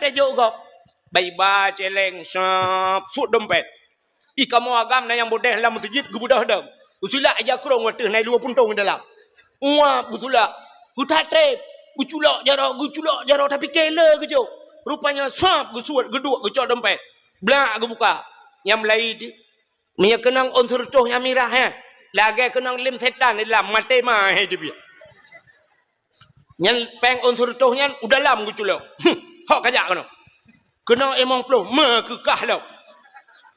tejuk kau. Bayi ba celeng sap sut dompet. Kamu agam na yang bodeh dalam masjid gebudah dah. Usula aja kurang wateh nai 2 puntung dalam. Uap gutula. Gutate. Guculak jaro tapi kela kejo. Rupanya sap gusuat geduk gecok dompet. Blak gebuka. Yang Melayu di. Mia kenang unsur toh yang mirah lagi kenang lim setan dalam mate mah dia. Yang peng unsur toh yang udah lam guculak. Hok kajak kena. Kena emang peluh kekah lau.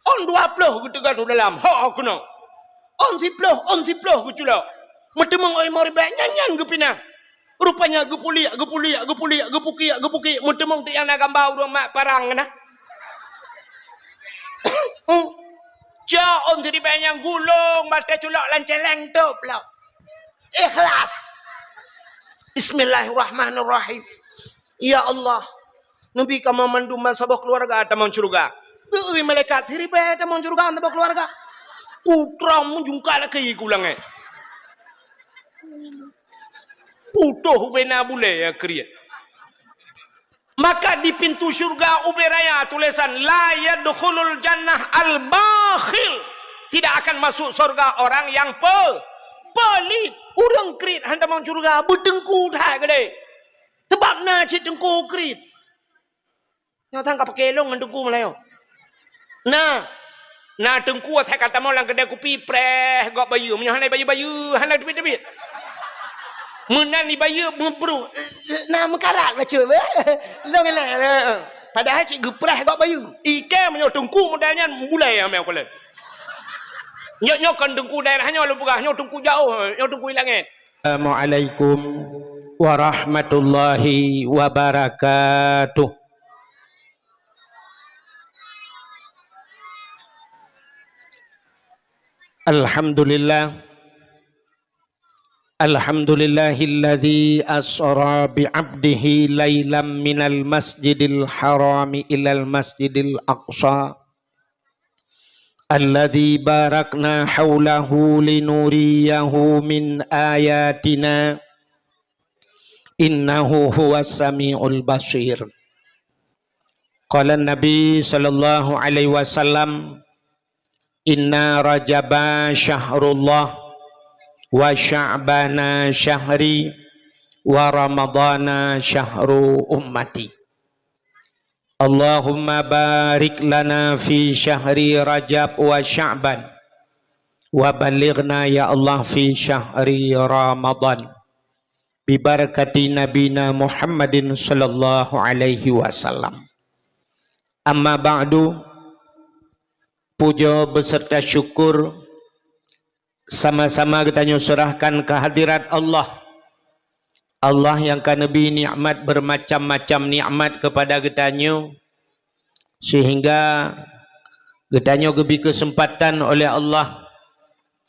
On 20 gitu kan dalam. Hok kena. On si peluh guculak. Metemang oi mari nyanyan gepina. Rupanya gepuliak. Gepuki. Metemang tu yang nak gambau dua mak parang kena. Ja on jadi banyak gulung mata culak lanceleng tu pula. Ikhlas. Bismillahirrahmanirrahim. Ya Allah. Nabi kamu mandum sabak keluarga tamang surga. Deui malaikat hiribe tamang surga tamang keluarga. Putra menjungkal ke gulang putuh bena bule ya kriya. Maka di pintu surga uberaya tulisan la yadkhulul jannah al-bakhil. Tidak akan masuk surga orang yang pelit. Urang krit handa mang surga bedengku dah gede. Sebabna cik dengku krit. Nyo tang ka pakelong dengku Melayu. Nah dengku saya kata mau lang gede kupi preh gok bayu. Menyo hanai bayu hanai debit. Menan ni bayu membru. Nah mekarat baca be. Long elak. Padahal cik geprah gok bayu. Ike menyo dengku modalnya mulai amel kolen. Nyok kan dengku daerahnya lu pegah, nyok dengku jauh, nyok dengku hilangin. Assalamualaikum warahmatullahi wabarakatuh. Alhamdulillahilladzi asra bi'abdihi laylam minal masjidil harami ilal masjidil aqsa alladzi barakna haulahu linuriyahu min ayatina innahu huwas samiul basir. Qala Nabi sallallahu alaihi wasallam inna rajaba syahrullah wa sya'bana syahri wa ramadana syahru ummati. Allahumma barik lana fi syahri rajab wa sya'ban wa balighna ya Allah fi syahri ramadan bi barakati nabina Muhammadin sallallahu alaihi wasallam. Amma ba'du, puja beserta syukur sama-sama kita serahkan kehadirat Allah. Allah yang kan Nabi nikmat bermacam-macam nikmat kepada kitanya sehingga kitanya lebih kesempatan oleh Allah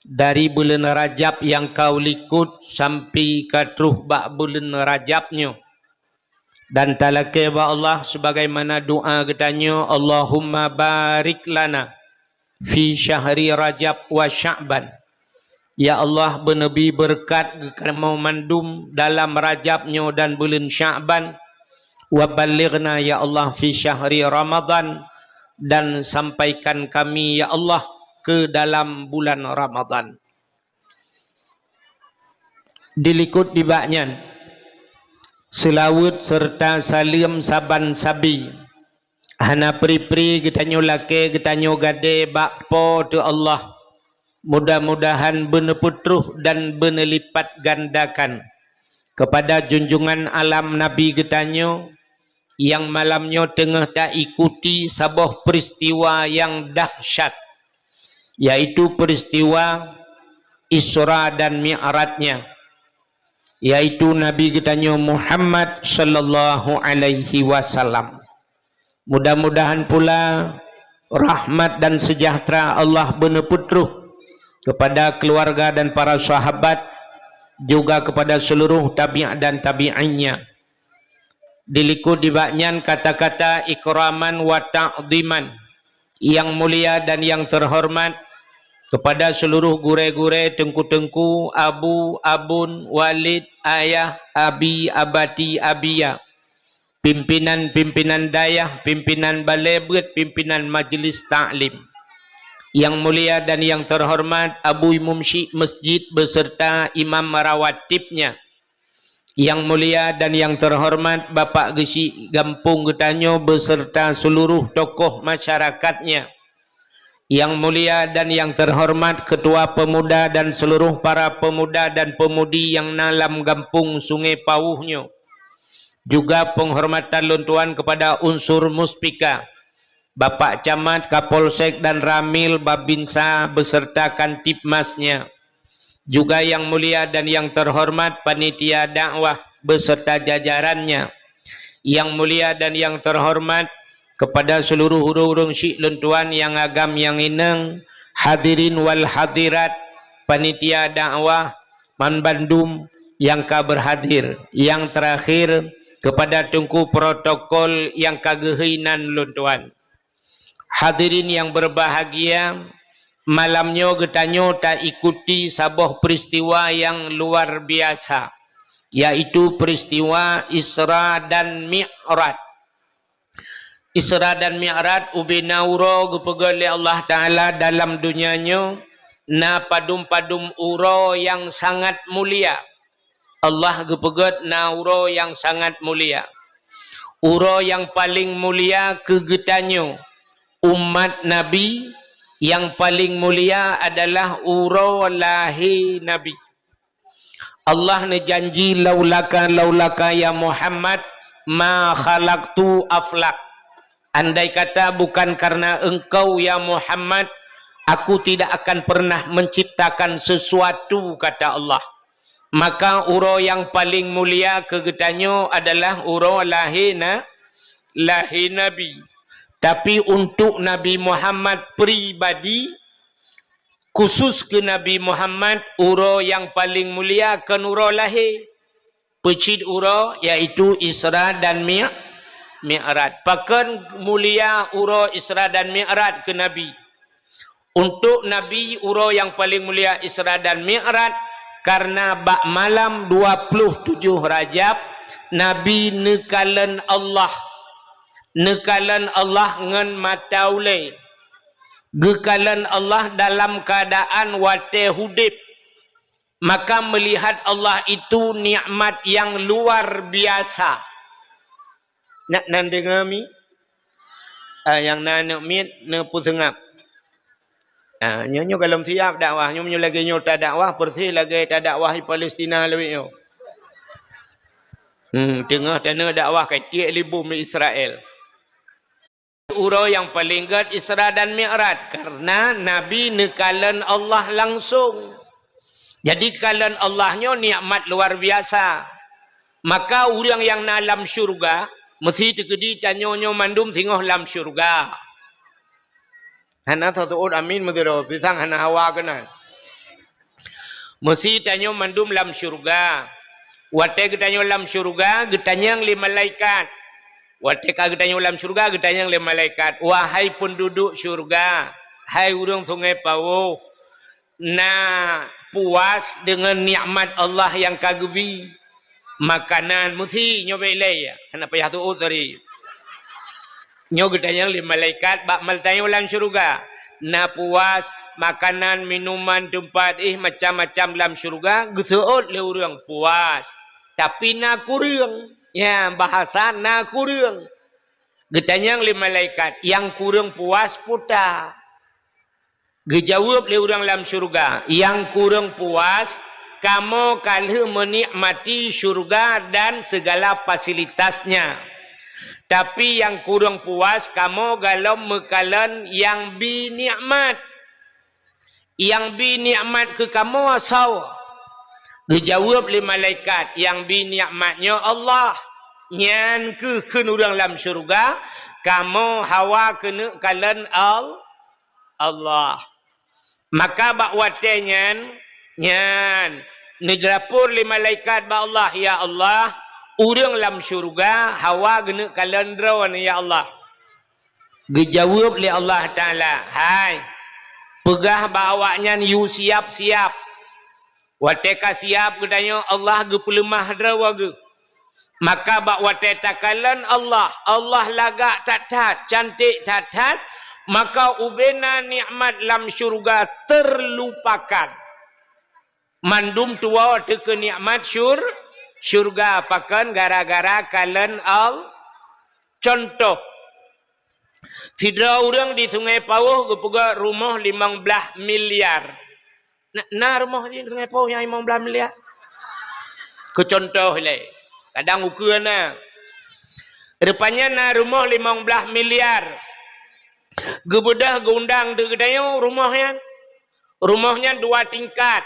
dari bulan Rajab yang kau likut sampai ke truh bak bulan Rajabnya. Dan talake ba Allah sebagaimana doa kitanya, Allahumma barik lana fi syahri Rajab wa Sya'ban. Ya Allah bernabi berkat kamu mandum dalam Rajabnya dan bulan Sya'ban. Wa balighna ya Allah fi syahri Ramadan, dan sampaikan kami ya Allah ke dalam bulan Ramadan. Dilikut di baknyan selawat serta salim saban sabi hana pri-pri gitanyo lake gitanyo gade bakpo tu Allah. Mudah-mudahan beneputruh dan benelipat gandakan kepada junjungan alam Nabi gitanyo yang malamnya tengah tak ikuti sebuah peristiwa yang dahsyat, yaitu peristiwa Isra dan Mi'rajnya, yaitu Nabi gitanyo Muhammad sallallahu alaihi wasallam. Mudah-mudahan pula rahmat dan sejahtera Allah beneputruh kepada keluarga dan para sahabat, juga kepada seluruh tabi'at dan tabi'innya. Dilikut di baknyan kata-kata ikraman wa ta'ziman yang mulia dan yang terhormat kepada seluruh gure-gure, tengku-tengku, abu, abun, walid, ayah, abi, abati, abiyah, pimpinan-pimpinan dayah, pimpinan balai berat, pimpinan majlis ta'lim. Yang mulia dan yang terhormat Abu Mumsyik Masjid beserta imam rawatibnya. Yang mulia dan yang terhormat Bapak Gesi Gampung Getanyo beserta seluruh tokoh masyarakatnya. Yang mulia dan yang terhormat Ketua Pemuda dan seluruh para pemuda dan pemudi yang dalam Gampung Sungai Pauhnyo. Juga penghormatan luntuan kepada unsur muspika, Bapak Camat, Kapolsek dan Ramil Babinsa beserta Kantipmasnya. Juga yang mulia dan yang terhormat panitia dakwah beserta jajarannya. Yang mulia dan yang terhormat kepada seluruh urung-urung syik luntuan yang agam yang ineng, hadirin wal hadirat, panitia dakwah Man Bandung yang ka berhadir. Yang terakhir kepada tungku protokol yang kagehinan luntuan. Hadirin yang berbahagia, malamnya getanyo tak ikuti sebuah peristiwa yang luar biasa, yaitu peristiwa Isra dan Mi'raj. Isra dan Mi'raj ubinauro gupegale Allah Ta'ala dalam dunianya na padum-padum uro yang sangat mulia. Allah gepegat na uro yang sangat mulia. Uro yang paling mulia kegetanyo umat Nabi, yang paling mulia adalah uro lahir Nabi. Allah ne janji laulaka ya Muhammad ma khalaqtu aflak. Andai kata bukan karena engkau ya Muhammad, aku tidak akan pernah menciptakan sesuatu, kata Allah. Maka uro yang paling mulia kegetanyo adalah uro lahir Nabi. Tapi untuk Nabi Muhammad pribadi, khusus ke Nabi Muhammad, uro yang paling mulia kan uro lahir. Pecid uro iaitu Isra dan Mi'raj. Pakan mulia uro Isra dan Mi'raj ke Nabi. Untuk Nabi uro yang paling mulia Isra dan Mi'raj karena bak malam 27 Rajab Nabi nekalan Allah ngan mataulai. Gekalan Allah dalam keadaan wate hudib. Maka melihat Allah itu nikmat yang luar biasa. Nak dengar mi? Yang nak mit ne pusengap. Nyo kalau siap dakwah, nyo lagi nyo tak dakwah, persi lagi tak dakwah di Palestina lebih nyo. Tengah tanah dakwah ketiak libum di Israel. Uro yang paling gad Isra dan Mi'raj karena Nabi nekalan Allah langsung. Jadi kalan Allahnya nikmat luar biasa. Maka orang yang dalam syurga mesti tegedi tanyonyo mandum singoh dalam syurga. Hana satu amin mudiro pisang hana hawa kena. Mesti tanyo mandum dalam syurga. Wate getanyo dalam syurga, getanyang li malaikat. Wate ka getanyo dalam syurga, getanyang li malaikat. Wahai penduduk syurga, hai urang Sungai Pauh, na puas dengan nikmat Allah yang kagebi. Makanan mesti nyobelai ya. Hana payah tu tadi. Nyo getanyang li malaikat bak maltayo dalam syurga. Na puas makanan, minuman, tempat macam-macam dalam syurga geseut le urang puas. Tapi na kurang. Ya, bahasa na kurang. Getanyang li malaikat yang kurang puas puta. Gejawab le urang dalam syurga, yang kurang puas kamu kalih menikmati syurga dan segala fasilitasnya. Tapi yang kurang puas kamu kalau mekalan yang binikmat. Yang binikmat ke kamu asal. Dijawab oleh malaikat yang binikmatnya Allah. Nyan ke kenurang dalam syurga. Kamu hawa kena kalan Allah. Maka bakwate nyan nedrapur oleh malaikat ba Allah, ya Allah. Urang dalam syurga hawa gena kalandrawan ya Allah. Dijawab oleh Allah Ta'ala, hai pegah bawanya you siap-siap. Wateka siap katanya Allah ge pelemah drawa ge. Maka bak wate takalan Allah lagak tat-tat, cantik tat-tat, maka ubena nikmat lam syurga terlupakan. Mandum tua te ke nikmat syurga pakan gara-gara kalen contoh. Sidra orang di Sungai Pauh gepuga rumah 15 miliar. Nah rumah di Sungai Pauh yang 15 miliar. Ke contoh le. Kadang ukur na. Rupanya na rumah 15 miliar. Gebedah gondang de gedayo rumahnya. Rumahnya 2 tingkat.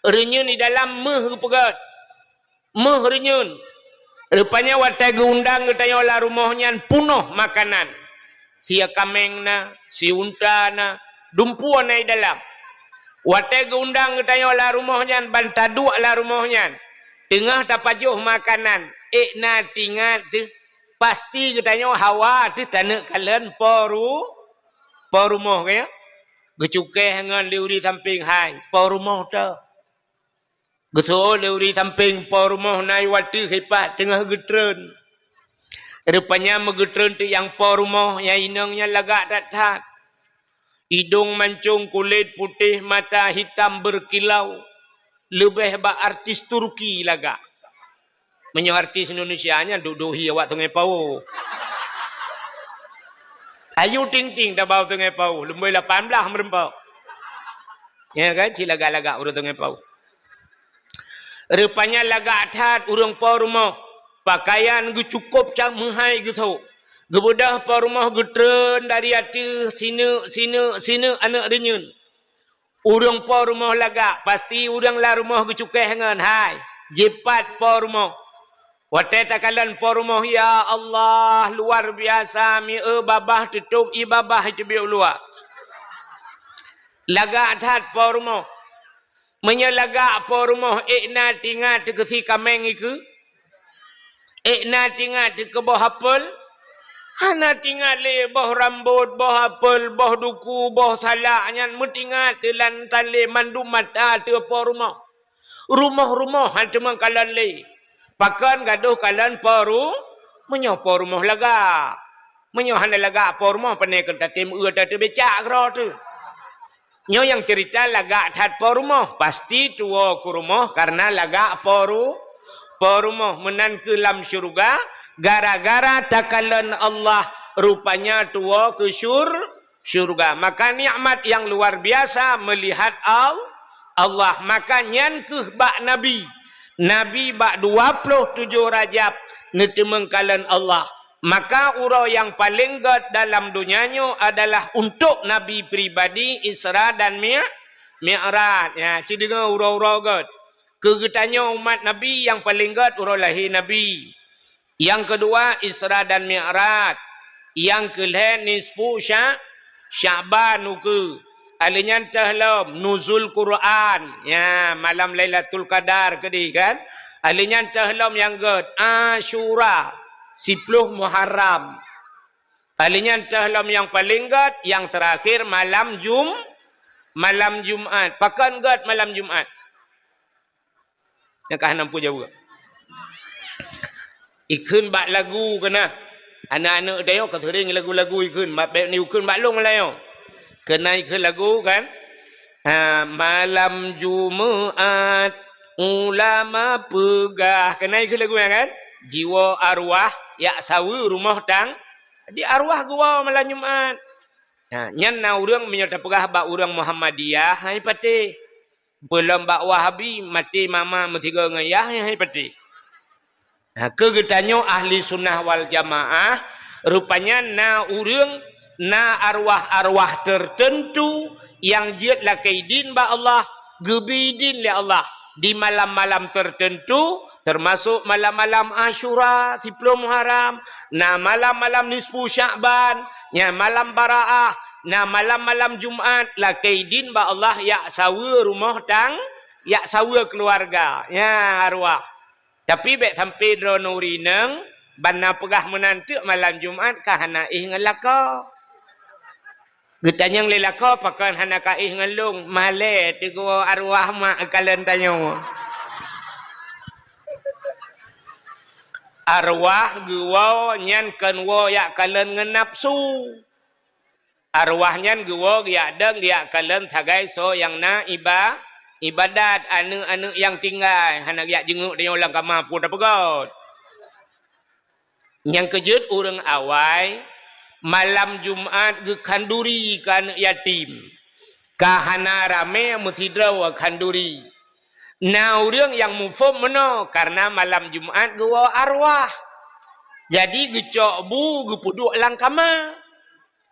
Renyun di dalam meh gepegat. Meh renyun. Rupanya watai gondang gedayo lah rumahnya penuh makanan. Sia kameng na, si unta na, dumpuan na di dalam. Watai gondang gedayo lah rumahnya bantaduk lah rumahnya. Tengah tapajuh makanan. Na tinggal tu. Pasti katanya hawa tu tanah kalian poru rumah kaya. Gecukai dengan liuri samping hai. Poru rumah tu. Geso liuri samping poru rumah naik waktu hebat tengah getren. Rupanya megetren tu yang poru rumah yang inangnya lagak tat-tat. Hidung mancung, kulit putih, mata hitam berkilau. Lebih bak artis Turki lagak. Menyo artis Indonesianya duduk awak Sungai Pauh. Ayu ting-ting dah bau Sungai Pauh. Lembai 18 merempau. Ya kan? Cilagak-lagak urut Sungai Pauh. Rupanya lagak tat urang Pauh rumah. Pakaian gu cukup cak mehai gitu. Gebudah Pauh rumah getren dari hati sini anak renyun. Urang Pauh rumah lagak. Pasti urang lah rumah gu cukai dengan hai. Jepat Pauh rumah. Watai takalan Pauh rumah, ya Allah, luar biasa. Mi babah tutup, babah itu biar luar. Lagak tat Pauh rumah. Menyelagak Pauh rumah, na tinggal tegesi kameng iku. Na tinggal ke bawah apel. Hana tinggal le bawah rambut, bawah apel, bawah duku, bawah salaknya. Metinggal telan tali mandu mata te Pauh rumah. Rumah-rumah hantu mengkalan le. Pakan gaduh kalan Pauh menyo Pauh rumah lagak. Menyo hana lagak Pauh rumah pandai kata tim tata becak kera tu. Nyo yang cerita lagak tat Pauh rumah. Pasti tua ku rumah karena lagak Pauh rumah menan ke lam syurga. Gara-gara takalan Allah rupanya tua ke syurga. Maka nikmat yang luar biasa melihat Allah. Maka nyan ke bak Nabi. Nabi bak 27 Rajab netemengkalan Allah. Maka urau yang paling god dalam dunianya adalah untuk Nabi pribadi Isra dan Mi'raj. Ya, cideng urau-urau god. Kegetanya umat Nabi yang paling god urau lahir Nabi. Yang kedua Isra dan Mi'raj. Yang kelih nisfu Sya'ban uku. Alinyan tahlam nuzul Quran. Ya, malam Lailatul Qadar kedi kan. Alinyan tahlam yang god Asyura 10 Muharram. Alinyan tahlam yang paling god yang terakhir malam Jumat. Pakan god malam Jumat. Yang kah nampu jauh. Ikun bak lagu kena. Anak-anak dia kata ring lagu-lagu ikun. Bak ni ikun bak long layo. Kena ikut lagu kan. Malam Jumat ulama pegah. Kena ikut lagu kan. Jiwa arwah yak sawi rumah tang. Di arwah gua malam Jumat. Nyan na urang menyata pegah bak urang Muhammadiyah hai pati. Belum bak Wahabi mati mama metiga ngayah hai pati. Kegetanyo ahli sunnah wal jamaah rupanya na urang na arwah-arwah tertentu yang jiat lakaidin ba Allah, gebidin li Allah di malam-malam tertentu termasuk malam-malam Asyura 10 Muharram, na malam-malam nisfu Sya'ban, nya malam Baraah, na malam-malam Jumat lakaidin ba Allah yak sawa rumah tang, yak sawa keluarga, ya arwah. Tapi bek sampai dronuri neng bana pegah menantu malam Jumat kahana ngelaka. Getanyang lelaka pakan hana kaih ngelung male tigo arwah mak kalian tanya. arwah guwa nyan kan wo ya kalen ngenapsu arwah nyan guwa ya deng ya kalen sagai so yang na ibadat anu yang tinggal hanak ya jenguk dia ulang kamar pun dah pegot yang kejut urang awai malam Jumat ge kanduri kan yatim kahana rame muthidra wa kanduri nah urang yang mufum meno karena malam Jumat gua arwah jadi gecok bu gepuduk lang kama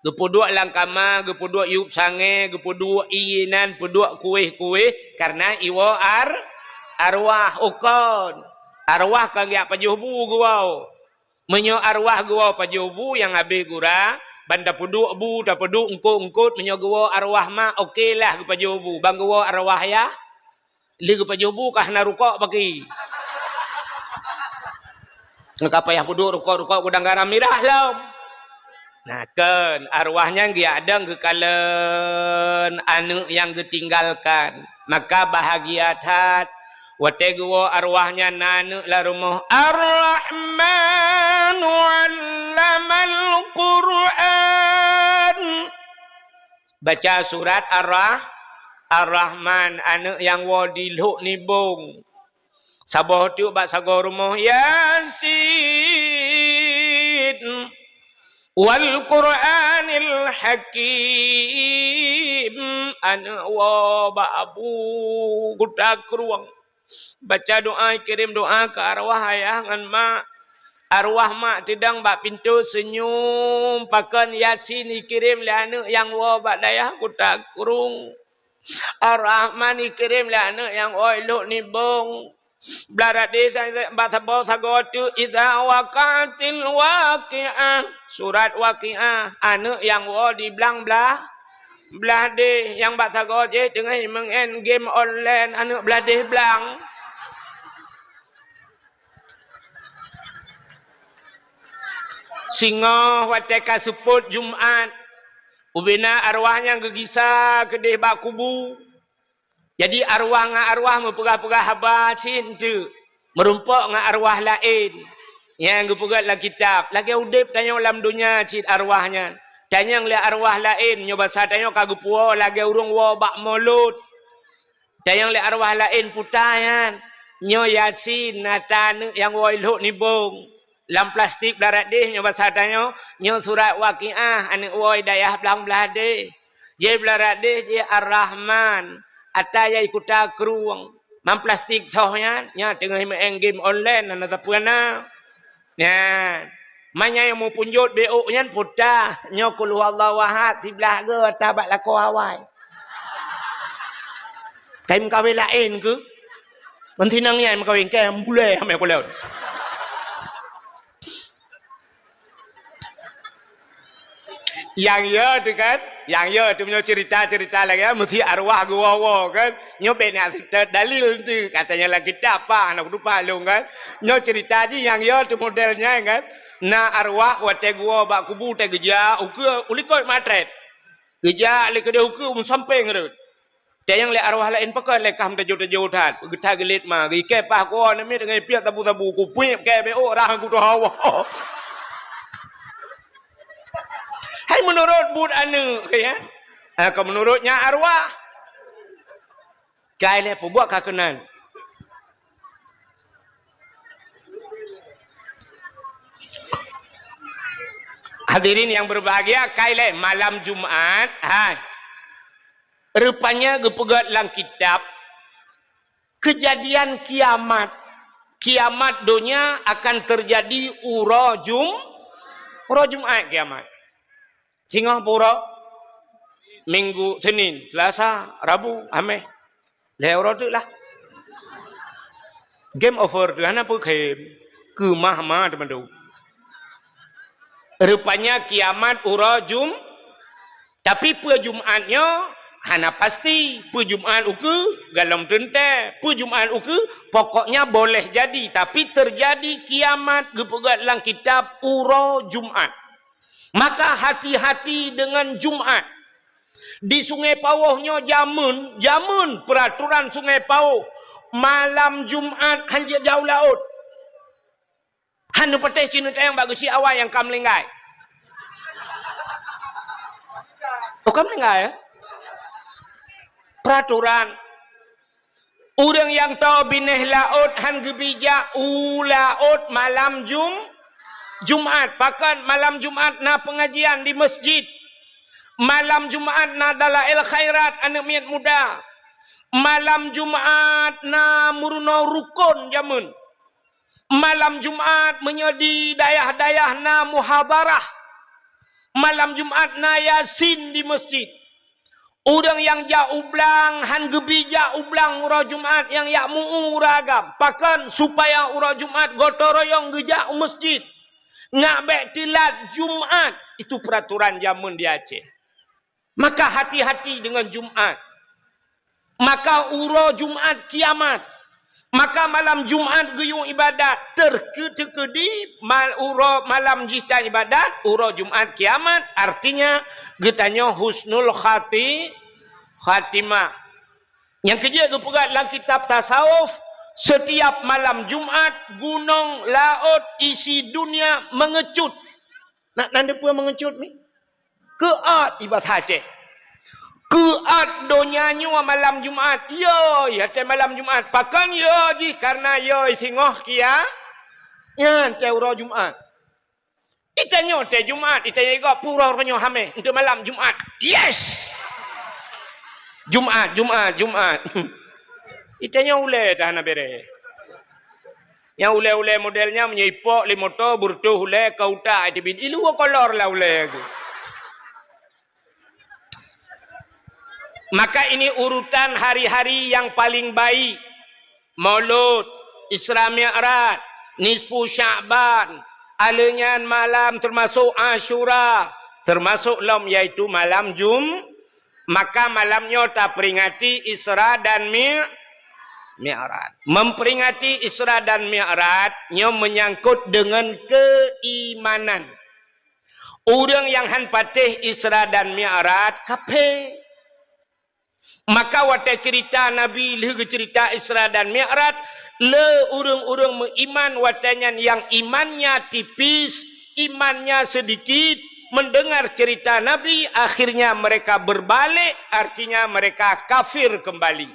gepuduk lang kama gepuduk yup sange gepuduk iinan puduk kuih-kuih karena iwo arwah ukon arwah kang ya pajuh bu gua menyo arwah gua pajuh bu yang habis gura banda puduk bu da puduk engkut menyo gua arwah ma okey lah gu pajuh bu bang gua arwah ya li gu pajuh bu kah na rukuk bagi ngapa payah puduk rukuk gudang garam mirah lam nah kan arwahnya dia ada kekalen anu yang ditinggalkan maka bahagia tat wate gua arwahnya nanu la rumah ar-rahman 'allamal Qur'an baca surat ar-rahman anu yang wo diluk nibung sabah tu bak sago rumah yasin wal Qur'anil hakim anu wo babu gudak ruang baca doa kirim doa ke arwah ayah ngan mak arwah mak tidang bak pintu senyum pakan yasin dikirim le anu yang wo bak dayah gudak kurung ar-rahman dikirim le anu yang wo elok nibung Belaradi bahasa bahasa gotu idza waqatil waqi'ah surat waqi'ah anu yang wo di belang belah de yang bahasa goje dengan mengen game online anu belah de belang singa wateka seput Jumat ubina arwahnya gegisa kedeh bak kubu jadi arwah mempegah-pegah haba cinta merumpok dengan arwah lain yang gepegat lah kitab lagi udip tanya dalam dunia cit arwahnya tanya yang arwah lain nyoba satanya kagak puo lagi urung wo bak mulut tanya yang arwah lain putayan nyo yasin natan yang wo ilhuk nibung lam plastik darat deh nyoba satanya nyo surat waqiah anu wo dayah belang belah deh je belarat deh je ar-rahman ataya ikuta keruang mam plastik sohnya nya tengah main game online ana tapana nya manya yang mau punjut BO nya putah nya qul huwallahu ahad sebelah ge tabak lako awai kaim kawin lain ke mentinang nya kawin ke bule ame ko lew yang ya tu kan yang ya tu punya cerita lagi ya mesti arwah gua kan nyo benak dalil tu katanya lagi kita apa anak lupa lu kan nyo cerita je yang ya tu modelnya kan na arwah wate gua bak kubu te geja uku ulikot matret geja le kede uku sampai ngerut te yang le arwah lain pakai le kam tejo tat getah gelit ma ge pah ko ne mi dengan piak tabu ku puip ke be orang ku tu hawa hai menurut bud anu ya kalau menurutnya arwah kai le buat kakenan hadirin yang berbahagia kai le malam Jumat rupanya gepegat lang kitab kejadian kiamat dunia akan terjadi ura Jumat kiamat Singapura Minggu Senin Selasa Rabu Ame lewat tu lah game over tu hana pun kem ke mah teman-teman rupanya kiamat ura tapi pu Jumatnya hana pasti pu Jumat uku galam tente pu Jumat uku pokoknya boleh jadi tapi terjadi kiamat gepegat lang kitab ura Jumat. Maka hati-hati dengan Jumat. Di Sungai Pauhnya jamun peraturan Sungai Pauh. Malam Jumat hanya jauh laut. Hanu patih cina tayang bagus si awal yang kam lenggai. Oh kam lenggai ya? Peraturan. Orang yang tahu bineh laut han gebija laut malam Jumaat. Pakan malam Jumaat na pengajian di masjid. Malam Jumaat na dalail khairat anak miat muda. Malam Jumaat na murno rukun jamun. Malam Jumaat menyedi dayah-dayah na muhadarah. Malam Jumaat na yasin di masjid. Orang yang jauh ublang han gebija ublang urah Jumaat yang yak mu'u uragam. Pakan supaya urah Jumaat gotoroyong gejak masjid. Ngabek tilat Jumaat. Itu peraturan jamun di Aceh. Maka hati-hati dengan Jumaat. Maka urah Jumaat kiamat. Maka malam Jumaat geyung ibadat. Terkedi urah malam jihta ibadat. Urah Jumaat kiamat. Artinya getanya husnul khatimah. Yang kerja kepegat dalam kitab tasawuf. Setiap malam Jumaat, gunung, laut, isi dunia mengecut. Nak nanda pun mengecut ni? Keat ibadah Aceh. Keat donyanya malam Jumaat. Yo, ya malam Jumaat. Pakan yo ji karena yo singoh kia. Ya, teura Jumaat. Itanya te Jumaat, itanya juga pura renyo hame untuk malam Jumaat. Yes. Jumaat. Itanya ule dah na bere. Yang ule modelnya menyipok limoto burtu ule kauta itu bid. Ilu kolor lah ule aku. Maka ini urutan hari-hari yang paling baik. Maulud, Isra Mi'raj, Nisfu Sya'ban, alenyan malam termasuk Asyura, termasuk lom yaitu malam Maka malamnya tak peringati Isra dan Mi'raj. Memperingati Isra dan Mi'rajnya menyangkut dengan keimanan. Orang yang han patih Isra dan Mi'raj kape. Maka wata cerita Nabi leh cerita Isra dan Mi'raj le orang-orang mengiman watanya yang imannya tipis, imannya sedikit, mendengar cerita Nabi akhirnya mereka berbalik, artinya mereka kafir kembali.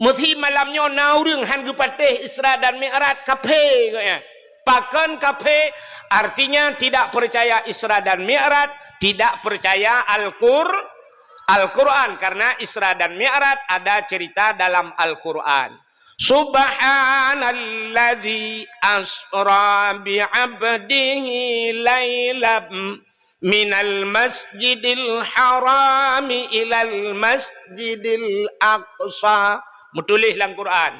Muthi malamnya naurung han gupatih Isra dan Mi'raj kape ya. Pakan kape artinya tidak percaya Isra dan Mi'raj, tidak percaya Al-Quran karena Isra dan Mi'raj ada cerita dalam Al-Quran. Subhanalladzi asra bi'abdihi laylam minal masjidil harami ilal masjidil aqsa. Mutulih dalam Quran.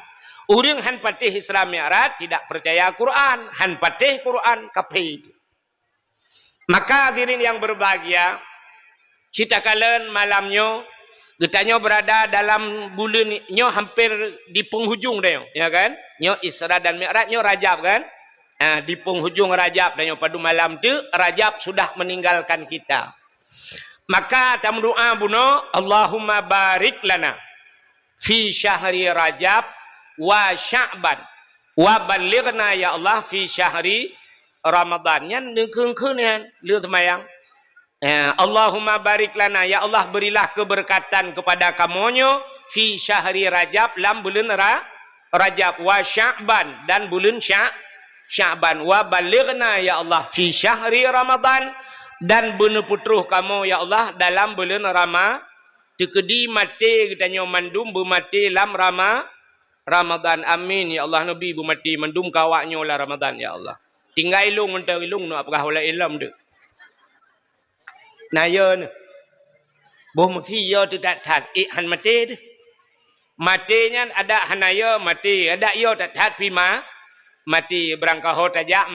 Orang han patih Isra Mi'raj tidak percaya Quran, han patih Quran kafir. Maka hadirin yang berbahagia, kita kalian malamnya getanya berada dalam bulannya hampir di penghujung dah, ya kan? Nyo Isra dan Mi'raj nyo Rajab kan? Di penghujung Rajab dan pada malam tu Rajab sudah meninggalkan kita. Maka tam doa buno, Allahumma barik lana fi syahri Rajab wa Sya'ban wa balighna ya Allah fi syahri Ramadan. Yang dengkeun-keun leu temayang. Allahumma barik lana ya Allah berilah keberkatan kepada kamonyo fi syahri Rajab lam bulan Rajab wa Sya'ban dan bulan Sya'ban wa balighna ya Allah fi syahri Ramadan dan bener putruh kamu ya Allah dalam bulan tekedi mati katanya mandum bumati lam Ramadan. Amin ya Allah. Nabi bumati mandum kawaknya lah Ramadan ya Allah. Tinggal ilung untuk ilung no apakah oleh ilm tu. Nah ya ni. Boh mesti ya tu tak tat han mati tu. Matinya ada hanaya mati, ada ya tak tat pima mati berangkah tajak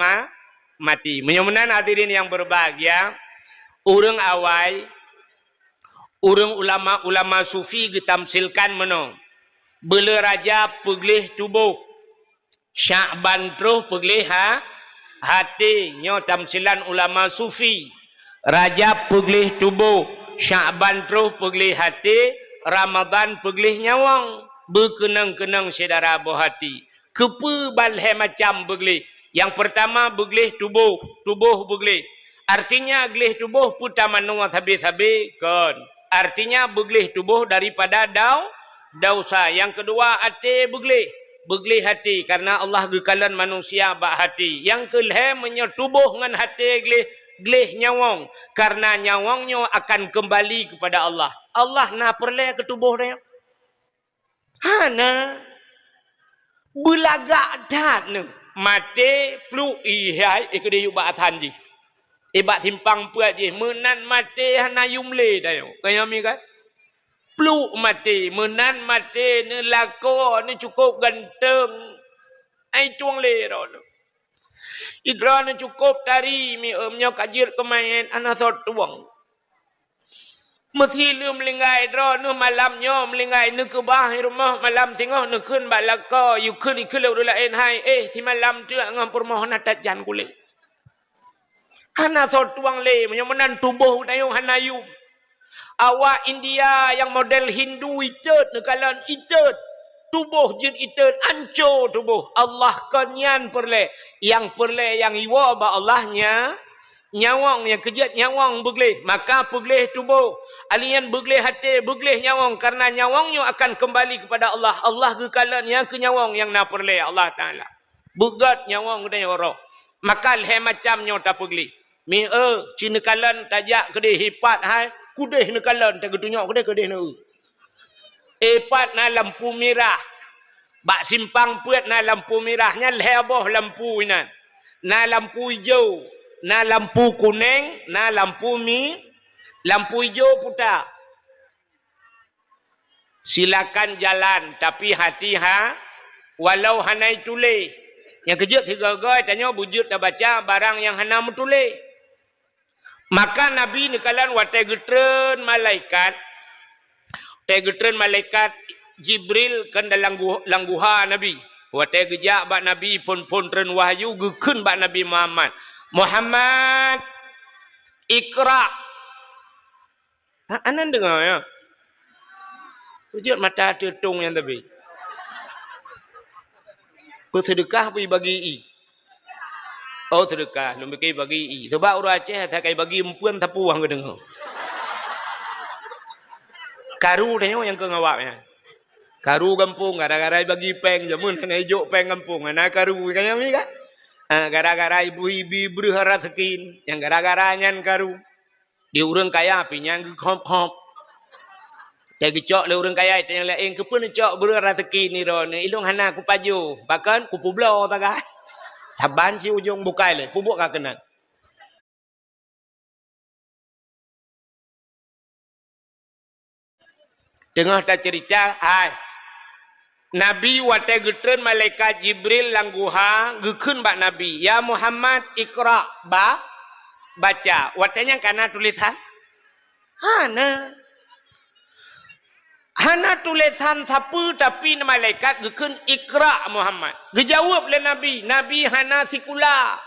mati. Menyemenan hadirin yang berbahagia, orang awal orang ulama sufi ditamsilkan meno. Bila Rajab peglih tubuh, Sya'ban terus peglih hati. Nyo tamsilan ulama sufi. Rajab peglih tubuh, Sya'ban terus peglih hati, Ramadan peglih nyawang. Berkenang-kenang saudara buah hati. Kepe balhe macam peglih. Yang pertama begleh tubuh. Tubuh begleh. Artinya geleh tubuh puta manua habis-habis kan. Artinya begleh tubuh daripada dosa. Yang kedua hati begleh. Begleh hati karena Allah gekalan manusia bak hati. Yang kelih menyetubuh dengan hati geleh nyawang karena nyawangnya akan kembali kepada Allah. Allah na perle ke tubuh dia. Hana belagak dat ne mate plu ihai ikde yu ba than ji. Ibat timpang puat je menan mate hana yumle dayo. Kaya mi kan? Plu mate menan mate ne lako ne cukup ganteng. Ai tuang le ro. Idra ne cukup tari mi omnya kajir kemain ana sot tuang. Mesti lu melinggai dro nu malamnya melinggai nu ke bah rumah malam tengah nu kun bak laka yu kun ikul lu lain hai si malam tu ngam permohonan tajan kulit. Ana so tuang le menyemenan tubuh dayung hanayu. Awak India yang model Hindu itet nekalan itet. Tubuh jin itet ancur tubuh. Allah konyan perle. Yang perle yang iwa ba Allahnya. Nyawang yang kejat nyawang begleh. Maka begleh tubuh. Alian begleh hati, begleh nyawang. Karena nyawangnya akan kembali kepada Allah. Allah kekalan yang ke nyawang yang nak perle Allah Ta'ala. Begat nyawang kena orang. Maka leh macamnya tak begleh. Mi cina kalan tajak kedai hipat hai kudeh ne kalan tak tunjuk kedai ne epat na lampu merah bak simpang puat na lampu merahnya leboh lampu inan na lampu hijau na lampu kuning na lampu lampu hijau putar silakan jalan tapi hati walau hanai tulis yang kejut tiga-tiga tanya bujut tak baca barang yang hana mutulih. Maka Nabi ni kalan watai getren malaikat. Watai getren malaikat Jibril kan dalam langguha Nabi. Watai gejak bak Nabi pun tren wahyu gekun bak Nabi Muhammad. Muhammad Iqra. Anan dengar ya. Wujud mata tutung yang tadi. Ku sedekah pergi bagi i. Oh sedekah, lu bagi i. Sebab orang Aceh tak kai bagi empuan tapu hang dengar. Karu tengok yang ke ngawaknya. Karu kampung gara-gara bagi peng jamun hana hijau peng kampung. Ana karu kaya mi kan? Gara-gara ibu-ibu berharap sekin, yang gara-gara nyan karu. Di urang kaya pinyang khop-khop. Dia gecok le urang kaya yang lain ke pun cok berharap sekin ni ro ni ilung hana ku paju. Bahkan ku publo ta kan? Taban si ujung bukai le, pubuk kak kena. Tengah tak cerita, Nabi watai getren malaikat Jibril langguha gekun bak Nabi. Ya Muhammad Iqra baca. Watainya kana tulisan. Hana tulisan sapu tapi malaikat gekun Iqra Muhammad. Gejawab le Nabi. Nabi hana sikula.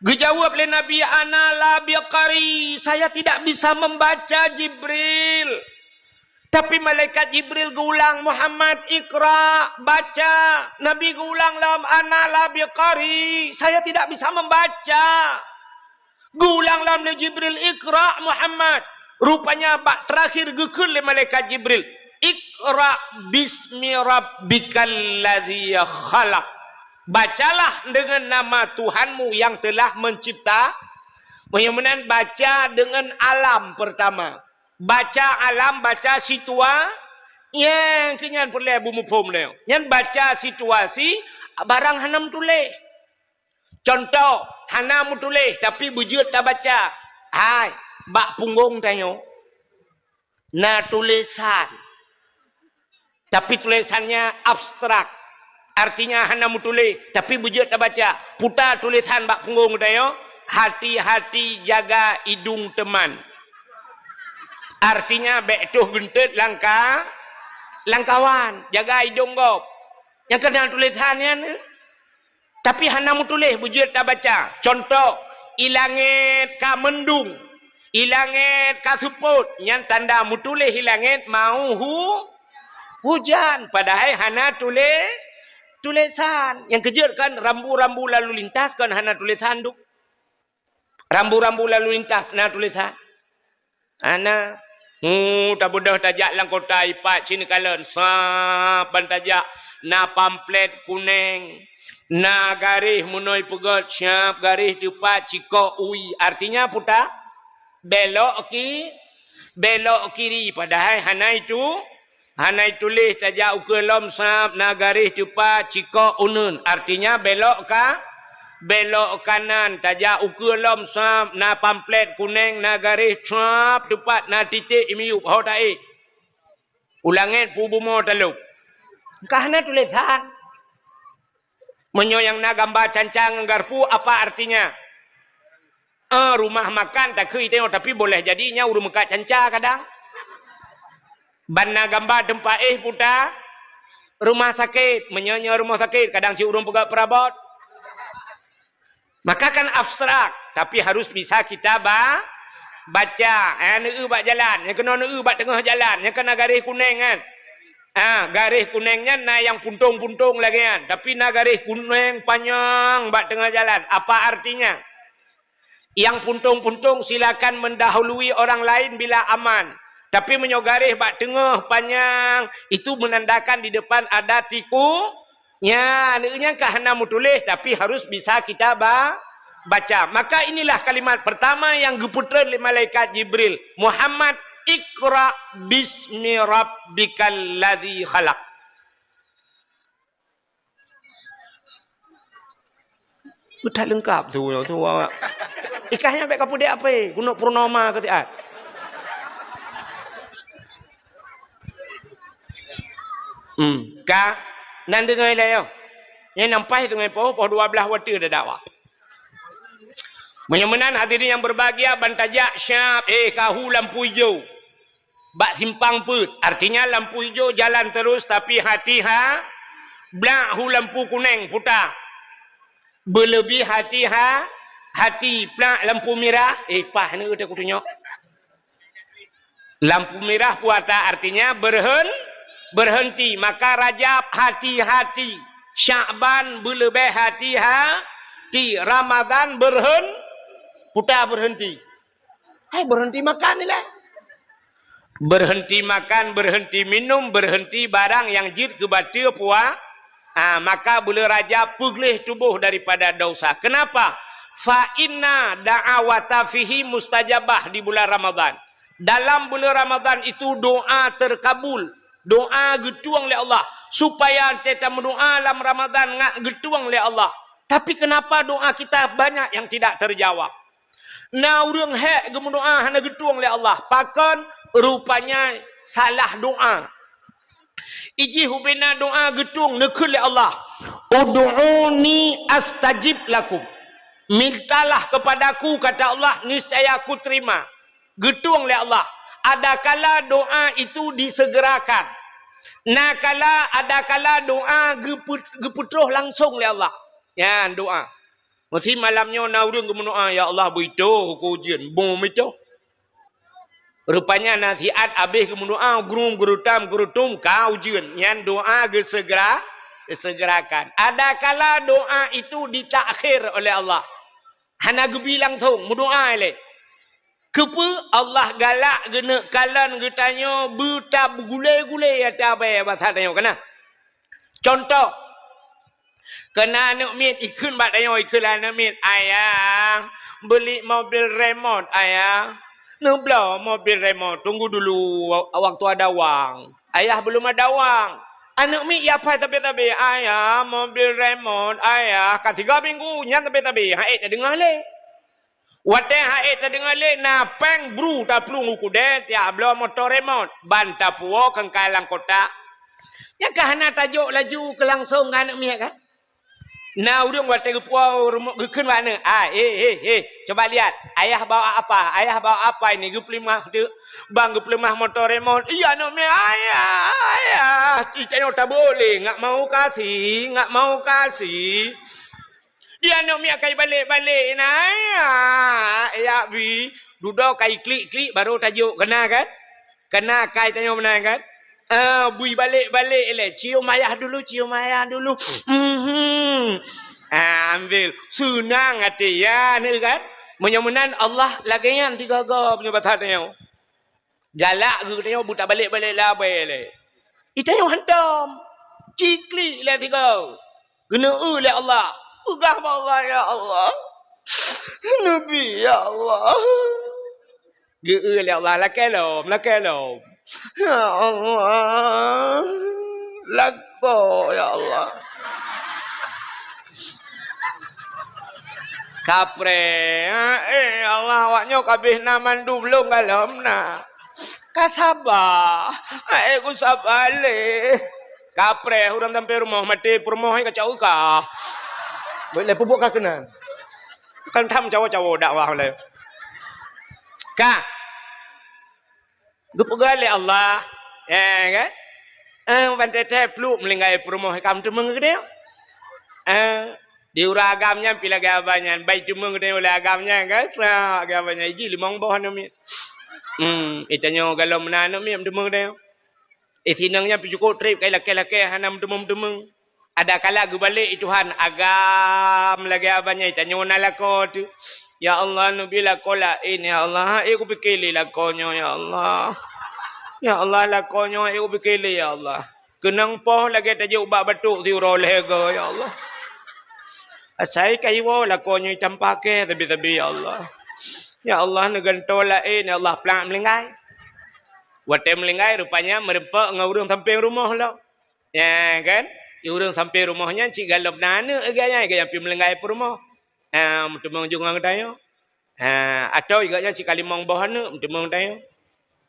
Gejawab le Nabi ana la biqari. Saya tidak bisa membaca Jibril. Tapi malaikat Jibril gulang Muhammad Iqra baca. Nabi gulang lam ana la biqari. Saya tidak bisa membaca. Gulang lam le Jibril Iqra Muhammad. Rupanya bak terakhir gekun le malaikat Jibril. Iqra bismi rabbikal ladzi khalaq. Bacalah dengan nama Tuhanmu yang telah mencipta. Kemudian baca dengan alam pertama. Baca alam, baca situasi. Yang kenyan perlu bumi pom leo. Yang baca situasi barang hanam tulis. Contoh hanam tulis tapi bujut tak baca. Hai, bak punggung tanyo. Na tulisan. Tapi tulisannya abstrak. Artinya hana mutulis. Tapi bujut tak baca. Putar tulisan bak punggung tayo. Hati-hati jaga hidung teman. Artinya betuh gentet langkawan. Jaga hidung kau. Yang kenal tulisannya ni. Tapi hana mutulis. Bujut tak baca. Contoh. Ilangit ka mendung. Ilangit ka suput. Yang tanda mutulis ilangit mau hujan. Padahal hana tulisan. Yang kejut kan rambu-rambu lalu lintas kan hana tulisan tu. Rambu-rambu lalu lintas na tulisan. Ana tak bodoh tajak lang kota ipat sini kalen. Sapan tajak na pamflet kuning. Na garis munoi pegot siap garis tepat ciko ui. Artinya putar belok kiri padahal hanai tulis tajak ukelom sap na garis tepat ciko unun. Artinya belok kanan tajak ukelom sap na pamflet kuning na garis sap tepat na titik imiup ho tae. Ulangin pu bumo teluk. Kahana tulisan. Menyo yang na gambar cancang garpu apa artinya? Rumah makan tak kui tengok tapi boleh jadinya urung muka canca kadang. Banna gambar tempat putar rumah sakit, menyonya rumah sakit kadang si urung pegat perabot. Maka kan abstrak tapi harus bisa kita baca. Neu bak jalan, yang kena neu bak tengah jalan, yang kena garis kuning kan. Garis kuningnya na yang puntung-puntung lagi kan. Tapi na garis kuning panjang bak tengah jalan. Apa artinya? Yang puntung-puntung silakan mendahului orang lain bila aman. Tapi menyogaris bak tengah panjang itu menandakan di depan ada tikunya. Neunya kahana mutulis tapi harus bisa kita baca. Maka inilah kalimat pertama yang diputar oleh malaikat Jibril. Muhammad Iqra bismi rabbikal ladzi khalaq. Sudah lengkap tu. Ikahnya baik kapu dia apa? Guna purnama ke tiat? Nan dengar lah yo. Yang nampak tu ngai poh 12 waktu dah dakwah. Menyemenan hadirin yang berbahagia bantajak syab kahu lampu hijau. Bak simpang put. Artinya lampu hijau jalan terus tapi hati blak hu lampu kuning putar. Berlebih hati plak lampu merah. Pah ni aku tunjuk. Lampu merah puata artinya berhenti. Maka Rajab hati-hati. Syakban berlebih hati-hati. Ramadan putar berhenti. Berhenti makan ni lah. Berhenti makan, berhenti minum, berhenti barang yang jid kebatil puah. Maka bulan Rajab pulih tubuh daripada dosa. Kenapa? Fa inna da'awata fihi mustajabah di bulan Ramadan. Dalam bulan Ramadan itu doa terkabul. Doa getuang oleh Allah. Supaya kita berdoa dalam Ramadan ngak getuang oleh Allah. Tapi kenapa doa kita banyak yang tidak terjawab? Na urang hek gemendoa hana getuang oleh Allah. Pakan rupanya salah doa. Iji hubina doa getung nekul oleh Allah. Ud'uni astajib lakum. Mintalah kepadaku kata Allah niscaya aku terima. Getung oleh Allah. Ada kala doa itu disegerakan. Ada kala doa geputroh langsung oleh Allah. Ya doa. Mesti malamnya na urang gemendoa ya Allah berito ku ujian bom itu. Rupanya nasihat habis kemendoa guru tum kau ujian yang doa gesegerakan. Ada kala doa itu ditakhir oleh Allah. Hana gebi langsung mendoa le. Kepa Allah galak gena kalan getanya buta gulai-gulai ada apa bahasa tanya kena. Contoh kena anak mit ikun bak tanya ikun anak mit ayah beli mobil remote ayah. Nublah mobil remote. Tunggu dulu waktu ada wang. Ayah belum ada wang. Anak mi ya apa tapi ayah mobil remote ayah kasih 3 minggu nyan tapi haid tak dengar le. Wate haid tak dengar le na peng bru tak perlu nguku de tiap belo motor remote ban ta puo kang kalang kota. Ya kahana tajuk laju ke langsung anak mi kan. Nah, urang wate gepuau gekeun mana? Coba lihat. Ayah bawa apa? Ayah bawa apa ini? Geplimah tu. Bang geplimah motor remote. Iya nak me ayah. Cicanya tak boleh. Ngak mau kasih. Dia nak me kai balik. Nah, ayah bi. Duduk kai klik baru tajuk kena kan? Kena kai tanya benar kan? Bui balik-balik le. Cium ayah dulu. Ambil. Senang hati ya ni kan. Menyamunan Allah lagian 3 punya batanya. Galak ke tengok buta balik-balik lah le. Itanya hantam. Cikli le 3. Kena le Allah. Ugah Allah ya Allah. Nabi ya Allah. Ge le Allah lakelom. Ya Allah. Lako ya Allah. Kapre. Allah awaknya kabeh naman dulu belum nak. Kasabah. Aku sabar le. Kapre orang sampai rumah mati rumah kacau ka. Boleh pupuk ka kena. Kan tham cawo-cawo dakwah le. Ka. Gupugale Allah. Kan? Bantai peluk melinggai rumah kam temeng ke dia. Di agamnya pila gabannya baik temeng ke oleh agamnya kan. Sa agamnya ji limang boh nami. Itanya kalau menanam mi temeng dia. Sinangnya cukup trip kai laki-laki hanam temeng. Ada kala gu balik Tuhan agam lagi abanya itanya nalako tu. Ya Allah nabi lakola ini ya Allah aku pikirli lakonyo ya Allah. Ya Allah lakonyo aku pikirli ya Allah. Kenang poh lagi tajuk ubak batuk ti roleh go ya Allah. Asai kaiwo lakonyo campake tapi ya Allah. Ya Allah negantola ini ya Allah pelang melingai. Wate melingai rupanya merempak ngurung sampai rumah lah. Ya kan? Urang sampai rumahnya cik galop nana agaknya yang pi melingai per rumah. Temeng jungang tayo. Atau igaknya cik kalimang bahana temeng tayo.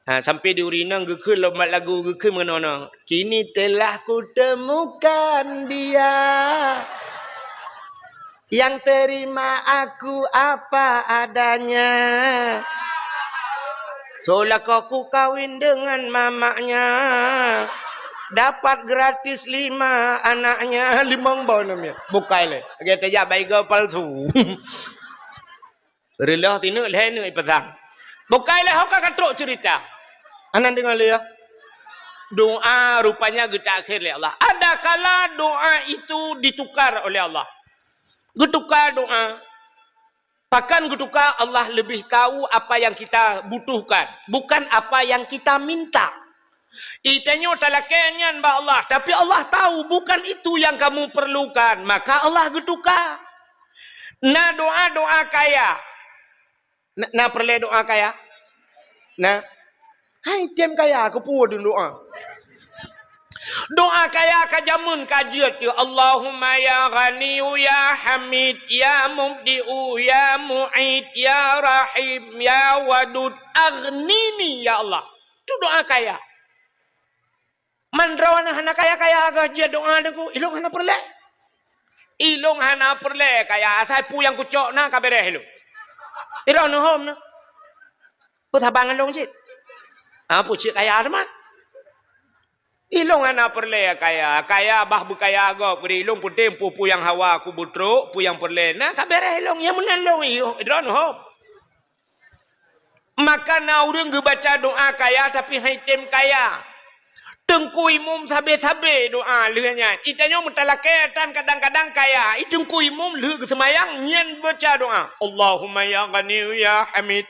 Sampai di urina gekul lomat lagu gekul menono. Kini telah ku temukan dia yang terima aku apa adanya. Soalnya aku kawin dengan mamanya. Dapat gratis 5 anaknya 5 bau namanya. Bukai le. Kita ya baik palsu. Relah tinu leh ni petang. Bukai le hok katrok cerita. Anan dengar le ya. Doa rupanya getak akhir le Allah. Ada kala doa itu ditukar oleh Allah. Getukar doa. Bahkan getukar Allah lebih tahu apa yang kita butuhkan, bukan apa yang kita minta. Itanya talakenyan ba Allah, tapi Allah tahu bukan itu yang kamu perlukan, maka Allah getukar. Na doa kaya. Na perle doa kaya. Na hai tem kaya aku pu doa. Doa kaya kajamun kajiat ya Allahumma ya ghaniyu ya hamid ya mubdi'u ya mu'id ya rahim ya wadud aghnini ya Allah. Itu doa kaya. Mandrawana hana kaya kajiat doa deku ilung hana perle. Ilung hana perle kaya asai pu yang kucok na kabere helu. Ira no hom na. Putabangan long cit. Pu cit kaya arman. Ilong ana perle kaya bah bukaya go beri ilong putem pupu yang hawa ku butro pu yang perle na kabere ilong yang menalong iyo idron hop maka na urang ge baca doa kaya tapi haitem kaya tengku imum sabe doa lehnya itanya mutalaketan kadang-kadang kaya itengku imum leh semayang nyen baca doa Allahumma ya ghani ya hamid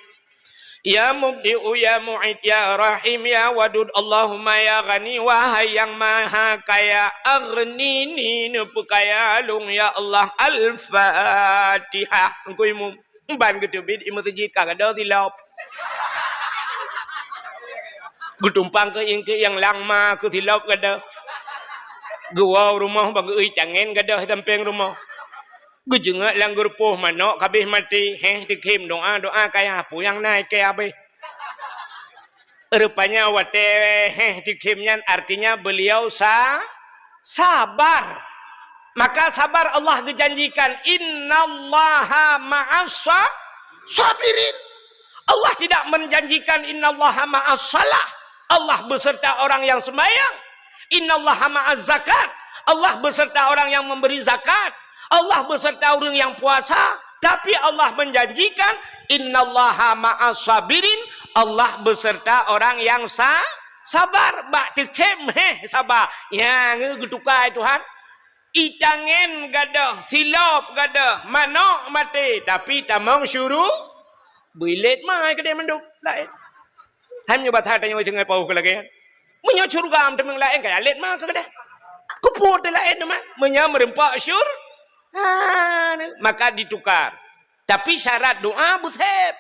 ya mubdi'u ya mu'id ya rahim ya wadud Allahumma ya ghani wahai yang maha kaya aghnini nupu kaya lung ya Allah al-fatihah engkau imum ban gedebit di masjid kagak ada silap gutumpang ke yang langma ke silap kada gua rumah bagi cangen kada samping rumah gujengak langgur poh manok kabeh mati dikim doa kaya apa yang naik ke abe rupanya wate dikimnya artinya beliau sabar maka sabar Allah dijanjikan innallaha ma'as sabirin Allah tidak menjanjikan innallaha ma'as salah Allah beserta orang yang sembahyang innallaha ma'az zakat Allah beserta orang yang memberi zakat Allah beserta orang yang puasa, tapi Allah menjanjikan innallaha ma'as sabirin, Allah beserta orang yang Sabar bak tekem sabar. Ya ngegetukai Tuhan. Itangen gadah, silap gadah, manok mati tapi tamang syuruh bilet mai ke dia menduk lain. Hanya batah tanya jangan pau ke lagi. Menyo surga am temeng lain kaya let mah ke dia. Kuput lain teman. Menyo merempak syur. Maka ditukar. Tapi syarat doa busep.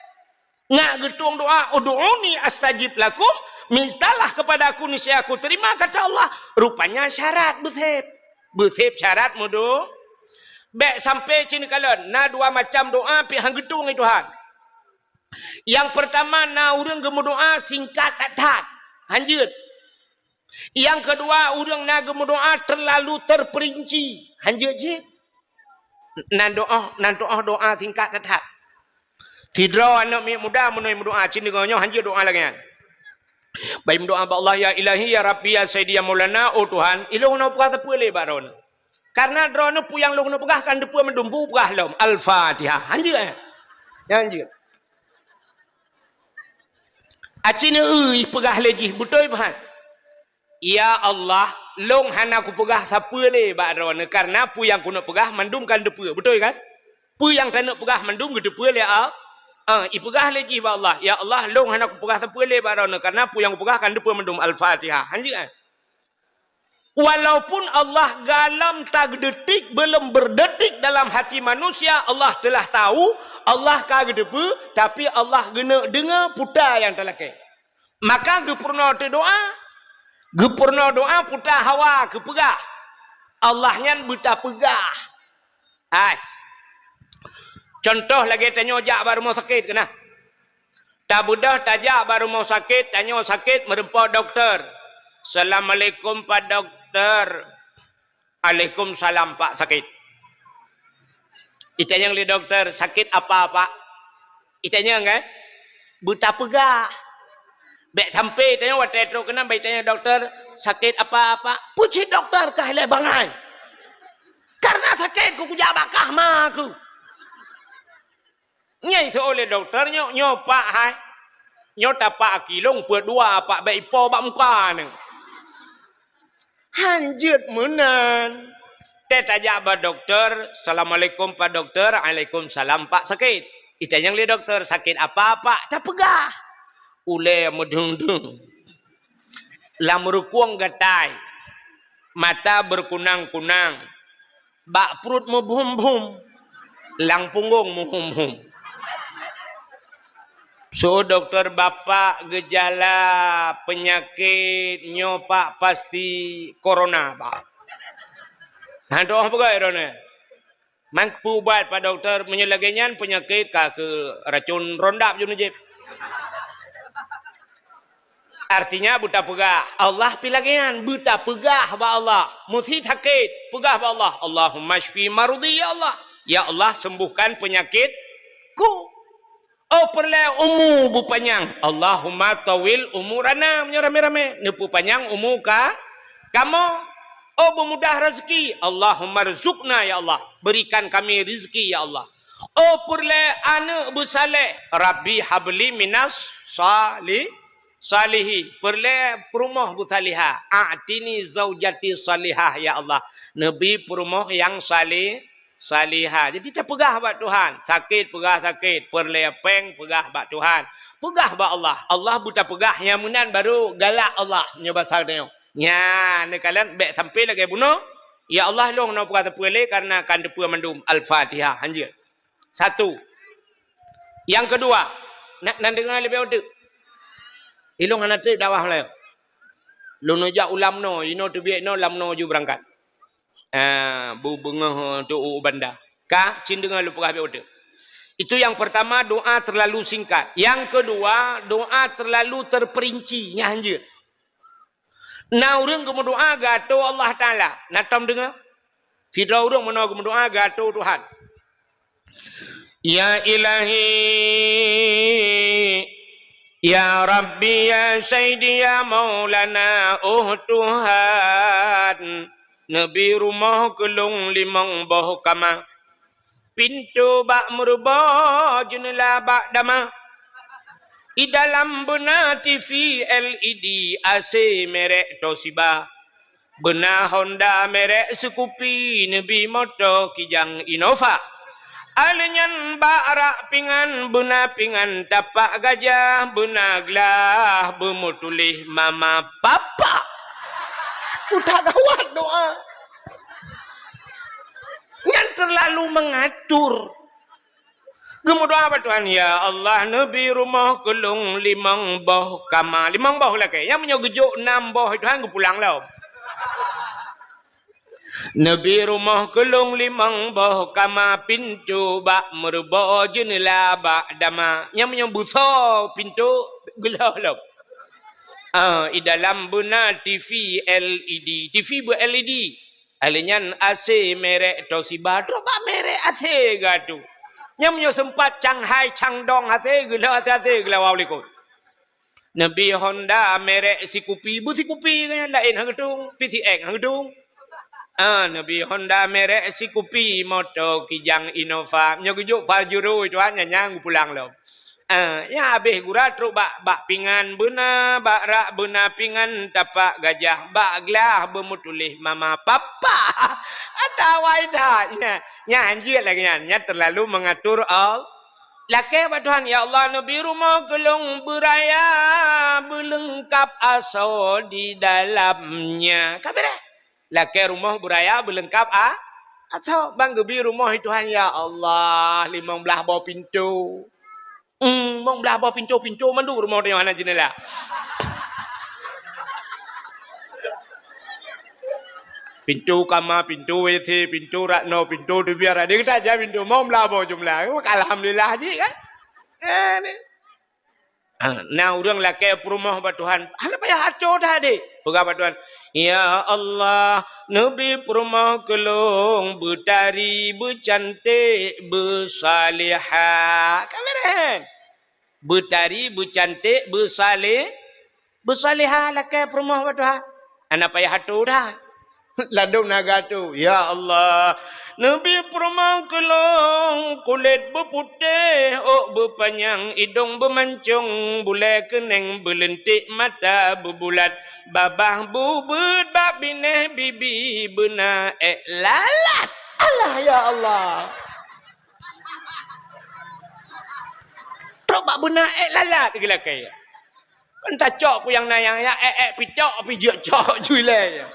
Ngak getung doa, ud'uni astajib lakum. Mintalah kepada aku niscaya aku terima kata Allah. Rupanya syarat busep. Busep syarat mudu. Bek sampai cini kalon. Na dua macam doa pi hang getung ni Tuhan. Yang pertama na urang gemu doa singkat atat. Hanjut. Yang kedua urang na gemu doa terlalu terperinci. Hanjut je. Nan doa singkat atat. Tidra anak muda menoi doa cini gonyo hanjut doa lagi. Baik doa ba Allah ya ilahi ya rabbi ya sayyidi ya maulana oh Tuhan ilung no pegah tepu le baron karena drone puyang lung no pegah kan depu mendumbu pegah lom al-fatihah hanjir ya hanjir acine pegah lagi betul bahan ya Allah long hana ku pegah sapu le baron karena puyang kuno pegah mendum kan depu betul kan puyang tanuk pegah mendum ke depu le ipegah lagi ba Allah. Ya Allah, long hana ku pegah sepule barana karena pu yang ku pegah kan depa mendum Al-Fatihah. Hanji kan? Walaupun Allah galam tak detik belum berdetik dalam hati manusia, Allah telah tahu, Allah kagak depa, tapi Allah gena dengar puta yang telake. Maka gepurna doa puta hawa ke pegah. Allah nyan buta pegah. Hai. Contoh lagi tanya jak baru mau sakit kena. Tak budah tajak baru mau sakit, tanya sakit merempa doktor. Assalamualaikum Pak Doktor. Waalaikumsalam Pak sakit. Itanya li doktor sakit apa Pak? Itanya kan? Buta pegah. Bek sampai tanya watai teruk kena baik tanya doktor sakit apa-apa. Puji doktor kah lebangan. Karena sakit ku kujak bakah mah aku. Nyai seoleh doktor nyo pak hai. Nyo tapak kilong per dua pak baik po bak muka ni. Hanjut menan. Tajak ba doktor, Assalamualaikum Pak Doktor, Waalaikumsalam Pak sakit. Itanya li doktor sakit apa Pak? Tak pegah. Ule mudung-dung. Lamrukuang gatai. Mata berkunang-kunang. Bak perut membum-bum. Lang punggung muhum-hum. So dokter bapak gejala penyakit nyopak pasti corona Pak. Hantu apa kau irone? Mampu buat Pak Dokter menyelagian penyakit ke racun rondap junujib. Artinya buta pegah. Allah pilagian buta pegah ba Allah. Mesti sakit pegah ba Allah. Allahumma shfi marudi ya Allah. Ya Allah sembuhkan penyakitku. Oh perlu umur bu panjang. Allahumma tawil umurana rame-rame. Nepu panjang umur ka kamu. Oh bermudah rezeki. Allahumma rizukna ya Allah. Berikan kami rezeki ya Allah. Oh perlu anak bersaleh. Rabbi habli minas salihin. Perlu perumah bersalihah. A'tini zaujati salihah ya Allah. Nabi perumah yang salihah. Jadi kita pegah bak Tuhan. Sakit pegah sakit. Perlepeng pegah bak Tuhan. Pegah bak Allah. Allah buta pegah yang menan baru galak Allah. Nyoba salnya. Ya, ni kalian bek sampai lagi bunuh. Ya Allah long nak pegah terpele karena kan depu mandum Al-Fatihah. Hanjir. Satu. Yang kedua. Nak dengar lebih udah. Ilong anak tu dakwah lah. Lu nujak ulam no. You know to be no lam no ju berangkat. Bu bengah tu banda. Ka cindengan lu pegah beode. Itu yang pertama doa terlalu singkat. Yang kedua doa terlalu terperinci nyanjir. Na urang gemu doa gato Allah Taala. Natam dengar? Fidra urang meno gemu doa gato Tuhan. Ya Ilahi Ya Rabbi ya Sayyidi ya Maulana Tuhan. Nabi rumah kelung limang boh kama. Pintu bak merubah jenela bak dama. I dalam benar TV LED AC merek Toshiba. Benar Honda merek Scoopy Nabi motor Kijang Innova. Alenyan barak pingan benar pingan tapak gajah benar gelah bermutulih mama papa. Udah gawat doa. Yang terlalu mengatur. Kemudian apa Tuhan? Ya Allah, Nabi rumah kelung 5 boh kamar. 5 boh lah ke. Yang punya gejuk 6 boh Tuhan ke pulang lah. Nabi rumah kelung 5 boh kamar pintu bak merba jendela bak dama. Yang punya busar pintu gelah lah. Di dalam benar TV LED. TV ber-LED. Alenyan AC merek Toshiba. Droba merek AC gatu. Yang punya sempat Shanghai, Changdong, AC gila, AC gila, wa'alaikum. Nabi Honda merek Scoopy, bu Scoopy kan lain hang gedung, PCX hang gedung. Nabi Honda merek Scoopy, motor Kijang Innova, nyogujuk Fajuru itu hanya nyang pulang lo. Ya habis gura truk bak pingan benar, bak rak benar pingan tapak gajah, bak gelah bermutulih mama papa. Ada waidah nya anjir lagi nya terlalu mengatur all. Laki apa Tuhan ya Allah Nabi rumah gelung beraya berlengkap asal di dalamnya. Kabere. Laki rumah beraya berlengkap atau bang gebi rumah Tuhan ya Allah 15 bawah pintu. Mong belah bawah pintu mandu rumah dia mana jendela. Pintu kamar, pintu WC, pintu Ratno, pintu tu biar ada kita aja pintu mau melabau jumlah. Alhamdulillah haji kan. Nah orang laki perumah ba Tuhan. Apa payah haco dah dek. Pegah ba Tuhan. Ya Allah, Nabi perumah kelung bertari, bercantik, bersalihah. Kamera. Bertari, bercantik, bersalihah laki perumah ba Tuhan. Apa payah haco dah. Ladung naga tu. Ya Allah. Nabi perumah kelong. Kulit berputih. Berpanjang. Hidung bermancung. Bulai keneng berlentik. Mata berbulat. Babah bubut. Bak bineh bibi. Benar lalat. Allah ya Allah. Teruk bak benar lalat. Gila kaya. Entah cok pun yang nayang. Ya pitok. Pijak cok juilai.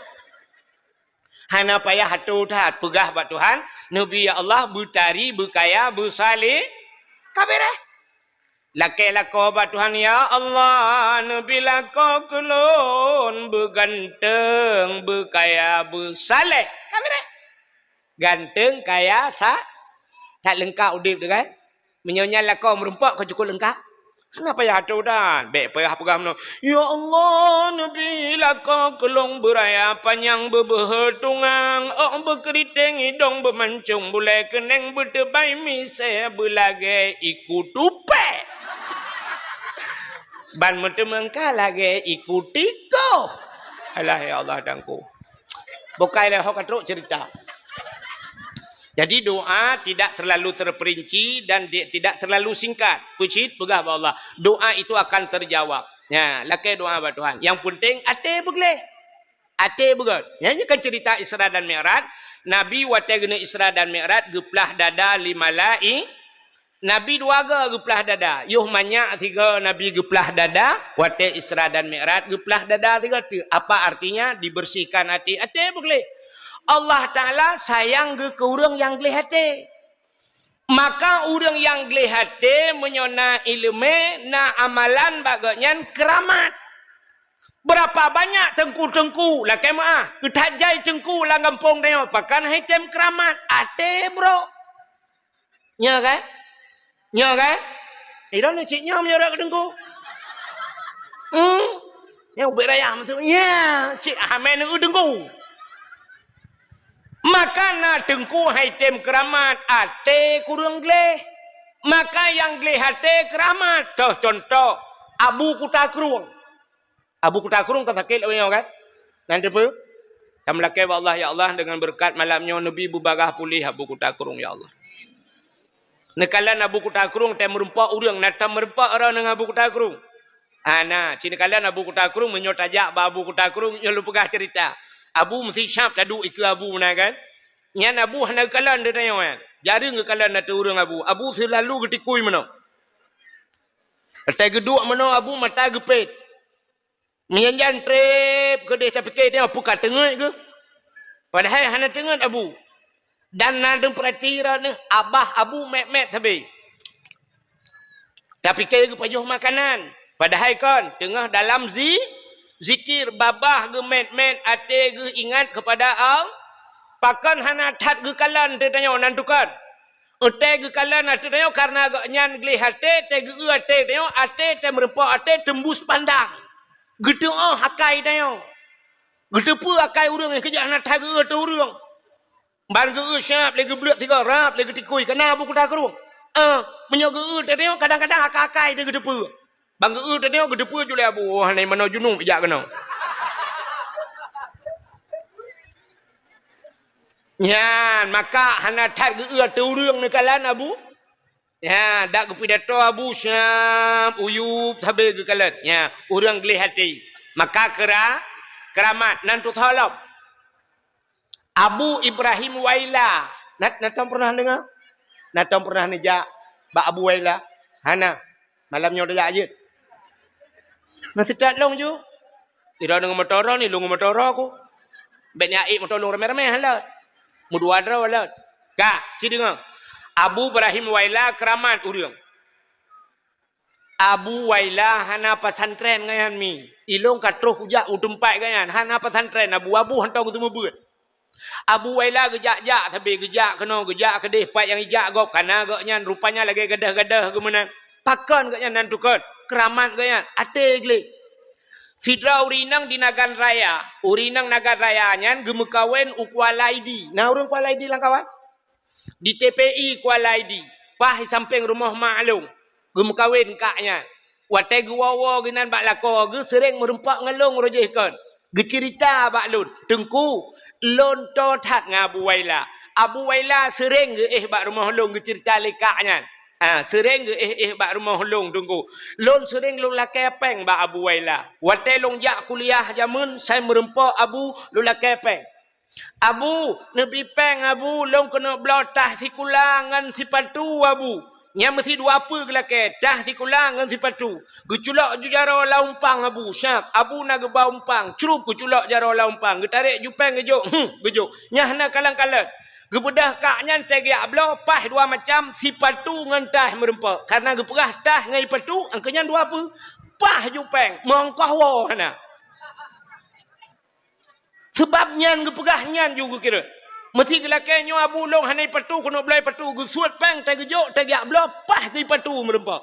Hana payah hatu tat pegah bat Tuhan. Nabi ya Allah bertari, berkaya, bersalih. Kabireh. Laki lako bat Tuhan ya Allah. Nabi lako kelon berganteng, berkaya, bersalih. Kabireh. Ganteng, kaya, tak lengkap udip tu kan. Menyonya lako merumpak kau cukup lengkap. Kenapa ya hatu dan? Baik payah pegah meno. Ya Allah, Nabi laka kelong beraya panjang berbertungang. Berkeriting hidung bermancung. Bulai keneng bertebai misai berlagai ikut tupe. Ban mentemengkah lagi ikut tiko. Alah ya Allah dangku. Bukai lah hok cerita. Jadi doa tidak terlalu terperinci dan tidak terlalu singkat. Pucit pegah Allah. Doa itu akan terjawab. Ya, lakai doa ba Tuhan. Yang penting ate begle. Ate begot. Ya, ini kan cerita Isra dan Mi'raj. Nabi wate gena Isra dan Mi'raj geplah dada 5 lai. Nabi 2 ga geplah dada. Yuh banyak 3 Nabi geplah dada. Wate Isra dan Mi'raj geplah dada 3. Apa artinya? Dibersihkan hati. Ate begle. Allah Ta'ala sayang ke orang yang gelih hati. Maka orang yang gelih hati menyona ilmu na amalan baganya keramat. Berapa banyak tengku-tengku lah kemah. Ketajai tengku lah gampung dia. Pakan hitam keramat. Ate bro. Nya kan? Nya kan? Ida ni ciknya menyorak ke tengku. Yang beraya maksudnya. Cik Amen ke tengku. Maka na tengku haitem keramat ate kurang gleh. Maka yang gleh hate keramat. Contoh Abu Kutakrung. Abu Kutakrung kasakit kan? Nanti apa? Kamu lakai Allah ya Allah dengan berkat malamnya Nabi berbarah pulih Abu Kutakrung ya Allah. Nekalan Abu Kutakrung tem merempak urang natam merempak orang dengan Abu Kutakrung. Nah, cina kalian Abu Kutakrung menyotajak ba Abu Kutakrung yang lu pegah cerita. Abu mesti syap tadu iku Abu mana kan? Nyan Abu hana kalan dia tanya kan. Jarang ke kalan nata urang Abu. Abu selalu getikui mana. Atai geduk mana Abu mata gepet. Menyanjan trip ke dia capik dia apa kat tengah ke? Padahal hana tengah Abu. Dan nadeng perhatian ni abah Abu mek-mek tabi. Tapi kaya ke pajuh makanan. Padahal kan tengah dalam zikir babah ke met-met ate ke ingat kepada Allah. Pakan hana tat ke kalan te tanya nantukan. Ate ke kalan ate tanya karena agak nyan geli hate te ge ate tanya ate te merempak ate tembus pandang. Gitu hakai tanya. Gitu pu akai urang yang kejak hana tat ke ate urang. Ban ge syap lagi blek tiga rap lagi tikui kena Abu Kutakrung. Menyoge te tanya kadang-kadang akai te gitu pu. Bang ge te tanya gitu pu jule Abu. Oh ni mana junung pijak kena. Yan, maka hana tat ge ate urang ni kalan Abu. Ya, dak ge pidato Abu syam uyup tabe ge kalan. Ya, urang geli hati. Maka keramat nantu thalap. Abu Ibrahim Waila. Natam pernah dengar? Natam pernah nejak ba Abu Waila. Hana, malamnya udah aje. Masih tak long ju. Tidak dengan motor ni, lu motor aku. Bet nyai motor lu rame-rame halat. Mudua dra halat. Ka, ci dengar. Abu Ibrahim Waila keramat urang. Abu Waila hana pesantren ngayan mi. Ilong katruh hujak utempat ngayan. Hana pesantren Abu hantong tu mebut. Abu Waila gejak-jak tapi gejak kena gejak kedih pat yang ijak gop kana gaknya rupanya lagi gadah-gadah ke mana. Pakan gaknya nantukan keramat gaknya ate gele. Sidra urinang di Nagan Raya. Urinang Nagan Raya nyan gemekawen Kuala ID. Nah urang Kuala ID lang kawan. Di TPI Kuala ID. Pah samping rumah maklum. Gemekawen kaknya. Wate guwawa genan bak lako ge sering merempak ngalung rojehkan. Ge cerita bak lun. Tengku lon to tat ngabu Waila. Abu Waila sering ge bak rumah long ge cerita lekaknya. Sering ge bak rumah long tunggu. Lon sering long lakai peng bak Abu Waila. Wate long jak kuliah jamun saya merempak Abu long lakai peng. Abu nebi peng Abu long kena blotah si kulangan si patu Abu. Nya mesti dua apa gelake dah si kulangan si patu. Geculak ju jaro laumpang Abu syap. Abu nak gebau umpang. Cerup geculak jaro laumpang. Getarik jupeng gejuk. Gejuk. Nyah na kalang-kalang. Gebedah kaknya tegiak blo pah dua macam si patu ngan tah merempak. Karena geperah tah ngai patu angkanya dua apa? Pah jupeng mongkoh wo hana. Sebab nyan geperah nyan juga kira. Mesti gelakanya Abu long hanai patu kena belai patu gusuat peng tegiak tegiak blo pah ngai patu merempak.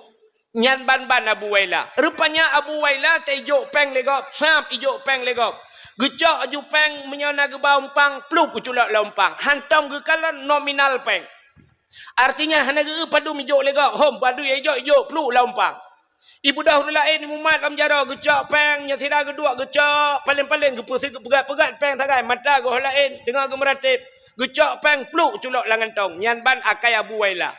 Nyan ban-ban Abu Waila. Rupanya Abu Waila tejuk peng legop, sam ijuk peng legop. Gecak aju peng menyana gebau umpang, pluk uculak laumpang. Hantam gekalan nominal peng. Artinya hana ge padu mijuk legop, hom padu ijuk pluk laumpang. Ibu dah lain mumat lam jara gecak peng nya sida gedua gecak paling-paling gepusih pegat-pegat peng tagai mata go lain dengar gemeratip. Gecak peng pluk uculak langan tong. Nyan ban akai Abu Waila.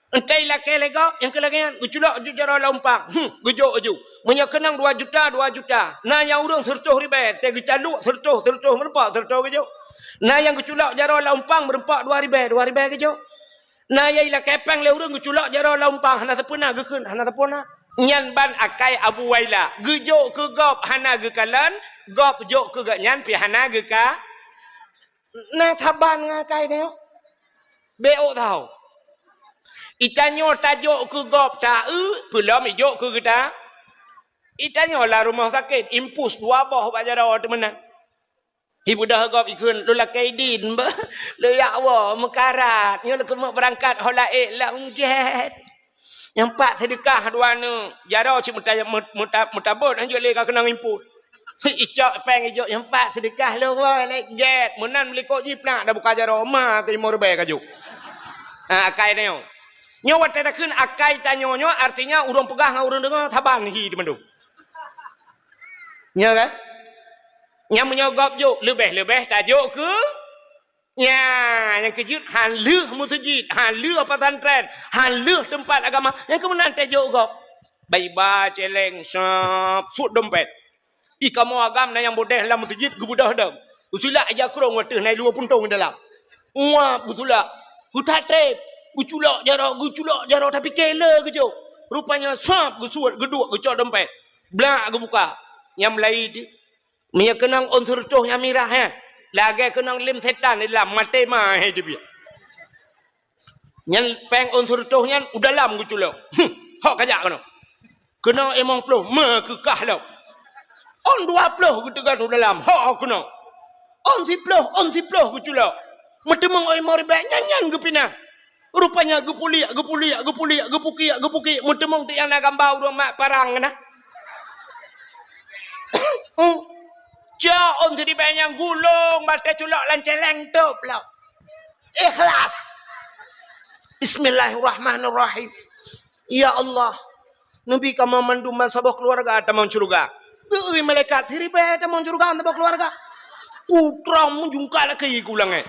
Entai lakai legop yang kelagian uculak ju jara laumpang. Gejuk aju. Menya kenang 2 juta 2 juta. Nah yang urang sertuh ribet, te gecaluk sertuh merempak sertuh gejuk. Nah yang geculak jara laumpang merempak 2 ribet gejuk. Nah yang lakai peng le urang geculak jara laumpang hana sepuna gekeun hana sepuna. Nyan ban akai Abu Waila. Gejuk ke gop hana gekalan, gop juk ke gak nyan pi hana geka. Nah taban ngakai teo. Beo tau. Itanyo tajuk ke gop ta belum ijuk ke kita. Itanyo lah rumah sakit impus 2 boh bak jara temenan. Ibu dah gop ikun lu lakai din ba. Lu ya wa mekarat. Nya lu kena berangkat holaik lah ungget. Yang 4 sedekah duana. Jara cik mutabut anjuk le ka kena impus. Icak peng ijuk yang 4 sedekah lu wa lek jet. Menan melikok jip nak dah buka jara ma ke 5 ribu kajuk. Akai tengok. Nyawa tak kun akai tanyonyo artinya urang pegah ngau urang dengar taban hi di mandu. Nya kan? Nya menyogop juk lebih tajuk ke Ya, yang kejut han leuh masjid, han leuh pesantren, han leuh tempat agama. Yang kemudian tajuk gop. Baiba celeng sap sud dompet. Kamu agam na yang bodeh dalam masjid gebudah dah. Usula aja kurang wateh nai 2 puntung dalam. Uap gutula. Gutate, guculak jaro tapi kela kejo. Rupanya sap gusuat geduk gecok dompet. Blak gebuka. Yang Melayu di Mia kenang unsur toh yang mirah ya. Lagi kenang lim setan di dalam mati mah dia biar. Yang peng unsur toh yang udah lam guculak. Hok kajak kena. Kena emang peluh mah kekah lau. On 20 gitu kan udah lam. Hok kena. On si peluh guculak. Mati mong oi mori banyak nyanyan gepina. Rupanya gepuliak. Gepuki. Mati mong tiang nak gambau dong mak parang na. Jauh jadi banyak gulung, mata culak lanceleng tu pula. Ikhlas. Bismillahirrahmanirrahim. Ya Allah, Nabi kamu mandu masabah keluarga tamang curuga. Beri malaikat hiribat tamang curuga tamang keluarga. Putra menjungkal lagi kulangnya.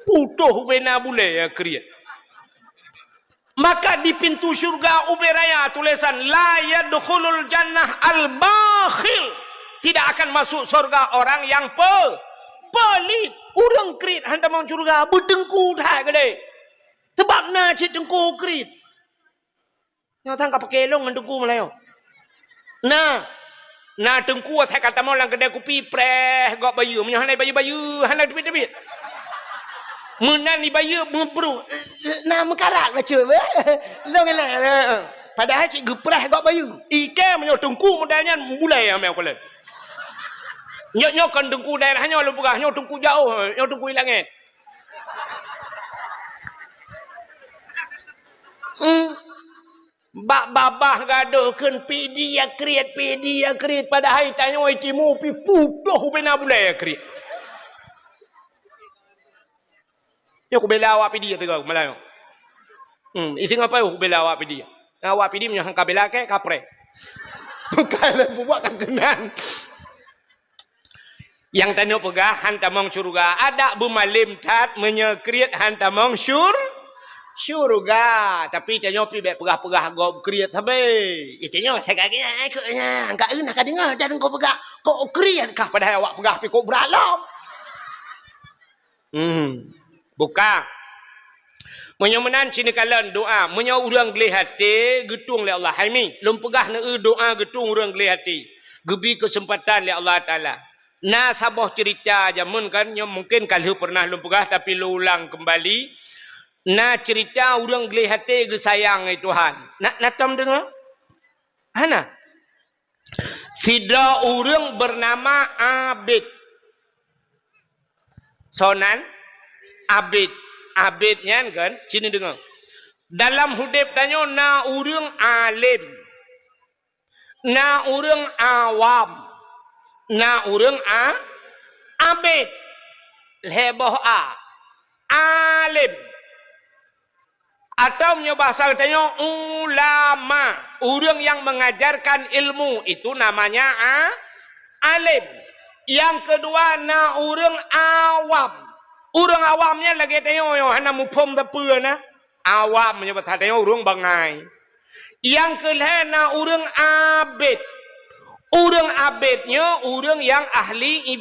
Putuh bena bule ya kriat. Maka di pintu syurga uberaya tulisan la yadkhulul jannah al-bakhil. Tidak akan masuk surga orang yang pelit. Urang krit handa mau syurga bedengku dah gede. Sebab na cik dengku krit. Nyo tang ka pakelong dengku melayo. Na dengku saya kata mau lang gede kupi preh gok bayu. Menyo hanai bayu hanai debit. Menan ni bayu membru. Nama karak baca. Longelah. Padahal cik geprah gak bayu. Ike menyo tengku modalnya mulai amel kolen. Nyok kan tengku daerahnya lu pegah, nyok tengku jauh, nyok tengku langit. Bak babah gaduhkeun pidi ya kriat padahal tanya oi timu pi putuh bena bulai ya kriat. Yo ku bela awak pidi tu kau Melayu. Isi ngapa yo ku bela awak pidi? Awak pidi menyo hang kabela ke kapre. Bukan buat kenan. Yang tanya pegah hantamong syurga ada bumalim tat menyekriat hantamong syurga tapi tanya pi bet pegah go kriat habe. Itanya sakaknya aknya angka eun ka dengar jangan kau pegah kau kriat kah padahal awak pegah pi kau beralam. Buka. Menyomenan cina kalan doa. Menyo urang geli hati. Getung oleh Allah. Haimi. Lum pegah na doa getung urang geli hati. Gebi kesempatan oleh Allah Ta'ala. Nah sabah cerita jamun kan. Yang mungkin kalau pernah lum pegah. Tapi lu ulang kembali. Nah cerita urang geli hati. Gesayang Tuhan. Nak tam dengar? Hana? Sida urang bernama Abid. Sonan. Abidnya kan sini dengar dalam hudib tanya na urang alim na urang awam na urang abid leboh alim atau bahasa tanya ulama urang yang mengajarkan ilmu itu namanya alim. Yang kedua na urang awam. Urang awamnya lagi tengok yo hana mupom dapur na. Awam menyebut tengok urang bangai. Yang kelana urang abid. Urang abidnya urang yang ahli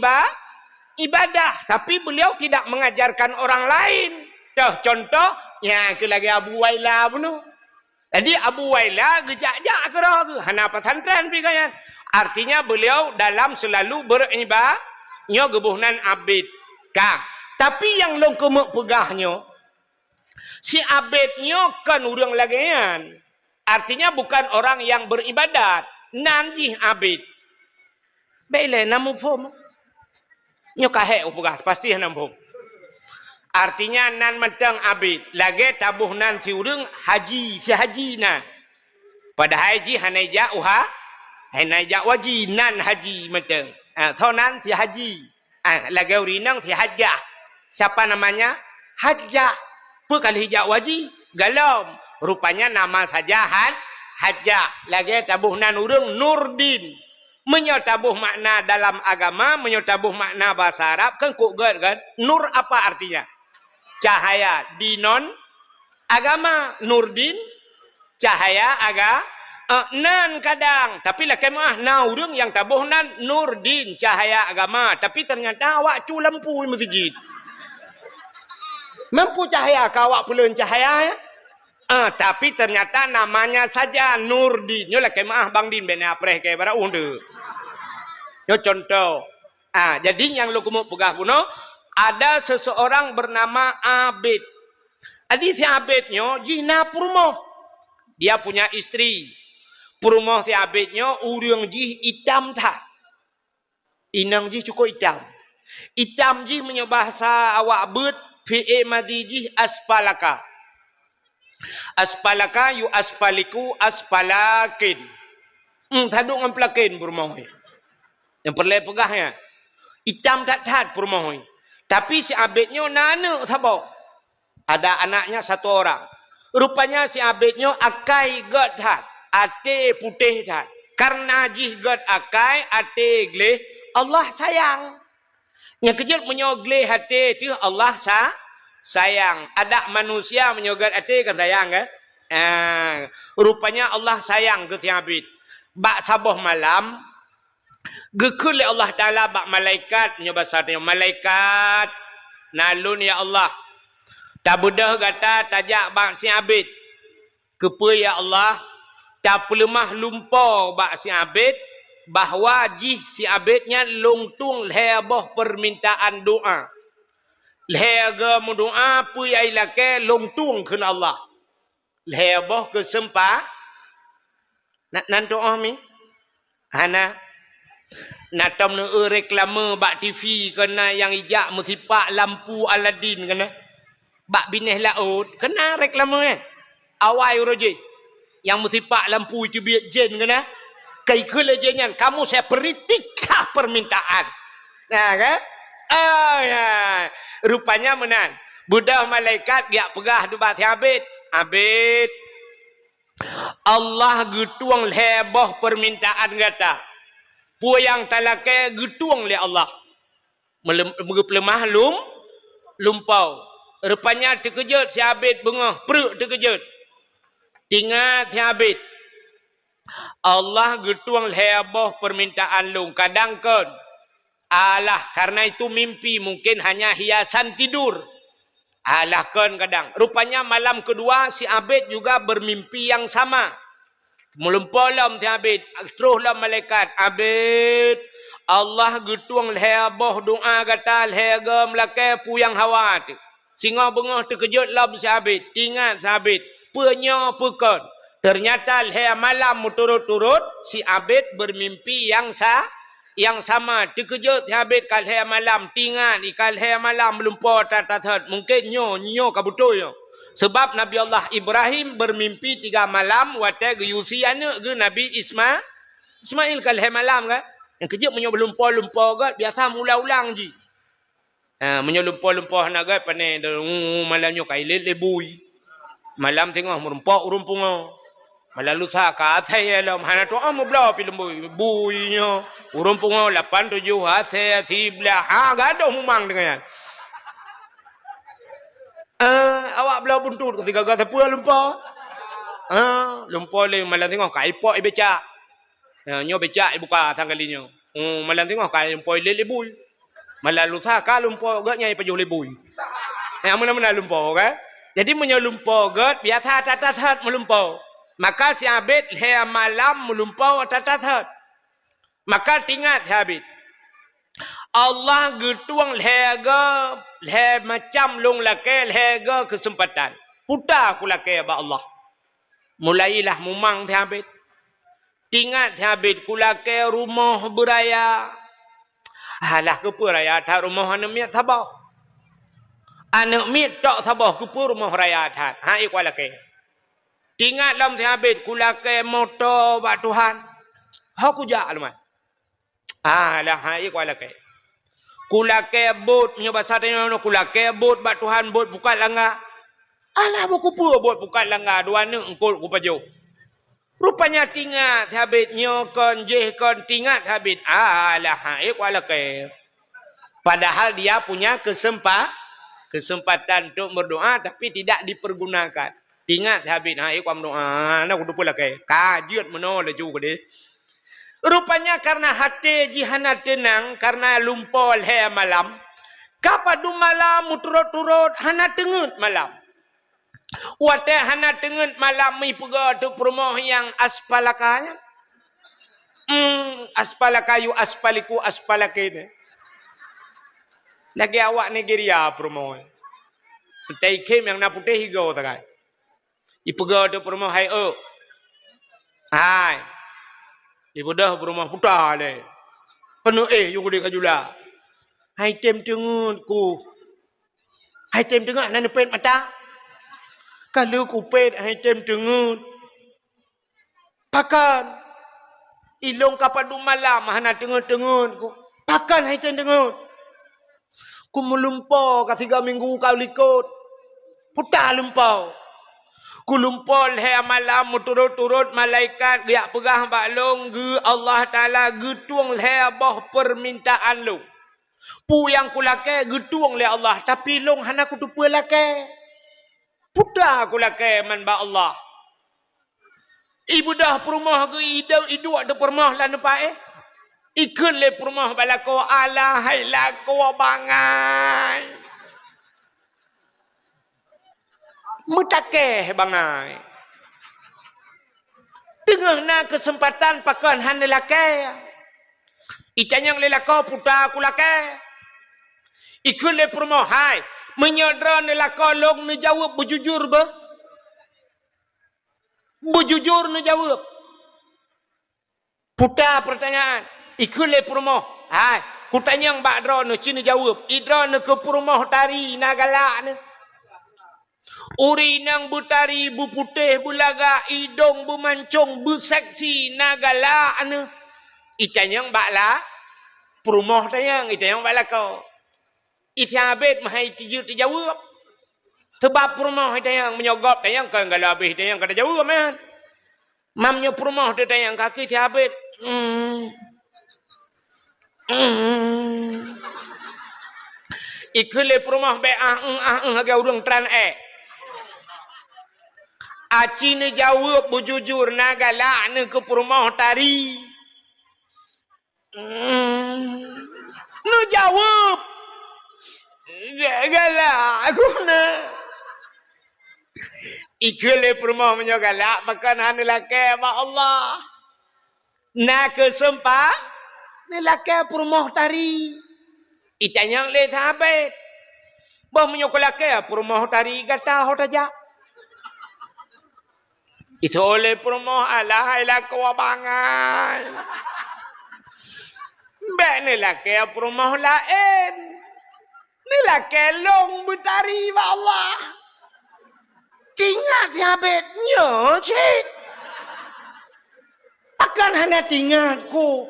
ibadah, tapi beliau tidak mengajarkan orang lain. Contoh ya ke lagi Abu Waila bunuh. Jadi Abu Waila gejak-jak ke hana pesantren pi kan. Artinya beliau dalam selalu beribadah nyo gebuhnan abid. Kah tapi yang long kemek pegahnya si abidnya kan urang lagian. Artinya bukan orang yang beribadat. Nanti abid. Baiklah namu pom. Nyo kahe pegah pasti namu. Artinya nan mentang abid. Lagi tabuh nan si urang haji si haji nan. Pada haji hanaija uha hanaija wajib nan haji mentang. Thau nan si haji. Lagi urinang si hajjah. Siapa namanya? Hajjah. Bukan hijab wajib. Galam. Rupanya nama saja Hajjah. Lagi tabuhnan urang Nurdin. Menyotabuh makna dalam agama, menyotabuh makna bahasa Arab, kan kok kan? Nur apa artinya? Cahaya. Dinon, agama. Nurdin, cahaya, nan kadang. Tapi lah kemah, na urang yang tabuh nan, Nurdin, cahaya agama. Tapi ternyata awak cu lampu masjid. Mampu cahaya, awak pula cahaya ya? Tapi ternyata namanya saja Nurdin. Yo lah kemah Bang Din ben apreh ke bara unde. Yo contoh. Jadi yang lu kumuk pegah puno, ada seseorang bernama Abid. Adi si Abidnya jina purmoh. Dia punya istri. Purmoh si Abidnya urang ji hitam tak. Inang ji cukup hitam. Hitam ji menyebahasa awak bet PA madiji aspalaka. Aspalaka yu aspaliku aspalakin. Taduk dengan pelakin purmoh. Yang perlu pegahnya. Hitam tak tad purmoh. Tapi si Abidnya nana sabok. Ada anaknya satu orang. Rupanya si Abidnya akai gad tad. Ate putih tad. Karena jih gad akai ate gleh. Allah sayang. Yang kejut menyogleh hati itu Allah sayang. Ada manusia menyogat hati kan sayang kan? Rupanya Allah sayang ke Abid. Bak sabuh malam, gekul Allah Ta'ala bak malaikat, nyobasarnya malaikat, nalun ya Allah. Tak budah kata tajak bak si Abid. Kepa ya Allah, tak pelemah lumpur bak si Abid, bahawa jih si Abidnya lungtung leboh permintaan doa. Lega mendoa apa yang ilake lungtung ke Allah. Leboh kesempat. Nak doa mi? Hana. Nak tam ne reklame bak TV kena yang ijak musipak lampu Aladin kena. Bak bineh laut kena reklame kan. Awai roje. Yang musipak lampu itu biar jen kena. Kai kelejenyan kamu saya peritikah permintaan. Nah kan? Rupanya menang. Budak malaikat giak pegah dubat Abid. Abid. Allah getuang leboh permintaan kata. Puyang talake getuang le Allah. Melemah lumpau. Rupanya terkejut si Abid bengah. Perut terkejut. Tinggal si Abid. Allah getuang leboh permintaan lung. Kadang kan. Alah, karena itu mimpi mungkin hanya hiasan tidur. Alah kan kadang. Rupanya malam kedua si Abid juga bermimpi yang sama. Melumpolam si Abid. Teruslah malaikat. Abid. Allah getuang leboh doa kata lehega melake puyang hawa. Singa bengah terkejut lam si Abid. Tinggal si Abid. Punya pekon. Ternyata leh malam turut-turut si Abid bermimpi yang sama. Terkejut si Abid kalhe malam tinggal kalhe malam melumpur tatat. Mungkin nyo kabutul. Sebab Nabi Allah Ibrahim bermimpi 3 malam wate geyusi anak ke Nabi Ismail kalhe malam kan. Yang kejut menyo melumpur-lumpur kan biasa mula-ulang ji. Menyo lumpur-lumpur nak kan panen malamnya kailil lebui. Malam tengah merumpuk urumpunga. Malalu sa ka athai alam hana to amu bla pilembu buinya urung pungo 8 7 athai sibla gado humang dengan awak bla buntut ketika gata pula lumpur le malam tengok kai pok becak nyo becak buka tanggalinyo malam tengok kai lumpur le lebui malalu sa ka lumpur gaknya pajuh lebui mana lumpur kan jadi menyelumpur gat biasa tatat melumpur. Maka si Abid leh malam melumpau tatat. Maka tinggal si Abid. Allah getuang lehega macam long lake lehega kesempatan. Putar ku lake ba Allah. Mulailah mumang si Abid. Tinggal si Abid ku lake rumah beraya. Alah ke beraya tak rumah anak miat sabah. Anak miat tak sabah ke rumah raya tak. Ikut lake. Tinggal dalam si Abid kulake motor bak Tuhan. Aku jak alman. Lah hai kulake. Kulake bot nyo bahasa tanya kulake bot bak Tuhan bot buka langgar. Alah buku pur bot buka langgar dua ne engkol ku pajo. Rupanya tingat habit nyokon jehkon tingat habit. Alah haik wala ke. Padahal dia punya kesempatan untuk berdoa tapi tidak dipergunakan. Tingat habit haik wa doa. Nak kudu pula ke. Kajiat menolak juga deh. Rupanya karena hati jihana tenang karena lumpol he malam. Kapadu malam muturut-turut hana tengut malam. Wate hana tengut malam mi pega tu rumah yang aspalakanya. Aspalakayu aspaliku aspalakene. Lagi awak Nigeria rumah. Petai kem yang nak putih higau takai. Ipega tu rumah hai hai. Ibu dah berumah putar le. Penuh yung dia kajula. Hai tem tengut ku. Hai tem tengut nan pet mata. Kalau ku pet hai tem tengut. Pakan. Ilong kapadu malam hana tengut-tengut ku. Pakan hai tem tengut. Ku melumpau ka 3 minggu kau likut. Putar lumpau. Kulumpol he malam turut-turut malaikat dia pegah baklong ge Allah Taala getuang he bah permintaan lu. Pu yang kulake getuang le Allah tapi long hana kudu pelake. Putra kulake man ba Allah. Ibu dah perumah ge idu ada perumah lan pa ikun le perumah balako ala hai lako bangai. Mutakeh bangai. Tengah na kesempatan pakan han lelaki. Icanyang lelaki puta aku lelaki. Ikut le perumah hai. Menyodra lelaki long ne jawab berjujur bah. Berjujur ne jawab. Puta pertanyaan. Ikut le perumah hai. Kutanyang bakdra ne cina jawab. Idra ne ke perumah tari nagalak ne. Uri nang butari buputih bulaga idong bumancung buseksi nagala anu itanyang bakla perumah tayang itanyang bakla kau ithabet mahai tiju terjawab sebab perumah tayang menyogop tayang kan gala habis tayang kada jawab man mamnya perumah tayang kaki ithabet ikule perumah be agak urang tran Aci ni jawab berjujur nagalak ni ke perumah tari. Nu jawab. Galak aku na. Ikule perumah menyogalak makan hanu laki ba Allah. Na kesempat ni laki perumah tari. Itanyang le thabet. Bah menyogalak perumah tari gata hotaja. Itu oleh perumah Allah ilah kewabangan. Bek ni laki perumah lain. Ni laki long butari wa Allah. Tingat habit nyo cik. Akan hana tingat ku.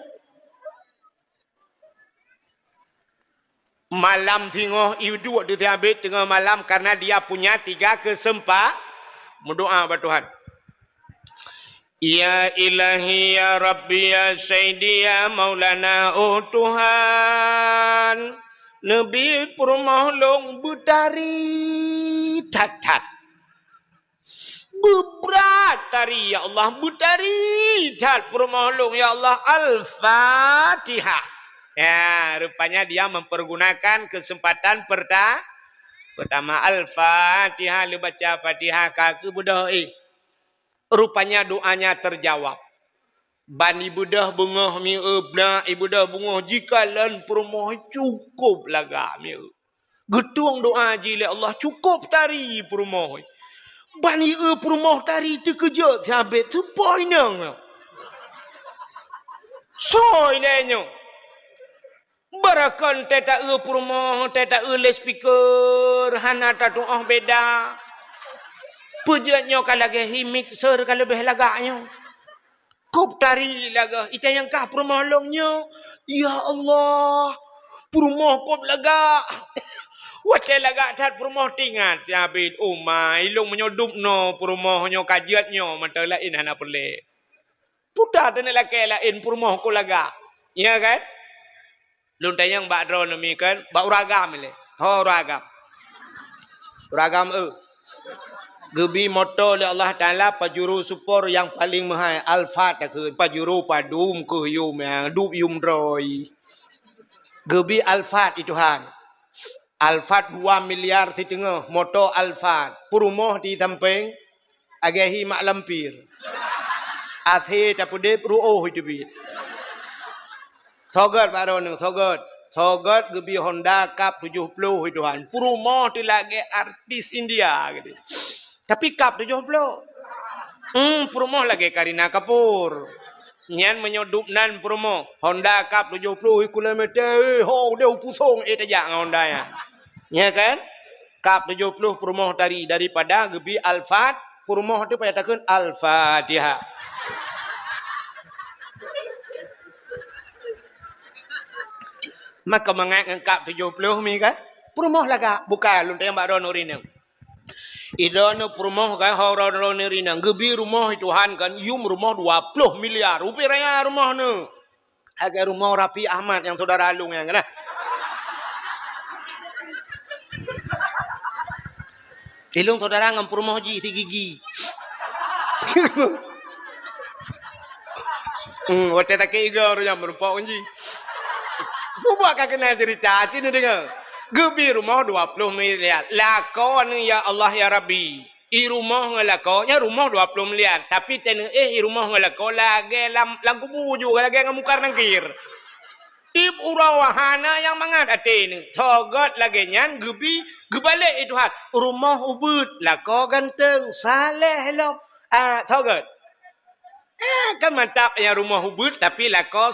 Malam tengok ibu tu habit tengah malam karena dia punya 3 kesempatan berdoa kepada Tuhan. Ya ilahi ya Rabbi ya Sayyidi ya Maulana oh Tuhan Nabi perumah long butari tatat bubrat tari ya Allah butari tat perumah long ya Allah Al-Fatihah. Ya rupanya dia mempergunakan kesempatan pertama Al-Fatihah lu baca Fatihah kaki budah rupanya doanya terjawab. Ban ibu dah bungah mi ebna, ibu dah bungah jika lan perumah cukup laga mi. Getuang doa jile Allah cukup tari perumah. Ban perumah tari terkejut habis tu poinang. Soy lenyo. Barakan teta perumah, teta le speaker, hana ta doa beda. Pujiannya kalau lagi mixer kalau lebih lagaknya. Kop tari laga. Itu yang kah perumah longnya. Ya Allah. Perumah kop lagak. Wakil lagak tat perumah tinggal. Siabit umai. Long menyoduk no perumahnya kajiatnya. Mata lain anak pelik. Putar tanya laki lain perumoh ko laga. Ya kan? Lun tayang bak drone mi kan, bak uragam le. Ho uragam. Uragam gebi motor oleh Allah Taala pajuru super yang paling mahal Alphard ke pajuru padum ke yum yang dub yum roy. Gebi Alphard itu han. Alphard 2 miliar setengah motor Alphard. Perumoh di samping agahi mak lampir. Athe tapudep ruoh itu bi. Sogat baron sogat. Sogat gebi Honda Cup 70 itu han. Perumoh di lagi artis India gitu. Tapi Cup 70. Perumoh lagi Karina Kapoor. Nyan menyodup nan perumoh. Honda Cup 70 kilometer. Ho dia pusong tajak Honda ya. Ya kan? Cup 70 perumoh daripada gebi Alphard. Perumoh tu payah takun Al-Fatihah. Maka mengat Cup 70 mi kan? Perumoh laga. Bukan lu tayang Mbak Ronorin. Idana perumoh kan orang nirina gebi rumah itu han kan yum rumah 20 miliar rupiah raya rumah ni. Agak rumah Rapi Ahmad yang saudara Alung yang kan. Ilung saudara ngam perumoh ji 3 gigi. Wate tak kira yang merupakan ji. Buat kak kena cerita sini dengar. Gebi rumah 20 miliar. Lakon ya Allah ya Rabbi. I rumah ngelako. Ya rumah 20 miliar. Tapi tena i rumah ngelako. Lagi lagu buju. Lagi ngamukar nangkir. Tip urawahana yang mangat hati ni. Sogot lagi nyan. Gebalik itu hat. Rumah ubud. Lako ganteng. Saleh lo. Sogot. Kan mantap yang rumah ubud. Tapi lako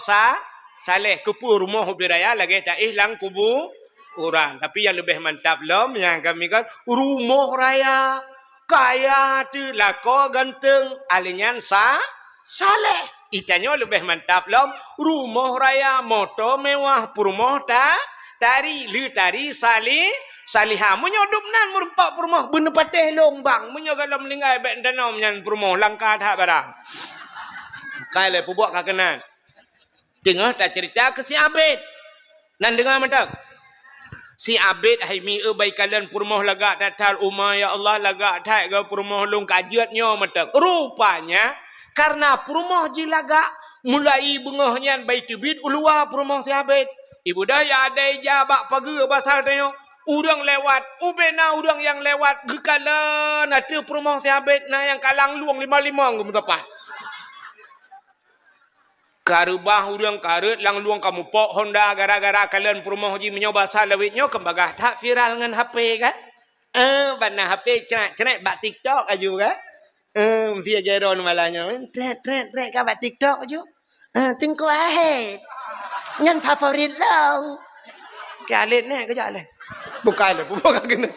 saleh. Kupu rumah ubud raya. Lagi tak ihlang kubu. Orang. Tapi yang lebih mantap lom yang kami kan rumah raya kaya tu lako ganteng alinyan saleh. Itanya lebih mantap lom rumah raya motor mewah rumah tari salihah menyodup nan merempak rumah bener patih lombang menyogalam linggai bek danau nyan rumah langkah tak barang. Kale pubuak kakenan. Dengar tak cerita ke si Abid. Nan dengar mantap. Si Abid haimi baik kalian purmoh lagak tatal umma ya Allah lagak tak ke purmoh long kajiatnya matak. Rupanya karena purmoh ji lagak mulai bengahnya baik tibit ulua purmoh si Abid. Ibu dah ya ada jabak pagi basal tanya urang lewat ubena urang yang lewat gekalan ada purmoh si Abid na yang kalang luang 55 ke tepat. Karubah urang karut lang luang kamu pok Honda gara-gara kalian perumahan haji menyoba salawitnya kembagah tak viral dengan HP kan? Bana HP cerai bak TikTok aja kan? Mesti aja ron malahnya. Trend kan bak TikTok aja. Tengku ahead. Nyan favorit long. Kalit ni kejap lah. Bukan kena.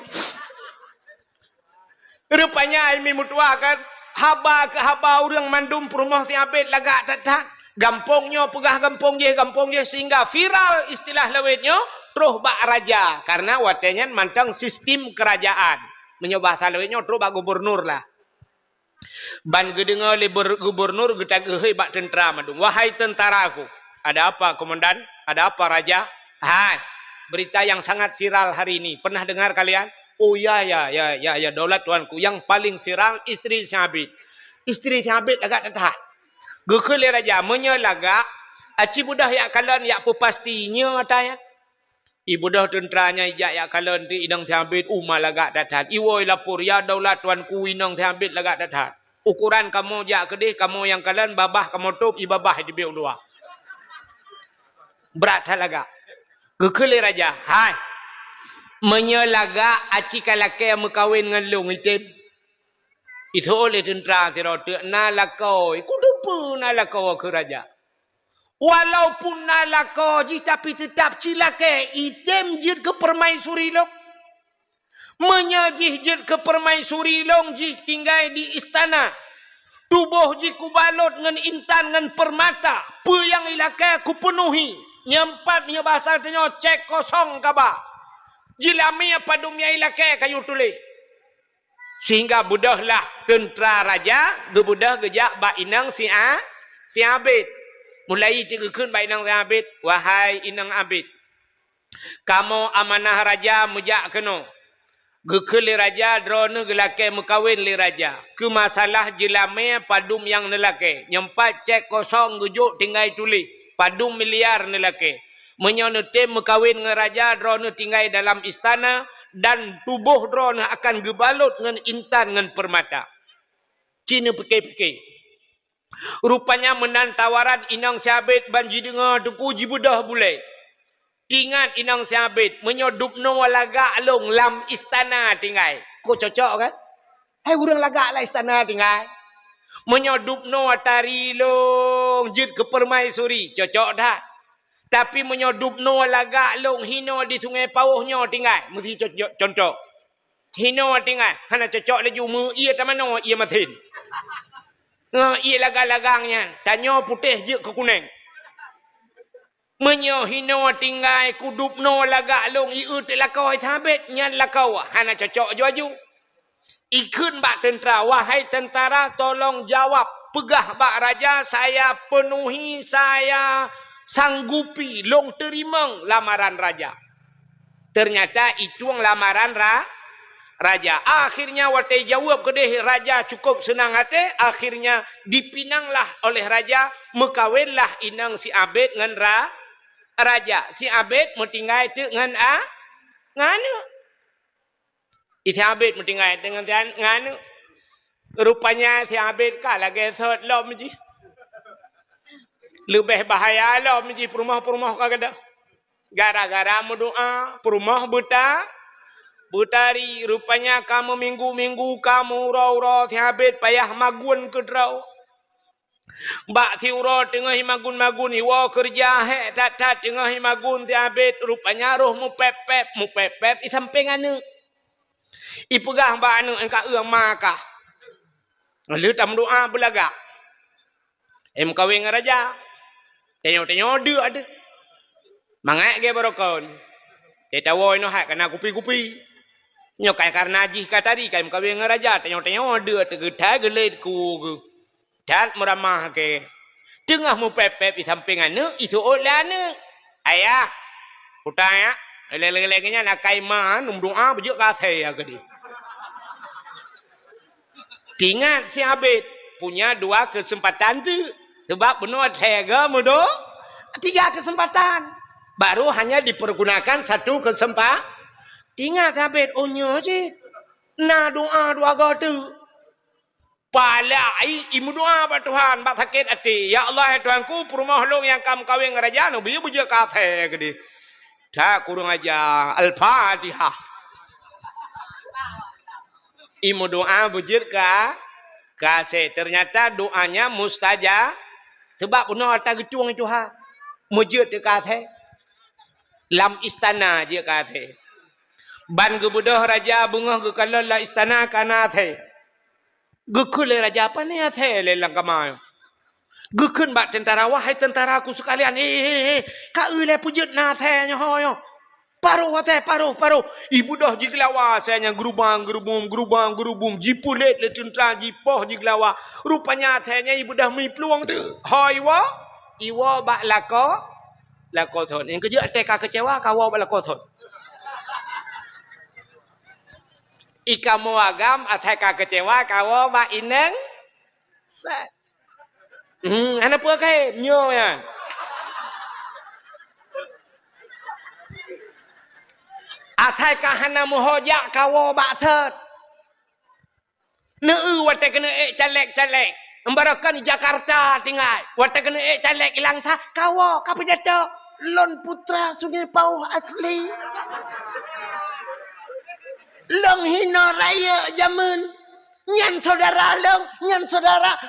Rupanya Aimi mutua kan haba urang mandum perumahan si Abid lagak tak. Gampongnya pegah gampong je sehingga viral istilah lawitnya terus bak raja karena watenya mantang sistem kerajaan menyoba salawitnya terus bak gubernur lah ban gedengar le gubernur getag bak tentera madung wahai tentaraku ada apa komandan ada apa raja berita yang sangat viral hari ini pernah dengar kalian oh ya daulat tuanku yang paling viral istri Syabid agak tetap Gukuli raja menyelaga aci budah ya kalian ya pastinya tanya. Ibu dah tenteranya ya kalian di idang Syabid umma lagak datat. Iwoi lapor ya daulat tuanku inang Syabid lagak datat. Ukuran kamu jak kedih kamu yang kalian babah kamu tup ibabah di biu dua. Berat talaga. Gukuli raja. Hai. Menyelaga aci kalake yang mekawin dengan lu itim. Itu oleh tentera tirote nalakau. Kudupu nalakau ke raja. Walaupun nalakau ji tapi tetap cilake item jid ke permaisuri long. Menyajih jid ke permaisuri long ji tinggal di istana. Tubuh ji kubalot ngan intan ngan permata. Pe yang ilake ku penuhi. Nyempat nya bahasa tanya cek kosong kaba. Jilami apa dumia ilake kayu tulis. Sehingga budahlah tentera raja, gebudah gejak bak inang si Si Abid. Mulai dikeun baik nang si Abid. Wahai inang Abid. Kamu amanah raja mujak kena. Gekeli raja drone gelake mekawin li raja. Ke masalah jelame padum yang nelake. Nyempat cek kosong gujuk tinggal tuli. Padum miliar nelake. Menyonutim mekawin nge raja drone tinggal dalam istana. Dan tubuh drone akan gebalut ngan intan ngan permata. Cina pekei-pekei. Rupanya menan tawaran inang Syabit banji dengar duku jibudah bulai. Tingat inang Syabit menyodup no lagak long lam istana tinggal. Kok cocok kan? Hai urang lagak lah istana tinggal. Menyodup no atari long jid ke permaisuri. Cocok dah. Tapi menyodup no lagak long hino di sungai pauhnya tinggal. Mesti contoh. Hino tinggal. Hana cocok laju mu ia tamano ia masin. Ia lagang-lagangnya. Tanya putih je ke kuning. Menyo hino tinggal kudup no lagak long iu telakau Syabit nyan lakau. Hana cocok ju. Ikun bak tentera. Wahai tentara tolong jawab. Pegah bak raja saya penuhi saya sanggupi long terima lamaran raja. Ternyata itu lamaran raja. Akhirnya watai jawab kedeh raja cukup senang hati. Akhirnya dipinanglah oleh raja. Mekawinlah inang si Abid ngan raja. Si Abid metinggai tu ngan nganu. Si Abid metinggai dengan nganu. Rupanya si Abid kalah gesot lom je. Lebih bahaya lom je perumah-perumah kagak. Gara-gara mendoa perumah Butari, rupanya kamu minggu-minggu kamu raw si Abid payah magun ke draw. Bak si uro tengah magun-magun iwa kerja tak tengah magun si Abid rupanya roh mu pep i samping anu. I pegah bak anu engka makah. Lalu tam doa belagak. Kawin raja. Tengok-tengok ada. Mangat ke barokon. Tetawa ino hak kena kupi-kupi. Nyokai karena jih katari kai kawin raja tengok-tengok ada tergetai gelet ku. Dan meramah ke. Tengah mu pep di samping anu isu olane. Ayah. Putaya. Lele-lelenya nak kai man doa bejuk kasih ya gede. Ingat si Abid punya 2 kesempatan tu. Sebab benar tega mudo 3 kesempatan. Baru hanya dipergunakan 1 kesempatan. Ingat Abid onyo je. Na doa 2 tu. Palai imu doa ba Tuhan bak sakit hati. Ya Allah ya Tuhanku perumah long yang kamu kawin raja no biar bujuk kate gede. Tak kurang aja Al-Fatihah. Imu doa bujur kasih. Ternyata doanya mustajab. Sebab benar tak getung itu ha. Mujud dia kasih. Lam istana dia kasih. Ban gebudah raja bunga gekalal la istana kana the. Gekule raja apa ni the lelang kamai. Gekun bak tentara wahai tentaraku sekalian. Ka ule pujud na the nya hoyo. Paruh teh paruh. Ibu dah jiglawa saya gerubang jipulet le tentara jipoh jiglawa. Rupanya tehnya ibu dah mi peluang tu. Hoi wa iwa bak lako thon. Yang kerja teka kecewa kawa bak lako thon. Ikamu agam ateka kecewa kawa bak ineng set. Ana apa kai nyo ya. Atai kahana muhojak kawo bakset. Neu wate kena calek. Embarakan di Jakarta tinggal. Wate kena calek ilang sa kawo kapejata lon putra Sungai Pauh asli. Long hino raya zaman. Nyan saudara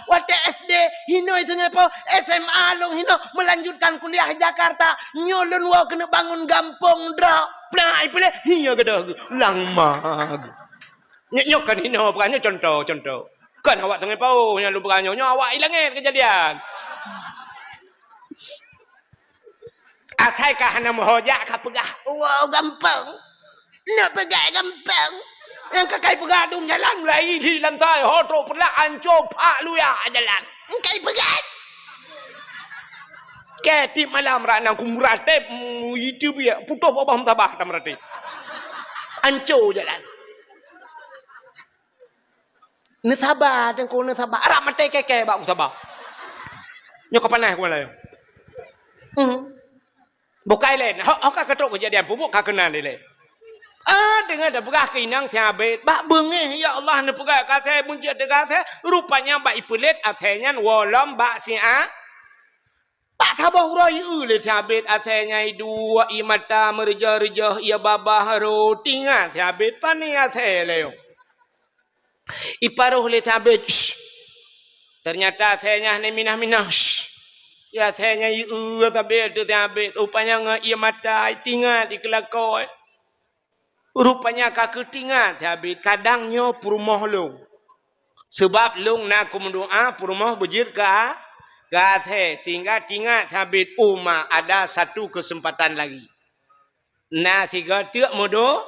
wate SD hino Sungai Pauh SMA long hino melanjutkan kuliah Jakarta. Nyolon wa kena bangun gampong dra. Plai pula hiya gada lang mag. Nyokan hino bukannya contoh. Kan awak Sungai Pauh yang lu bukannya awak ilangin kejadian. Atai ka hana mohojak ka pegah. Wow gampang. Nak pegah gampang. Yang kakai pegah dum jalan mulai di lantai hotro pula anco pak lu ya jalan. Kai pegah. Ketip malam rana ku muratib itu dia putus babah tabah tam ratib. Hancur jalan. Ni sabar dan ku ni sabar. Arab mati keke bak ku sabar. Nyok panas ku lah. Bukai lain. Hok ka ketok kejadian pupuk ka kenal dia. Dengan dah berah keinang tiabet. Bak bengih ya Allah ni pegang kata muncul dekat saya. Rupanya bak ipulit athenya walam bak si'a. Bak tabah urai le tiabet athenya dua imata merja-rejah ia babah roti ngah tiabet pani athe leo. Iparuh le tiabet. Ternyata athenya ni minah-minah. Ya athenya tiabet tiabet. Rupanya ia mata tinggal di kelakoi. Rupanya kaki tinggal habis kadangnya purmoh long. Sebab long nak mendoa purmoh bujir ke gathe sehingga tinggal habis ada satu kesempatan lagi. Nah tiga tiak modo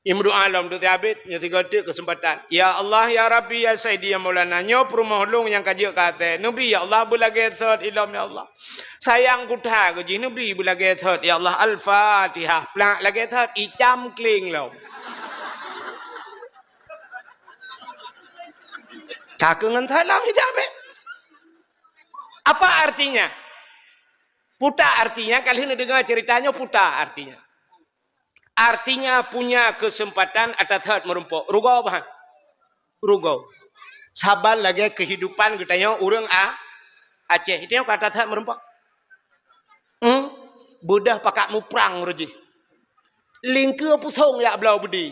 imdu alam tu habis nya tiga tiak kesempatan. Ya Allah ya Rabbi ya Sayyidi ya Maulana nyo purmoh long yang kaji gathe. Nabi ya Allah bulage third ilam ya Allah. Sayang kutha ko ji nabi bulage third ya Allah al-Fatihah. Plak lage third icam kling lo. Kakengan salam hijabe. Apa artinya? Puta artinya kali ini dengar ceritanya puta artinya. Artinya punya kesempatan atas third merumpok. Rugau apa? Rugau. Sabar lagi kehidupan katanya urang Aceh. Itu yang kata third merumpok. Budah pakak mu perang roji. Lingke pusong ya belau bedi.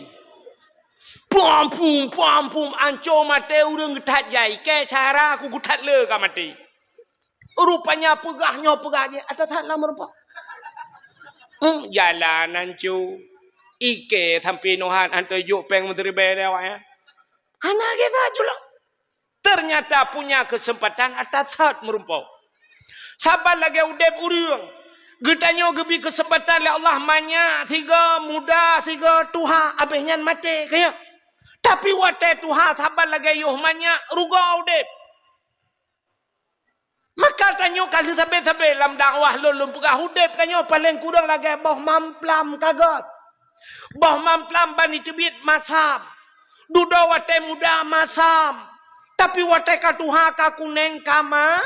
Pum anco mate urang getat jai. Ke cara aku getat le ka mati. Rupanya pegahnya ada tak lama rupa. Jalan anco. Ike sampai nohan anto juk peng menteri bele awak ya. Anak kita jula. Ternyata punya kesempatan atas saat merumpau. Sabar lagi udep urang. Getanya gebi kesempatan le Allah manya tiga muda tiga tuha abehnya mati kaya. Tapi wate tuha sabar lagi yuh manya ruga udep. Maka tanyo kali sabe-sabe lam dakwah lulum pegah udep tanyo paling kurang lagi boh mamplam kagot. Boh mamplam bani tebit masam. Duda wate muda masam. Tapi wate ka tuha ka kuneng kama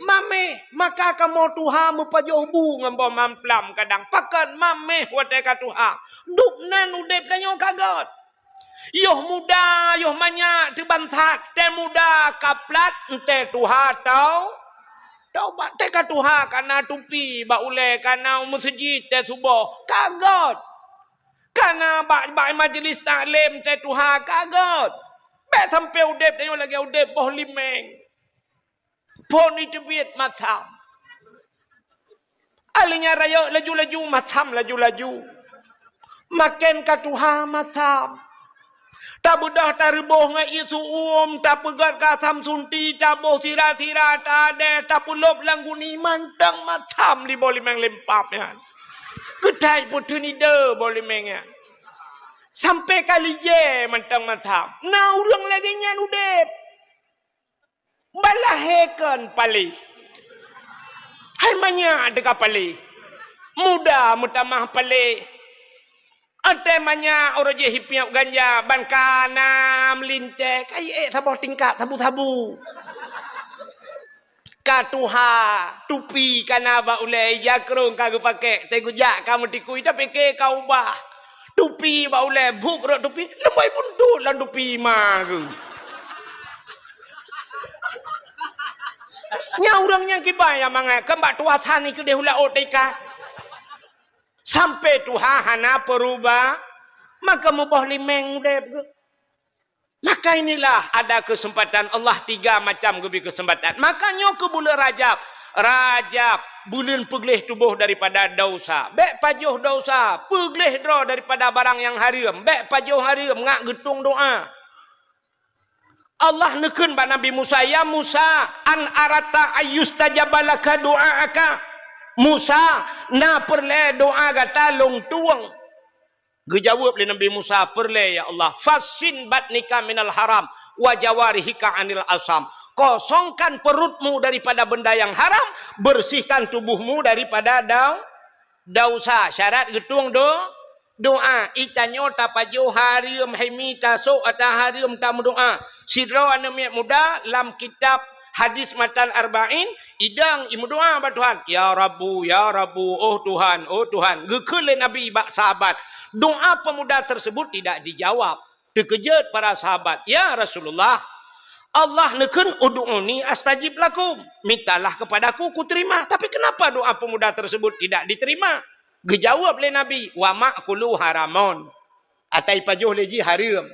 mame maka kamu tuha mupajoh bu ngambo mamplam kadang pakan mame wate ka tuha. Duknan udep tanyo kagot. Yoh muda yoh manya tebantat te muda kaplat ente tuha tau. Taubat te ka tuha kana tupi ba ule kana masjid te subuh kagot. Kana ba majlis taklim te tuha kagot. Be sampai udep tanyo lagi udep boh limeng. Poni tebit matam. Alinya raya laju-laju matam laju-laju. Makin ka tuha matam. Tak budah tak ribuh ngai isu tak pegat kasam sunti, tak boh tira-tira, tak ada, tak pulop langguni, mantang matam di boleh menglempap ya. Kedai putih ni de boleh menga. Sampai kali je mantang matam. Nah urang lagi nyan udep. Balahekan pali. Hai manya dekat pali. Muda mutamah pali. Ante manya orang je hipiap ganja ban kana melinte kai sabah tingkat sabu-sabu. Katuha tupi kana ba ulai jakrong ka pakai tegu jak kamu tikui tapi ke kau bah. Tupi ba ulai buk ro tupi lembai buntut lan tupi ma ke. Nya urangnya kibaya manga kembak tuasan ni ke de hula otika. Sampai Tuhan hana perubah, maka mubah limeng deb. Maka inilah ada kesempatan Allah tiga macam gebi kesempatan. Makanya ke bulan Rajab. Rajab bulan peglih tubuh daripada dosa. Bek pajuh dosa, peglih draw daripada barang yang haram. Bek pajuh haram ngak getung doa. Allah neken ba Nabi Musa, ya Musa an arata ayyustajabalaka doaaka. Musa na perle doa gata long tuang. Gejawab le Nabi Musa perle ya Allah. Fasin batnika minal haram wa jawarihika anil asam. Kosongkan perutmu daripada benda yang haram, bersihkan tubuhmu daripada dosa. Syarat getung doa. Itanyo tapajo harium hemita so ataharium tamu doa. Sidro anemiat muda lam kitab hadis matan arba'in idang imu doa ba Tuhan. Ya Rabbu, oh Tuhan. Gekele Nabi bak sahabat. Doa pemuda tersebut tidak dijawab. Terkejut para sahabat. Ya Rasulullah, Allah nekun ud'uni astajib lakum. Mintalah kepadaku, ku terima. Tapi kenapa doa pemuda tersebut tidak diterima? Dijawab oleh Nabi, wa ma'kulu haramon. Atai pajuh leji haram.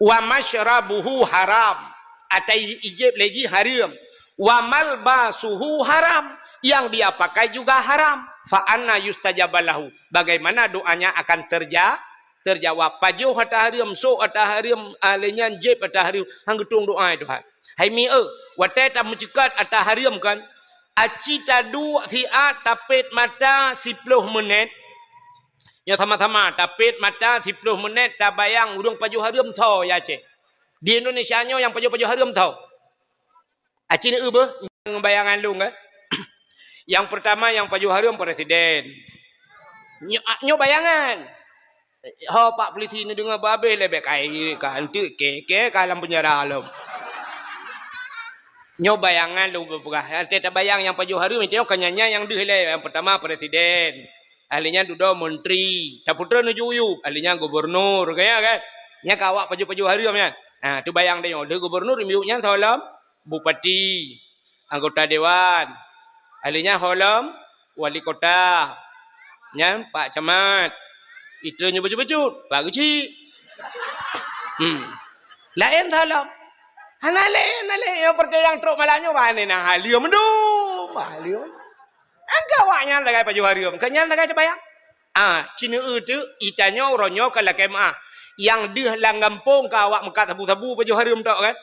Wa masyrabuhu haram. Atai ijib leji haram. Wa malbasuhu haram. Yang dia pakai juga haram. Fa anna yustajabalahu. Bagaimana doanya akan terjawab. Pajuh atah haram, so atah haram, alenyan jib atah haram. Hang getung doa Tuhan. Hai mi watai ta mencekat atah haram kan. Aci tadu thiat tapit mata 10 menit. Ya sama-sama tapit mata 10 menit tak bayang urung pajuh haram tau ya cik. Di Indonesia nyo yang pajuh haram tau. Aci ni bayangan lu kan. Yang pertama yang pajuh haram presiden. Nyo bayangan. Ho pak polisi ni dengar babe lebek kai kan tu ke kalam penjara alam. Nyo bayangan lu berpegah. Kita bayang yang pajuh haram itu kanyanya yang dihilai. Yang pertama presiden. Ahlinya duduk menteri. Tak putra nuju uyup. Ahlinya gubernur kaya kan. Nya kawak pajuh haram kan. Nah, tu bayang dia. Dia gubernur miuknya salam bupati, anggota dewan. Ahlinya holam wali kota. Nya Pak Camat. Itu nya baju-baju, Pak Guci. Lain salam. Hanale yang percaya yang truk malahnya mana nah halium mendum. Halium. Anggawaknya lagai pajuh haram. Kenyan lagai bayang. Cina itu itanyo ronyo kalau kemah. Yang dia langgampung ke awak mekat tabu-tabu pajuh haram tak kan?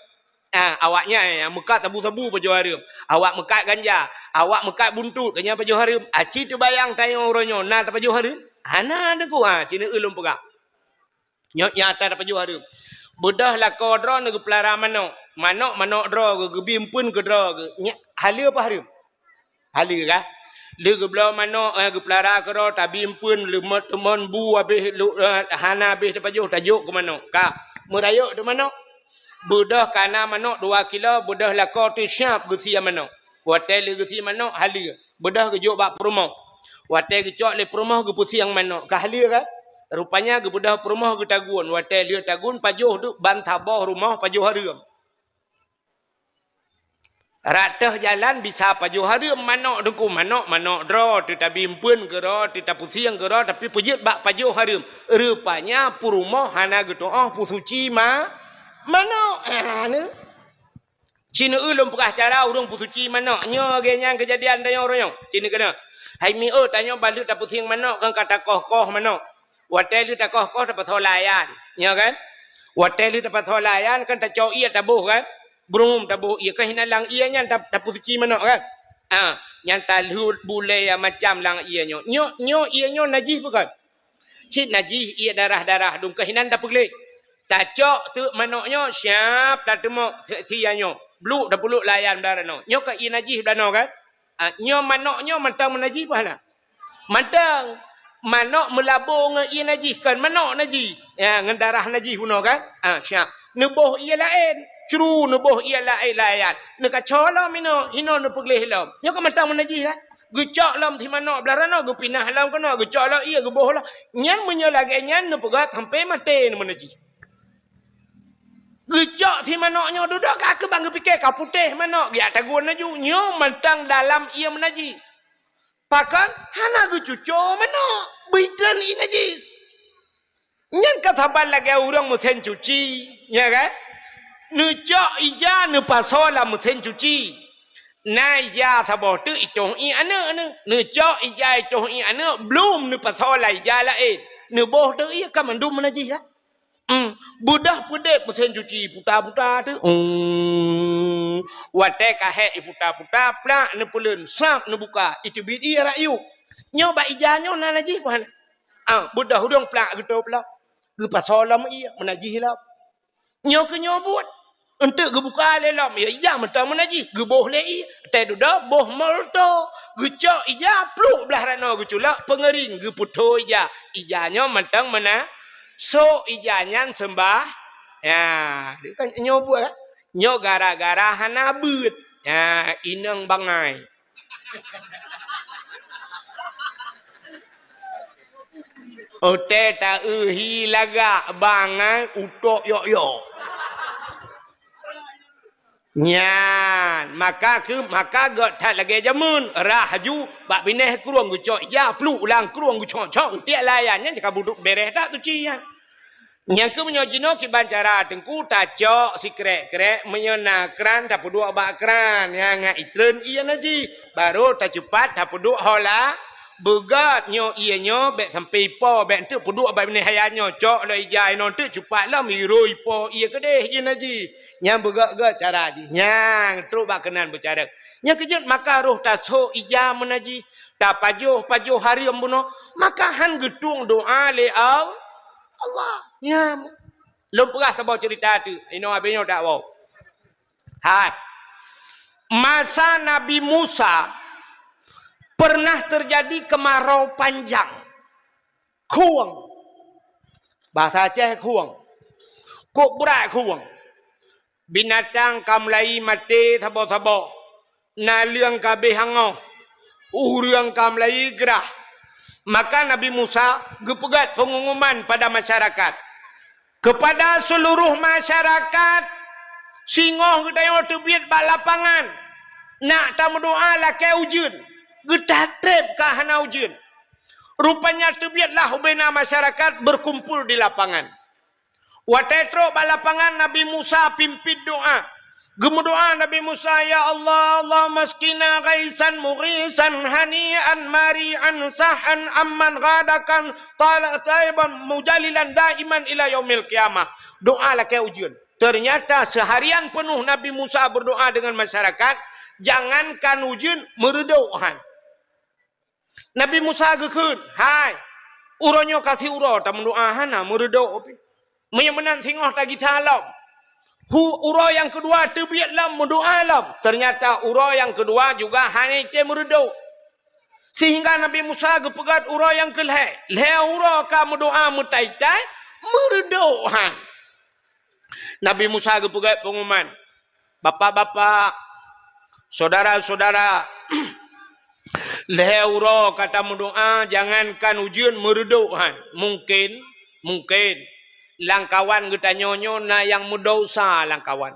Awaknya yang mekat tabu-tabu pajuh haram. Awak mekat ganja, awak mekat buntut kenya pajuh haram. Aci tu bayang tayo ronyo na pajuh haram. Ana deku Cina ulum pegak. Nyok nyata pajuh haram. Bedah lah kodro negu pelara manok. Manok dro ke bimpun ke dro ke. Halia apa haram? Halia kah? Le ke belah manok ke pelara ke dro ta bimpun le temon bu habis hana habis pajuh tajuk ke manok. Ka merayuk de manok. Bedah kana manok 2 kilo, bedah lah ko tu syap gesia manok. Watai le gesia manok halia. Bedah ke jok bak perumah. Watai ke cok le perumah ke pusiang manok. Ka halia kah? Rupanya ke bedah perumah ke tagun. Watai dia tagun pajuh tu bantabah rumah pajuh haram. Ratah jalan bisa pajuh haram manok deku manok dro tita bimpun ke ro tita pusiang ke ro tapi pujut bak pajuh haram. Rupanya perumah hana gitu pusuci manok. Ni Cina ulum pekah cara urung pusuci manok. Nyo genyang kejadian tanya orang Cina kena. Hai mi tanya balik ta pusiang manok kan kata koh manok. Watai lu tak koh dapat holayan, ya kan? Watai lu dapat holayan kan tak cau ia tabuh kan? Brum tabuh ia kan hinalang ia nya tak pusuci manok kan? Yang talhut bule yang macam lang ia nyo. Nyo ia nyo najis bukan? Cik najis ia darah dung kehinan tak pulih. Tak cok tu manoknya siap tak temu sianyo. Bluk dah puluk layan darah no. Nyo ka ia najis dano kan? Nyo manoknya mantang menajis pahala. Mantang manok melabur dengan ia najis kan manok najis ya dengan darah najis puno kan syak nubuh ia lain curu nubuh ia lain ne ka chola mino hino ne pegleh lam yo ka matang najis kan gecak lam thi manok belarano ge pinah lam kana gecak la ia ge boh la nyan menyo lagi nyan ne pegat sampai mate ne najis gecak thi manoknya duduk ka ke bang fikir ka putih manok ya tagun naju nyo mantang dalam ia menajis pakan hana ge cuco manok bidan ini najis. Nyan kata lagi orang mesin cuci, ya kan? Nucok ija nu pasola mesin cuci. Na ija sabah tu itu i ane. Nucok ija itu i ane belum nu pasola ija lain. Nu boh tu ia kan mandum najis ya. Budah pedep mesin cuci puta-puta tu. Watai kahet puta-puta plak nu pulun sap nu buka itu bid ia rayu. Nyo ba ijanyo na najis puan. Budah hudung plak gitu pula. Ge pasolam ia menajis lah. Nyo ke nyo buat. Untuk gebuka lelam. Ya ija mentang menaji. Gebuh lei. Teduda boh molto. Gecok ija pluk belah rana geculak. Pengering geputo ija. Ijanya mentang mena. So ijanya sembah. Ya. Dia kan nyoba. Nyo gara-gara hanabut. Ya. Inang bangai. Ote ta uhi laga bangai utok yo. Nyan maka got tak lagi jamun rahaju bak bineh keruang gucok ya plu ulang keruang gucok tiak layannya jika buduk beres tak tu cian yang ke menyojino ki bancara tengku tacok si krek menyonakran tak puduk bak kran yang itren iya naji baru tak cepat tak puduk hola begat nyo iya nyo bek sampai po bek tu puduk bak bineh hayanyo cok lo ijai non tu cepat lah miroi po iya kedeh iya naji yang begat-begat cara di. Yang terus bak kenan bercara. Yang kejut maka roh taso ija menaji. Tak pajuh hari ambuno. Maka han getung doa le Allah. Yang. Belum pernah sebab cerita tu. Ini habisnya tak wow. Hai. Masa Nabi Musa. Pernah terjadi kemarau panjang. Kuang. Bahasa Aceh kuang. Kok berat kuang. Binatang kamlai mati thabo-thabo. Na liang kabeh hangau. Uriang kamlai gerah. Maka Nabi Musa gepegat pengumuman pada masyarakat. Kepada seluruh masyarakat. Singoh gedaya tebiat bak lapangan. Nak tamu doa lakai ujun. Getatrep kah hana ujun. Rupanya tebiatlah ubena masyarakat berkumpul di lapangan. Watetro balapangan Nabi Musa pimpin doa. Gemudoa Nabi Musa, ya Allah, Allah maskina gaisan mughisan hanian mari'an sahan amman ghadakan taiban mujalilan daiman ila yaumil qiyamah. Doa lah ke ujian. Ternyata seharian penuh Nabi Musa berdoa dengan masyarakat, jangankan ujian meredohan. Nabi Musa gekun, hai, uronyo kasih uro tak mendoa hana meredok opi. Menyemenan singoh tagi salam. Uro yang kedua terbiat lam mendoa lam. Ternyata uro yang kedua juga hanya meredok. Sehingga Nabi Musa gepegat uro yang keleh. Leh uro ka mendoa mutaitai meredok han. Nabi Musa gepegat pengumuman. Bapak-bapak, saudara-saudara, leh uro kata mendoa jangankan ujian meredok han. Mungkin langkawan kita nyonyo na yang mudosa langkawan.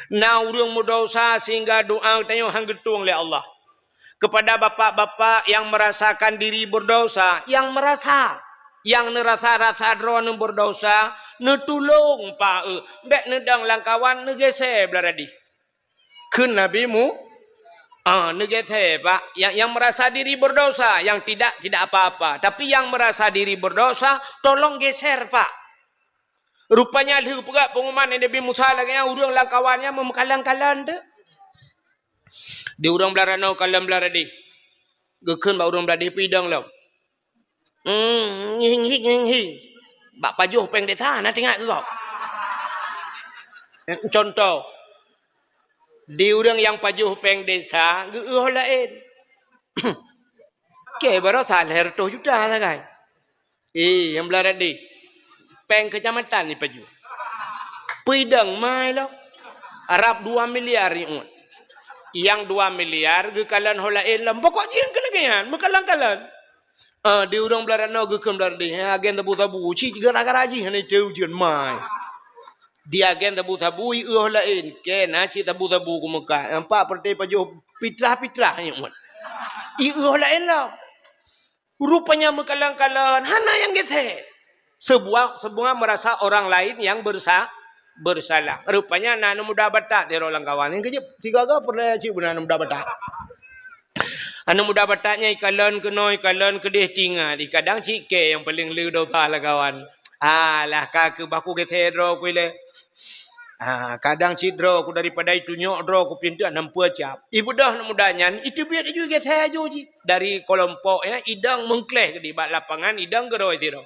Na urang mudosa sehingga doa kita hang getung oleh Allah. Kepada bapak-bapak yang merasakan diri berdosa, yang nerasa drone berdosa, netulung pa bek nedang langkawan negese blaradi. Kun nabimu negese pak yang merasa diri berdosa, yang tidak apa-apa, tapi yang merasa diri berdosa tolong geser pak. Rupanya lihu pegak pengumuman Nabi Musa lagi yang urang langkawannya memekalan-kalan tu. Di urang belarano kalam belaradi. Gekun ba urang beladi pidang lau. Hing. Bak pajuh peng desa nak tengok tu tau. Contoh. Di urang yang pajuh peng desa, geuh lain. Ke baru salher 2 juta sagai. Yang belaradi. Peng kecamatan ni paju. Pidang mai lah. Arab 2 miliar ni. Yang 2 miliar gekalan holain lah. Pokok jing kelagian. Mekalan-kalan. Di urang belarano gekam belaradi. Agen tabu-tabu. Cik gara-gara jing. Ini jauh mai. Di agen tabu-tabu. Holain. Kena cik tabu-tabu ku Mekah. Nampak perti paju. Pitrah-pitrah ni. Holain lah. Rupanya mekalan-kalan. Hana yang geteh. Sebuah merasa orang lain yang bersalah. Rupanya nana muda batak di orang kawan. Yang kejap sigaga pernah cik benar muda batak. Anak muda bataknya ikalan kedih tinggal. Kadang cik ke yang paling lu dosa lah kawan. Alah kaki baku ketero kuile. Kadang cik draw aku daripada itu nyok draw aku pintu 60 cap. Ibu dah nak mudanya itu biar itu ketero cik. Dari kelompok ya idang mengkleh ke di bak lapangan idang geroi tiro.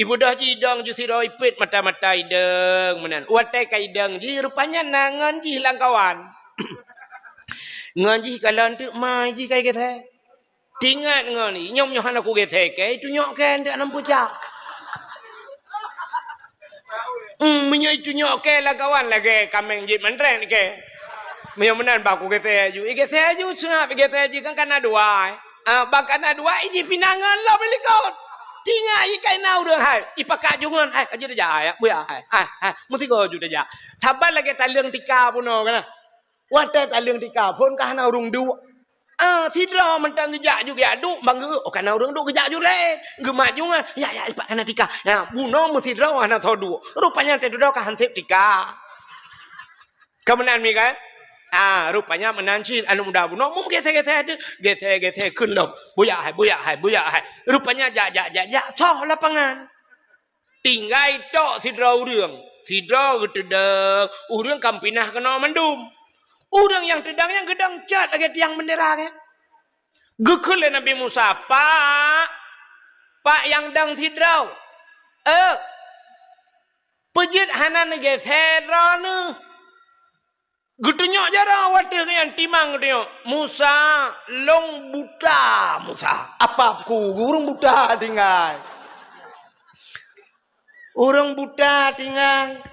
Ibu dah jidang ju siro ipit mata-mata ideng menan. Watai kaideng ji rupanya nangan ji hilang kawan. Ngaji kalan tu mai ji kai kethe. Tingat ngani nyom nyohan aku kethe ke itu nyok ke ndak nampu cak. Menyo itu nyok ke lah kawan lagi kameng ji mentren ke. Menyo menan baku kethe ju. Kethe ju sunap kethe ji kan kana dua. Bakana dua iji pinangan lah belikot. Tinggal ikai nau dah hai. Ipakak jungan hai aja dah hai. Buya hai. Mesti kau juga dah. Sabar lagi talung tika pun kan. Watai talung tika pun kah nau rung du. Sidra mentang gejak juga adu bangga. Oh kan nau rung du gejak juga le. Gemak jungan. Ya ipak kana tika. Ya buno mesti sidra wana thodu. Rupanya tedu kah hansip tika. Kemenan mi kan? Rupanya menancin anu muda buno mum gese-gese ada gese kun lom buyak hai rupanya jak soh lapangan tinggai tok sidra gedeng urang kampinah kena mendum urang yang tedang yang gedang cat lagi tiang bendera ke gekul Nabi Musa pak yang dang sidra pejit hanan gese rana Gutunyok jara wadah yang timang gutunyok. Musa long buta Musa. Apa ku urang buta tinggal. Urang buta tinggal.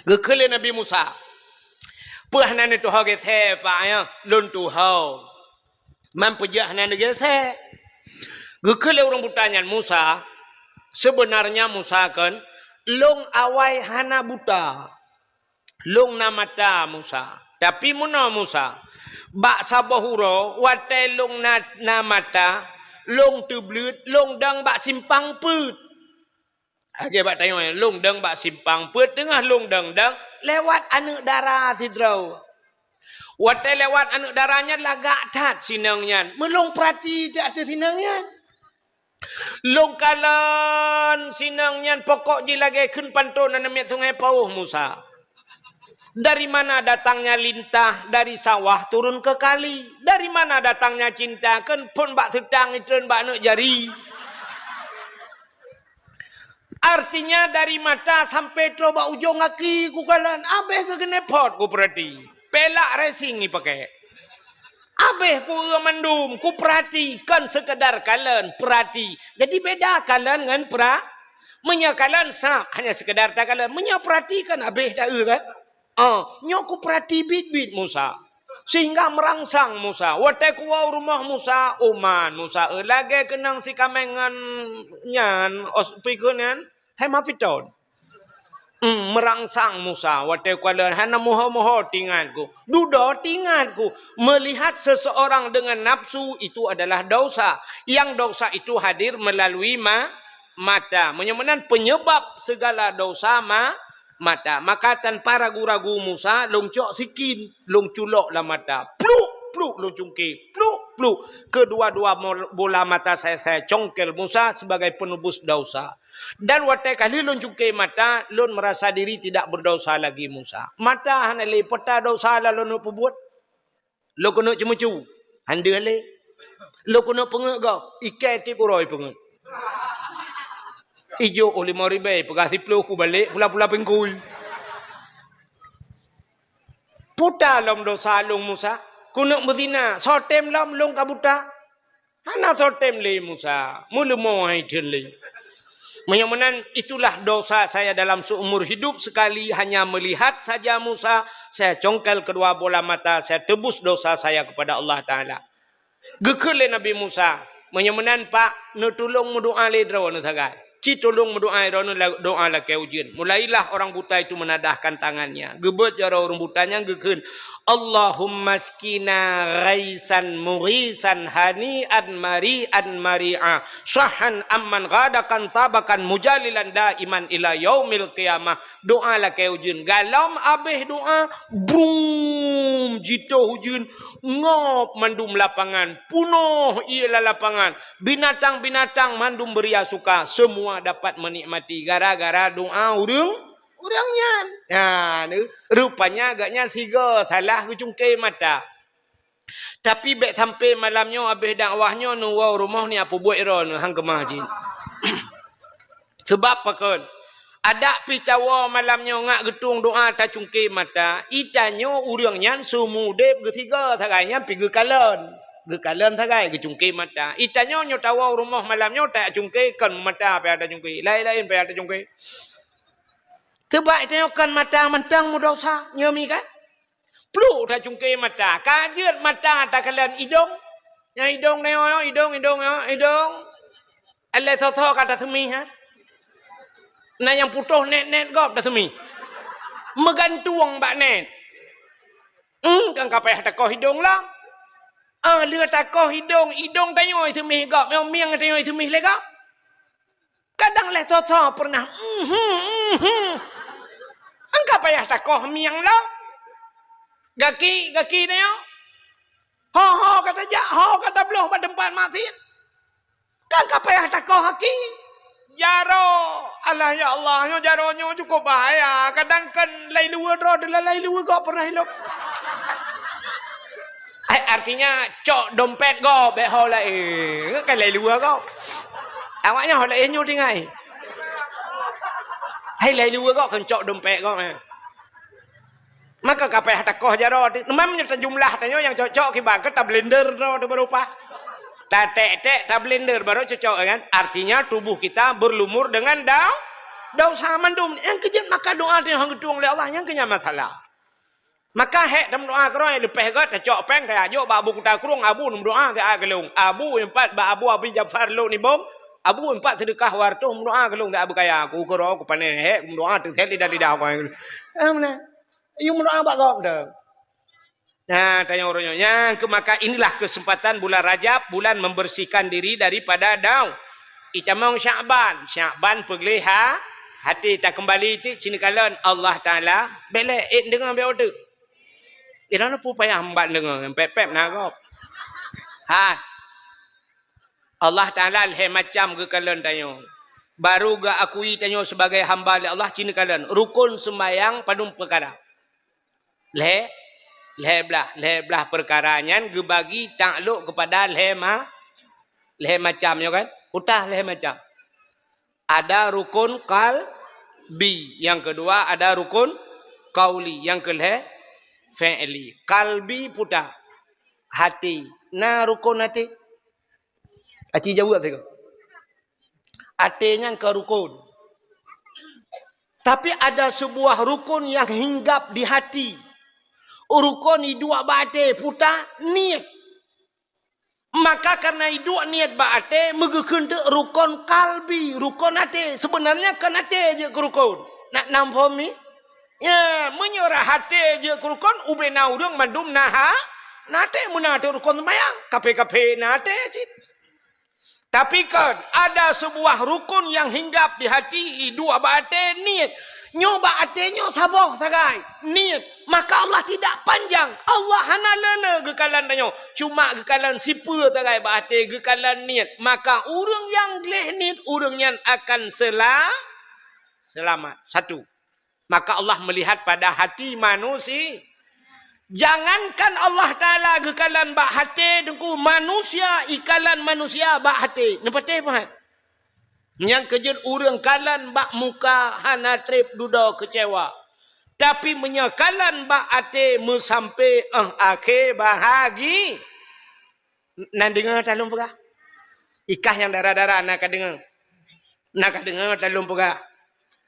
Gekele Nabi Musa. Pahnan itu hage the pak ya lon tu hau. Mampujah nan ge the. Gekele urang butanya Musa. Sebenarnya Musa kan long awai hana buta. Long namata Musa. Tapi muna Musa. Bak sabahuro watai long namata. Long tublut. Long dang bak simpang put. Age bak tanya. Long dang bak simpang put. Tengah long dang. Lewat anak darah tidrau. Watai lewat anak darahnya lagak tat sinangnya. Melong perhati tak ada sinangnya. Longkalan sinangnya pokok je lagi kun pantun namanya sungai Pauh Musa. Dari mana datangnya lintah dari sawah turun ke kali? Dari mana datangnya cinta kan pun bak sedang itu bak nak jari. Artinya dari mata sampai coba ujung kaki ku kalan abeh ke genepot ku perhati. Pelak racing ni pakai. Abeh ku mendum, ku perhatikan sekedar kalian perhati. Jadi beda kalian dengan Menya kalian sah hanya sekedar tak kalian. Menya perhatikan abeh dah kan? Nyo ku perhati bit Musa. Sehingga merangsang Musa. Watai ku rumah Musa, Oman Musa. Lagi kenang si kamengan nyan, ospikunan, hemafiton. Merangsang Musa watai kuala hana moho tinganku dudo tinganku melihat seseorang dengan nafsu itu adalah dosa yang dosa itu hadir melalui mata menyemenan penyebab segala dosa mata maka tanpa ragu-ragu Musa longcok sikin longculok lah mata pluk long cungki pluk kedua-dua bola mata saya congkel Musa sebagai penebus dosa dan watai kali lon cungki mata lon merasa diri tidak berdosa lagi Musa mata hanale peta dosa la lon buat lo kono cemucu handale lo kono pengek go ikai ti uroi pengek ijo oleh moribe pegasi plu ku balik pula pengkul puta lom dosa long Musa kuno mudina sotem lam long kabuta hana sotem le Musa mulu mau haidle menyamanan itulah dosa saya dalam seumur hidup sekali hanya melihat saja Musa saya congkel kedua bola mata saya tebus dosa saya kepada Allah Taala gekele Nabi Musa menyamanan pak nu tulung doa le draw nu sagai ci tolong berdoa doa lah ke ujian. Mulailah orang buta itu menadahkan tangannya. Gebet jara orang butanya gekun. Allahumma skina ghaisan mughisan hani'an mari'a sahan amman ghadakan tabakan mujalilan daiman ila yaumil qiyamah. Doa lah ke ujian. Galam abeh doa brum jito ujian ngop mandum lapangan punuh ialah lapangan binatang-binatang mandum beria suka semua dapat menikmati gara-gara doa urangnya. Ya, rupanya agaknya tiga salah ke cungkai mata. Tapi baik sampai malamnya habis dakwahnya nu wow rumah ni apa buat ira nu hang kemah jin. Sebab apa kan? Ada pitawa malamnya ngak getung doa ta cungkir mata. Itanyo urang nyan sumudep ketiga sagainya pergi kalan. Gekalan sagai ke cungkir mata. Itanyo nyo tawa rumah malamnya tak cungkir kan mata pe ada cungkir. Lain-lain pe ada cungkir. Sebab itanyo kan mata mentang mudah usah nyomi kan? Perlu tak cungkir mata. Kajian mata tak kalian hidung. Yang hidung ni hidung. Allah sosok kata semi ha. Nah yang putuh net gop dah semi. Megantung bak net. Kan kapai tak kau hidung lah. Lừa tak kau hidung tanyo semi gop. Yang miang tanyo semi lega. Kadang le sosok pernah. Angka payah tak kau miang lah. Gaki tayo. Ho kata jak, ho kata beloh pada tempat masin. Kan kapayah tak kau haki. Jaro. Allah ya Allah. Jaronyo cukup bahaya. Kadang kan lai luar draw. Adalah lai luar kau pernah hidup. Artinya cok dompet kau. Bek hau lai. Kan lai luar kau. Awaknya hau lai nyo tinggai. Hai lai luar kau kan cok dompet kau. Maka kapayah tak kau jaro. Memang jumlah tanya yang cocok kibar. Kita blender draw berupa. Tak tek tak blender baru cocok kan. Artinya tubuh kita berlumur dengan daun samandum. Yang kejut maka doa dia hang gedung oleh Allah yang kenya masalah. Maka hek dalam doa kerong lepas gat cocok peng kayak ajo ba abu kita kurung abu num doa te agelung. Abu empat ba abu abi Jafar lo ni bom. Abu empat sedekah wartu doa gelung te abu kaya aku kero aku panen hek doa te sel lidah aku. Mana? Iu doa ba gom dah. Nah, tanya orangnya. Yang maka inilah kesempatan bulan Rajab, bulan membersihkan diri daripada daun. Itamong Sya'ban. Sya'ban pergi hati tak kembali itu cinikalan Allah Ta'ala. Belek, dengar ambil order. Irana pun payah hambat dengar. Pep-pep nagop. Allah Ta'ala leh macam ke kalian tanya. Baru ga akui tanya sebagai hamba Allah cinikalan. Rukun sembayang padum perkara. Leblah perkaranya gebagi takluk kepada leh macamnya kan. Utah leh macam. Ada rukun kalbi. Yang kedua ada rukun kauli. Yang keleh fi'li. Kalbi putah. Hati. Nah rukun hati. Aci jawab tengok. Hatinya ke rukun. Tapi ada sebuah rukun yang hinggap di hati. Rukun dua bate puta niat. Maka karena dua niat bate megekun rukun kalbi, rukun hati. Sebenarnya kan hati je ke rukun. Nak nampak ni? Ya, menyerah hati je ke rukun ubena urang mandum naha. Nate munate rukun bayang. Kape nate cit. Tapi kan ada sebuah rukun yang hinggap di hati dua bate niat. Nyoba hatinya sabok sagai. Niat. Maka Allah tidak panjang. Allah hana lele gekalan tanya. Cuma gekalan sipa sagai hati gekalan niat. Maka orang yang geleh niat. Orang yang akan selamat. Satu. Maka Allah melihat pada hati manusia. Jangankan Allah Ta'ala gekalan bak hati. Dengku manusia. Ikalan manusia bak hati. Nampak tak? Yang kejut urang kalan bak muka hana trip duda kecewa. Tapi menyakalan bak hati sampai akhir bahagi. Nak dengar talung pegah? Ikah yang darah-darah nak dengar. Nak dengar talung pegah.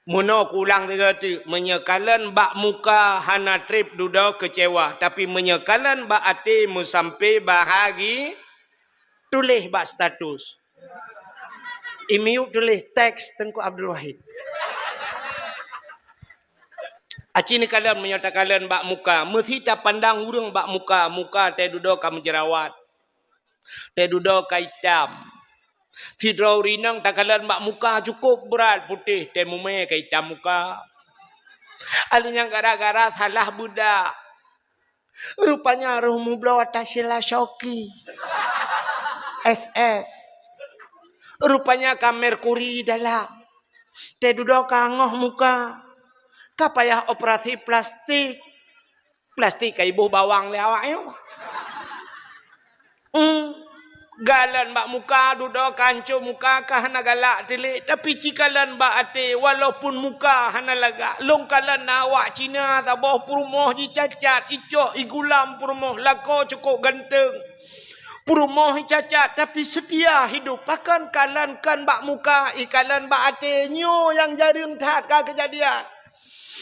Muno kulang tiga tu. Menyakalan bak muka hana trip duda kecewa. Tapi menyakalan bak hati sampai bahagi. Tulis bak status. Imiu tulis teks Tengku Abdul Wahid. Aci ni kalian menyatakan bak muka. Mesti tak pandang urang bak muka. Muka teh duduk kamu jerawat. Teh duduk ka hitam. Tidrau rinang tak kalian bak muka cukup berat putih. Teh mume ka hitam muka. Ada yang gara-gara salah budak. Rupanya ruhmu belau atas sila Syauki. SS. Rupanya ka merkuri dalam. Teh duduk kangoh muka. Kapayah operasi plastik. Plastik ka ibu bawang le awaknya. Galan bak muka duduk kancu muka kah hana galak telik tapi cikalan bak ate walaupun muka hana lagak longkalan awak Cina tabah perumoh ji cacat icok igulam perumoh lako cukup ganteng perumoh cacat tapi setia hidup pakan kalan kan bak muka ikalan bak ate nyo yang jaring tat ka kejadian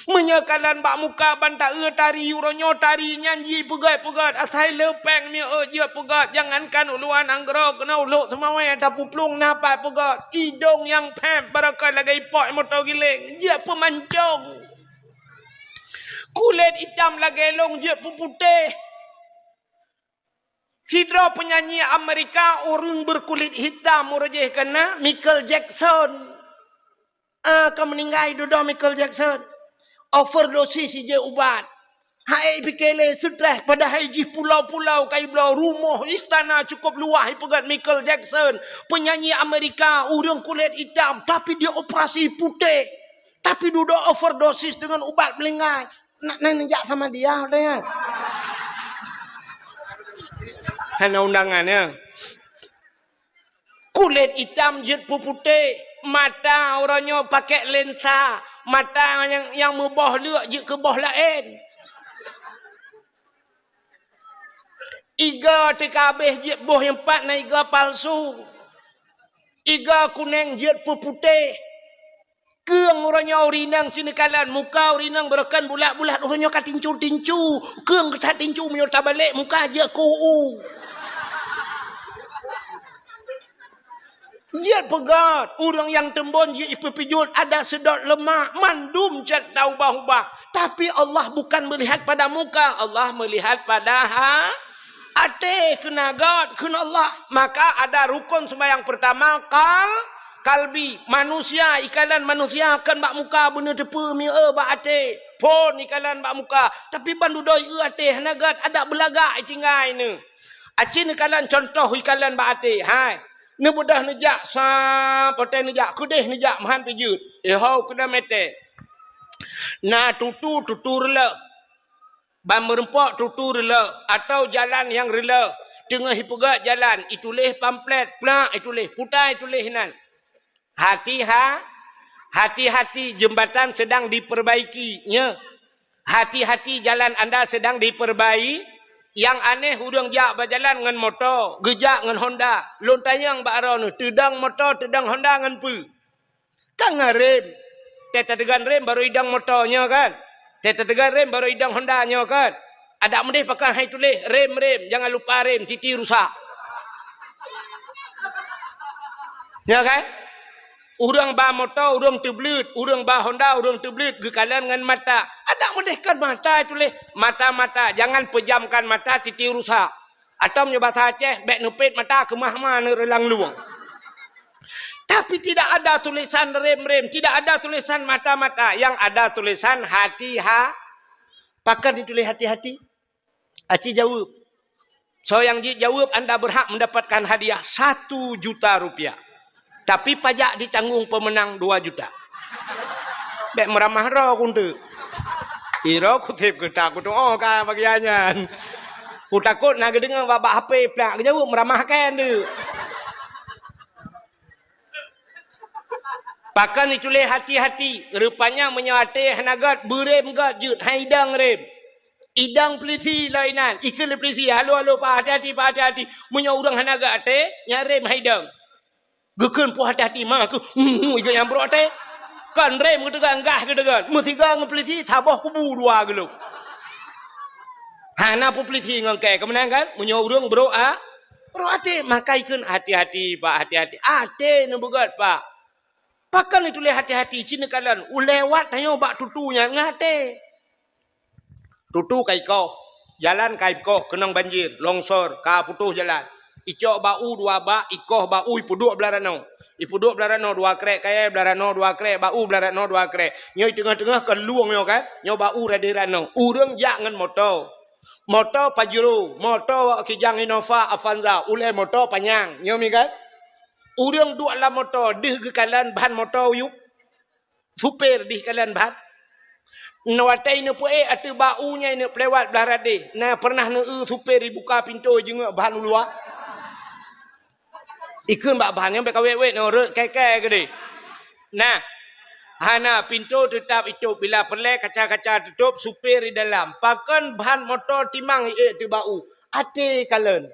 menyakalan bak muka bantak tari uronyo tari nyanyi pegat asai lepeng mi je pegat jangankan uluan anggro kena uluk semawai ada puplung napai pegat hidung yang pem barakal lagi pot motor giling je pemancong kulit hitam lagi long je putih Sidra penyanyi Amerika orang berkulit hitam murjeh kena Michael Jackson kamu meninggal duduk Michael Jackson overdosis je ubat. Hai pikele stres pada haji pulau-pulau kai belau rumah istana cukup luas pegat Michael Jackson, penyanyi Amerika orang kulit hitam tapi dia operasi putih. Tapi duduk overdosis dengan ubat melingai. Nak nenjak sama dia katanya. Hana undangannya. Kulit hitam jet putih, mata orangnya pakai lensa. Mata yang mubah lek je ke bah lain. Iga tekabeh je boh yang empat na iga palsu. Iga kuning je putih. Keung orangnya urinang sini kalan muka urinang berakan bulat-bulat orangnya ka tincu-tincu. Keung ketat tincu menyota balik muka je kuu. Dia pegat orang yang tembon dia ipepijut ada sedot lemak mandum cat tahu bahubah tapi Allah bukan melihat pada muka Allah melihat pada hati kena God kena Allah maka ada rukun sembahyang pertama kalbi manusia ikalan manusia akan bak muka bener depa mi bak hati pon ikalan bak muka tapi bandu doi hati hanagat ada belagak tinggal ni acin ikalan contoh ikalan bak hati hai ni budah nejak sa poten nejak kudeh nejak mahan pijut hau kena mete na tutu rela ban merempok tutu rela atau jalan yang rela tengah hipegat jalan itulah pamflet plak itulah putai itulah hinan hati-hati jembatan sedang diperbaikinya hati-hati jalan anda sedang diperbaiki. Yang aneh hurung jak berjalan dengan motor, gejak dengan Honda. Lontayang bakro nu, tedang motor, tedang Honda dengan pu. Kan ngarem. Teta tegan rem baru idang motornya kan. Teta tegan rem baru idang Hondanya kan. Ada mendih pakai hai tulis rem, jangan lupa rem, titi rusak. Ya kan? Urang ba motor, urang teblut, urang ba Honda, urang teblut, gekalan dengan mata. Ada mudahkan mata tulis mata-mata, jangan pejamkan mata titi rusak. Atau bahasa Aceh, bek nupit mata kemah-mah nerelang luang. Tapi tidak ada tulisan rem, tidak ada tulisan mata-mata, yang ada tulisan hati-hati. Pakai ditulis hati-hati. Aci jawab. So yang jawab anda berhak mendapatkan hadiah 1 juta rupiah. Tapi pajak ditanggung pemenang 2 juta. Bek meramah roh kuntu. Iro kutip kita kutu oh ka bagiannya. Ku takut nak dengar babak HP plak jauh meramahkan tu. Pakan itulah hati-hati. Rupanya menyate hanagat berem gat jut haidang rem. Idang polisi lainan. Ikal polisi halo pak hati-hati pak hati-hati. Munya urang hanagat te nyarem haidang. Gekun pu hati-hati mak aku. Iga yang bro te. Kan rem ke tegan gah ke tegan. Mesti gang polisi sabah kubu 2 geluk. Hana pu polisi ngangkai kemenang kan? Munya urang bro bro hati maka ikun hati-hati pak hati-hati. Ate nu begat pak. Pakan itu le hati-hati cina kalan. Ulewat tanyo bak tutunya ngate. Tutu kai kau. Jalan kai kau kenang banjir, longsor, ka putuh jalan. Icok bau 2 bak, ikoh bau ipuduk belarano. Ipuduk belarano 2 krek, kaya belarano 2 krek, bau belarano 2 krek. Nyoi tengah-tengah ke luang yo kan. Nyo bau radirano. Urang jak ngan motor. Motor Pajero, motor Kijang Innova Avanza, ule motor panjang. Nyo mi kan? Urang duk dalam motor, dih ke kalan bahan motor yuk. Supir dih kalan bahan. Nawatai ne puai atu baunya ne pelewat belah radih. Nah pernah ne supir dibuka pintu jeung bahan luar. Ikun bak bahan yang berkawet-wet no kai-kai ke deh. Nah, hana pintu tutup itu bila pelai kaca-kaca tutup supir di dalam. Pakan bahan motor timang tu bau. Ate kalen.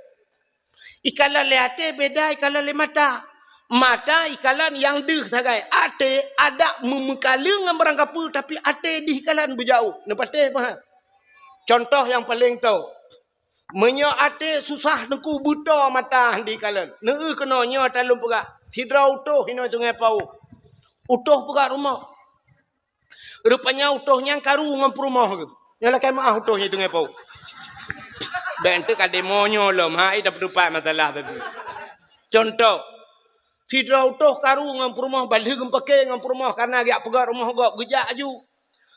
Ikalan le ate beda ikalan le mata. Mata ikalan yang deh sagai. Ate ada memekala dengan barang kapu tapi ate di ikalan berjauh. Nampak apa? Contoh yang paling tahu. Menyo ate susah nengku buta mata di ikalan. Neu kena nyo talum pegak. Sidra utuh hino sungai pau. Utuh pegak rumah. Rupanya utuhnya karu dengan perumah ke. Nyalah kai maah utuhnya sungai pau. Dan tu kade monyo lom. Ha ida berdepan masalah tadi. Contoh. Sidra utuh karu dengan perumah balik pakai dengan perumah karena dia pegang rumah gak gejak aju.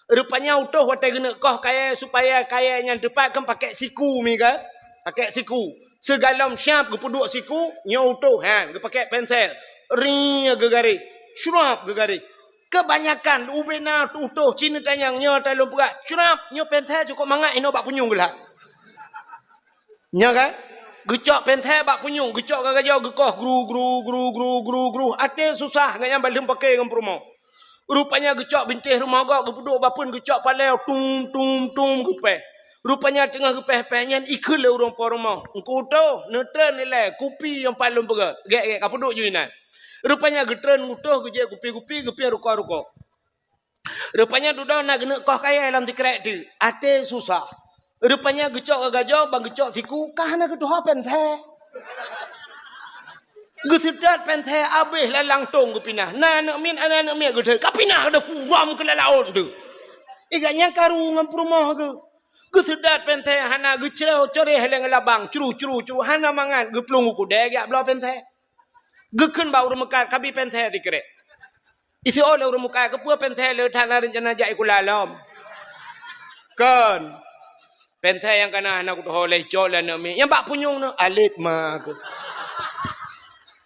Rupanya utuh watai kena koh kaya supaya kaya yang depan kan pakai siku mi kan? Pakai siku. Segalam siap ke puduk siku, nyo utuh ha, ke pakai pensel. Ring gegari. Syurap gegari. Kebanyakan ubena utuh Cina tanyang nyo talung pegat. Syurap nyo pensel cukup mangat ino bak punyung gelah. Nya kan? Gecok penthe bak punyung, gecok gagajau gekoh gru. Ate susah ngayang balim pakai dengan perumah. Rupanya gecok bintih rumah gak gepuduk bapun gecok paleo tum gepeh. Rupanya tengah gepeh penyen ikul le urang rumah. Engko tu neutral nilai kupi yang palung pega. Gek kapuduk juinan. Rupanya getren ngutuh geje kupi gepi ruko. Rupanya duda nak gena koh kaya dalam tikrek tu. Ate susah. Rupanya gecok gajau bang gecok siku kahana ketuha penthe. Gesedat penthe abih lalang tong kepinah. Na nak min anak min gedhe. Kapinah ada kuram ke lalaun tu. Igaknya karu ngam perumah ke. Gesedat penthe hana gecau core heleng labang curu hana mangan geplung ku deg ya blau penthe. Gekun bau remekat kabi penthe dikre. Isi ole remekat ke pu penthe le thana rencana jai kulalam. Kan penthe yang kana anak tu oleh jol dan mi. Yang bak punyung no alit mak.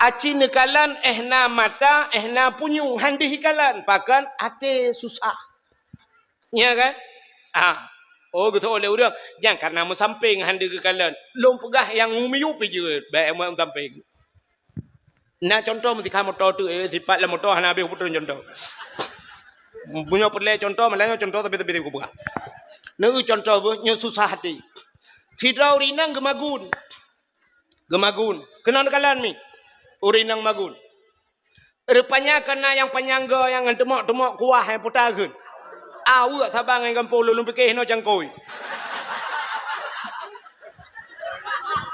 Aci nekalan ehna mata ehna punyung handi hikalan pakan ate susah. Ya kan? Oh gitu oleh urang. Jangan karena mu samping handi kekalan. Lom pegah yang ngumiu pi je bae mu samping. Nah contoh mesti kamu motor tu sifat la motor hana habis putus contoh. Punya perle contoh malanya contoh tapi ku pegah. Neu contoh nyo susah hati. Sidra urinang gemagun. Kena kalan mi. Urinang magun. Rupanya kena yang penyangga yang temok kuah yang putagun. Awak sabang yang kampung lulung pikir no jangkoi.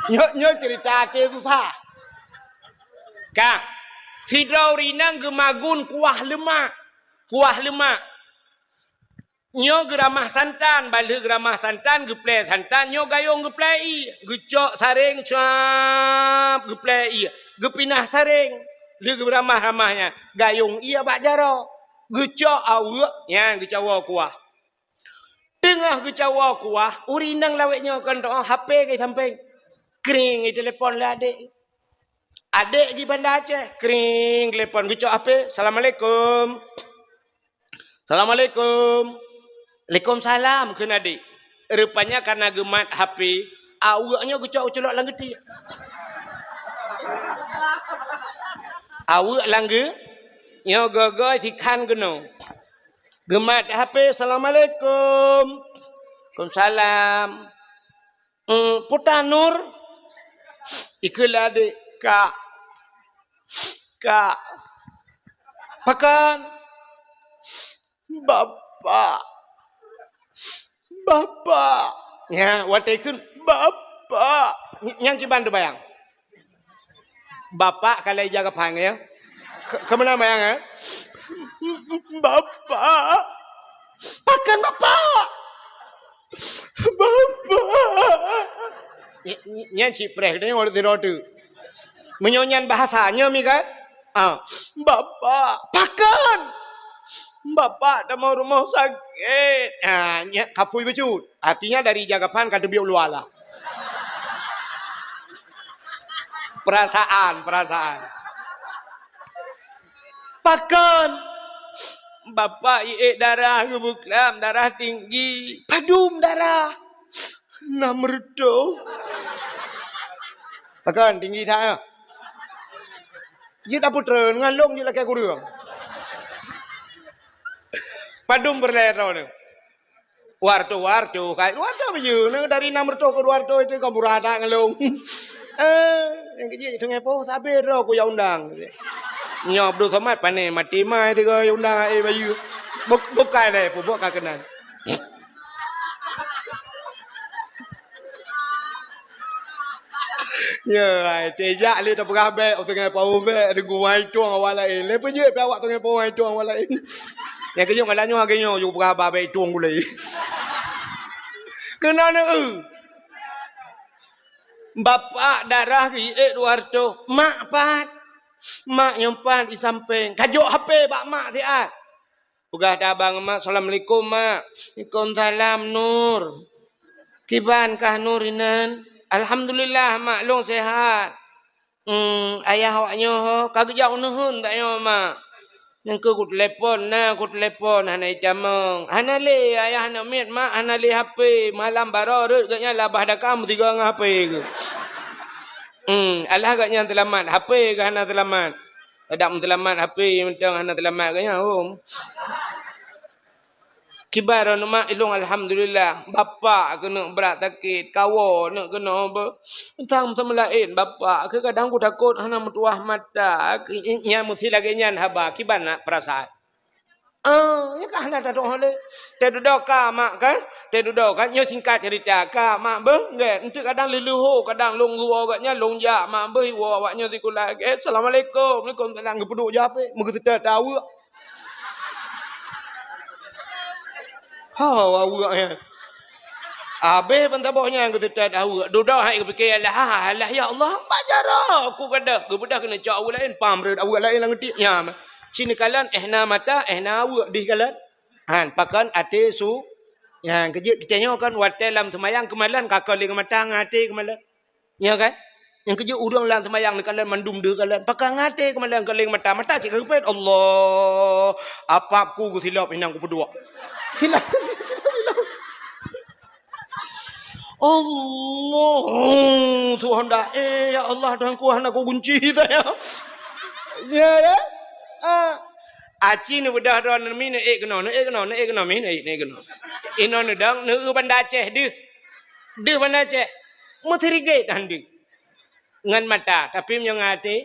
Nyo cerita ke susah. Kak. Sidra urinang gemagun kuah lemak. Nyo geramah santan, balik geramah santan, geplay santan, nyo gayung geplay, gecok saring, cap, geplay, gepinah saring, li geramah-ramahnya, gayung iya bak jaro, gecok awak, ya gecawa kuah. Tengah gecawa kuah, urinang laweknya kan doa HP ke samping, kering telepon lah adik. Adik di Banda Aceh, kering telepon, gecok HP, Assalamualaikum. Waalaikumsalam kena adik. Rupanya karena gemat HP, awaknya gecok-uculok lang geti. Awak langge, nyo gogo sikan geno. Gemat HP, Assalamualaikum. Waalaikumsalam. Putan Nur. Ikulah adik, Kak. Pakan. Bapak. Ya, watekun bapak. Yang ciban tu bayang. Bapak kalau jaga pang ya. Kemana bayang ya? Bapak. Pakan bapak. Yang cipreh ni orang tidur tu. Menyonyan bahasanya mi kan? Bapak. Pakan. Bapak dah mau rumah sakit. Kapui becut. Artinya dari jagapan kata biar luar lah. Perasaan. Pakan. Bapak darah gebuklam, darah tinggi. Padum darah. Nak merdu. Pakan tinggi tak? Je dah putra ngalung je laki kurang. Padum berlero ni. Warto kai. Warto apa je? Dari Namrto ke Warto itu kamu rata ngalung. Yang kecil sungai po tapi ro ku yang undang. Nyop du somat pane mati mai tu ko yang undang bayu. Bukai le pu bok kakenan. Ya, tejak le tak berabe sungai po be ada guai tuang awal lain. Le pe je pe awak sungai po ai tuang awal lain. Yang kecil ngalanyo agenyo ju beraba be tuang gulai. Kenana Bapak darah ki Eduardo, mak pat. Mak nyempan di samping. Kajuk HP bak mak siat. Ugah dah abang mak, Assalamualaikum mak. Waalaikumsalam Nur. Kibankah Nur inan? Alhamdulillah mak long sehat. Ayah awaknya ho kagejau nuhun tak yo mak. Yang ku telepon hanai jamang. Hanale ayah nak mit mak hanale HP malam baro rut gatnya labah dah kamu tiga ngah HP ke. Alah gatnya selamat HP ke hana selamat. Ada selamat HP mentang hana selamat gatnya Kibar mak ilung alhamdulillah. Bapa kena berat sakit, kawan nak kena apa. Entang sama lain bapa ke kadang aku takut hana metuah mata. Nya mesti lagi nyan haba kiban nak perasaan. Ya kah nak tak hole. Te duduk ka mak kan? Te duduk kan nyo singkat cerita ka mak be nge entu kadang leluhu kadang long gua agaknya long ja mak be wa awaknya tikula. Assalamualaikum. Waalaikumsalam ngepeduk je apa? Muka tahu. Awak Abe pentabahnya yang kita tahu. Duduk hai fikir Allah ya Allah bajara aku kada. Gebedah kena cak awak lain pam red awak lain lang ngetik nya. Sini kalan ehna mata ehna awak di kalan. Han pakan ate su. Yang kejik kitanya kan watelam semayang kemalan kakak ling mata ngate kemalan. Ya kan? Yang kejik urang lang semayang kalan mandum de kalan. Pakan ngate kemalan kaling mata cik kepet Allah. Apa aku silap inang ku berdua. Silap. Allah Tuhan dah ya Allah Tuhan ku hana ku kunci saya ya aci ni bedah ron min kena min kena ino ni dang ne banda ceh de banda ceh mesti riget handi ngan mata tapi menyangate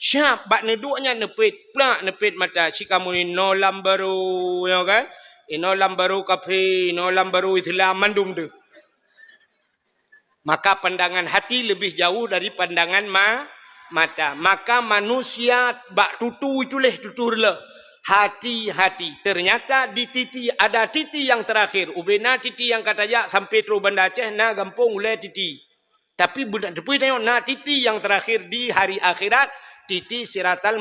syap bak ne duanya nepit plak nepit mata si kamu ni no lambaru ya kan ino lambaru kafe no lambaru Islam mandum de. Maka pandangan hati lebih jauh dari pandangan mata. Maka manusia bak tutu itu leh tutur le. Hati-hati. Ternyata di titi ada titi yang terakhir. Ubena titi yang kata ya sampai tru banda Aceh na gampung oleh titi. Tapi budak depui tengok na titi yang terakhir di hari akhirat titi siratal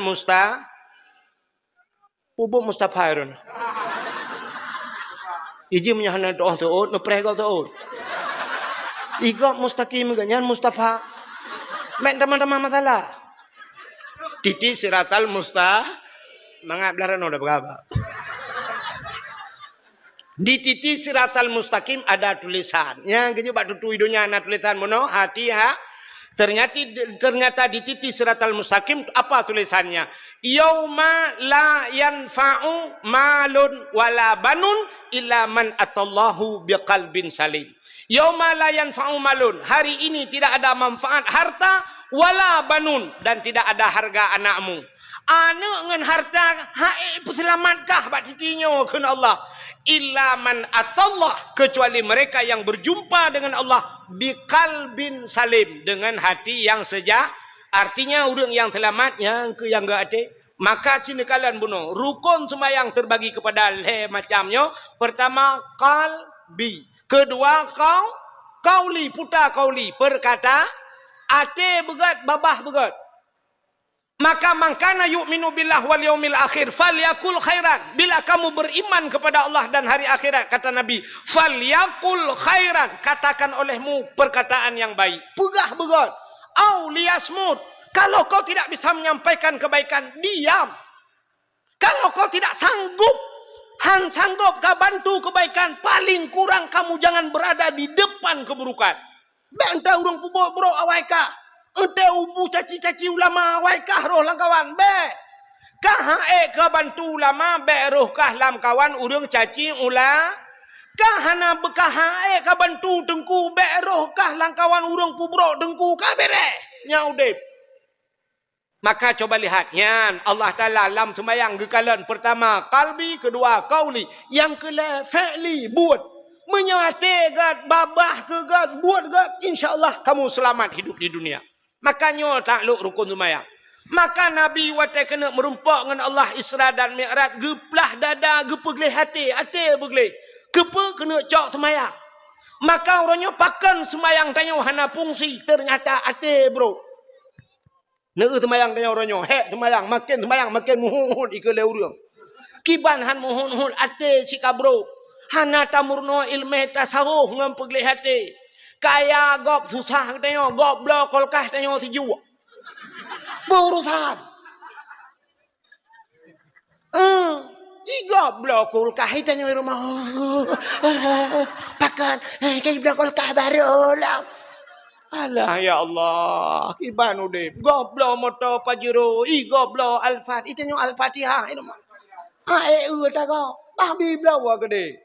pubuk mustafirun. Iji menyahana doa tuut nupreh kau tuut. Igo mustaqim ganyan Mustafa. Mek teman-teman masalah. Titi siratal mangap belaran udah berapa? Di titi siratal mustaqim ada tulisan. Yang keju bak tutu hidungnya ada tulisan mono hati ha. Ternyata di titi siratal mustaqim apa tulisannya? Yauma la yanfa'u malun wala banun illa man atallahu biqalbin salim. Yauma la yanfa'u malun. Hari ini tidak ada manfaat harta wala banun dan tidak ada harga anakmu. Anak dengan harta haik peselamatkah bak titinyo kena Allah. Illa man atallah kecuali mereka yang berjumpa dengan Allah biqalbin salim dengan hati yang sejak. Artinya orang yang selamat yang enggak ada. Maka sini kalian bunuh. Rukun sembahyang terbagi kepada le macamnya. Pertama qalbi. Kedua kauli putar kauli perkata. Ate begat babah begat. Maka mangkana yu'minu billah wal yaumil akhir falyakul khairan. Bila kamu beriman kepada Allah dan hari akhirat kata Nabi, falyakul khairan, katakan olehmu perkataan yang baik. Pegah begat. Au liyasmut. Kalau kau tidak bisa menyampaikan kebaikan, diam. Kalau kau tidak sanggup kau bantu kebaikan, paling kurang kamu jangan berada di depan keburukan. Bentah urang bro awaika. Ente ubu caci-caci ulama wai kah roh lang kawan be. Kah ke bantu ulama be roh kah lam kawan urang caci ula. Kah hana bekah ke bantu dengku be roh kah lang kawan urang pubrok dengku kah bere. Nya udip. Maka coba lihat nyan Allah Taala lam sembahyang gekalan pertama kalbi, kedua qauli, yang kele fi'li buat. Menyate gad babah ke gad buat gad insyaallah kamu selamat hidup di dunia. Makanya takluk rukun sembahyang. Maka Nabi watai kena merumpak dengan Allah Isra dan Mi'raj, geplah dada, gepegleh hati begleh. Kepa kena cok sembahyang. Maka orangnya pakan sembahyang tanya hana fungsi, ternyata hati bro. Neu sembahyang tanya orangnya, hek sembahyang makin muhun ikele urang. Kiban han muhun hati cika bro. Hana tamurno ilmu tasawuf ngam pegleh hati. Kaya gop susah tanya, gop blok kolkah tanya siju. Berurusan. Gop blok kolkah tanya rumah. Pakan, kaya blok kolkah baru lah. Alah ya Allah, kiban udip. Gop blok motor Pajero, gop blok Alfat, tanya Al-Fatihah itu mah. Tak gop. Babi blok wa gede.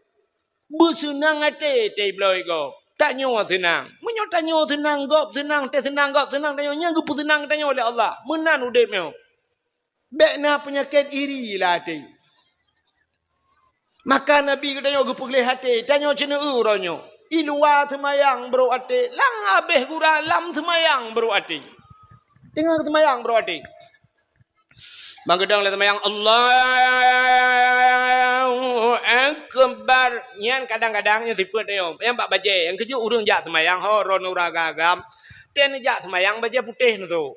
Bersenang hati teh blok gop. Tanya senang. Menyo tanya senang gop senang teh senang gop senang tanya nya gupu senang tanya oleh Allah. Menan udip meo. Bekna penyakit iri lah hati. Maka Nabi tanya gupu geleh hati, tanya cina uronyo. Iluar semayang bro hati. Lang habis gura lam semayang bro hati. Tengah semayang bro hati. Magedang le semayang Allahu Akbar. Nyan kadang-kadang yang siput dia. Yang bak baje, yang keju urang jak semayang ho ron uragagam. Ten jak semayang baje putih tu.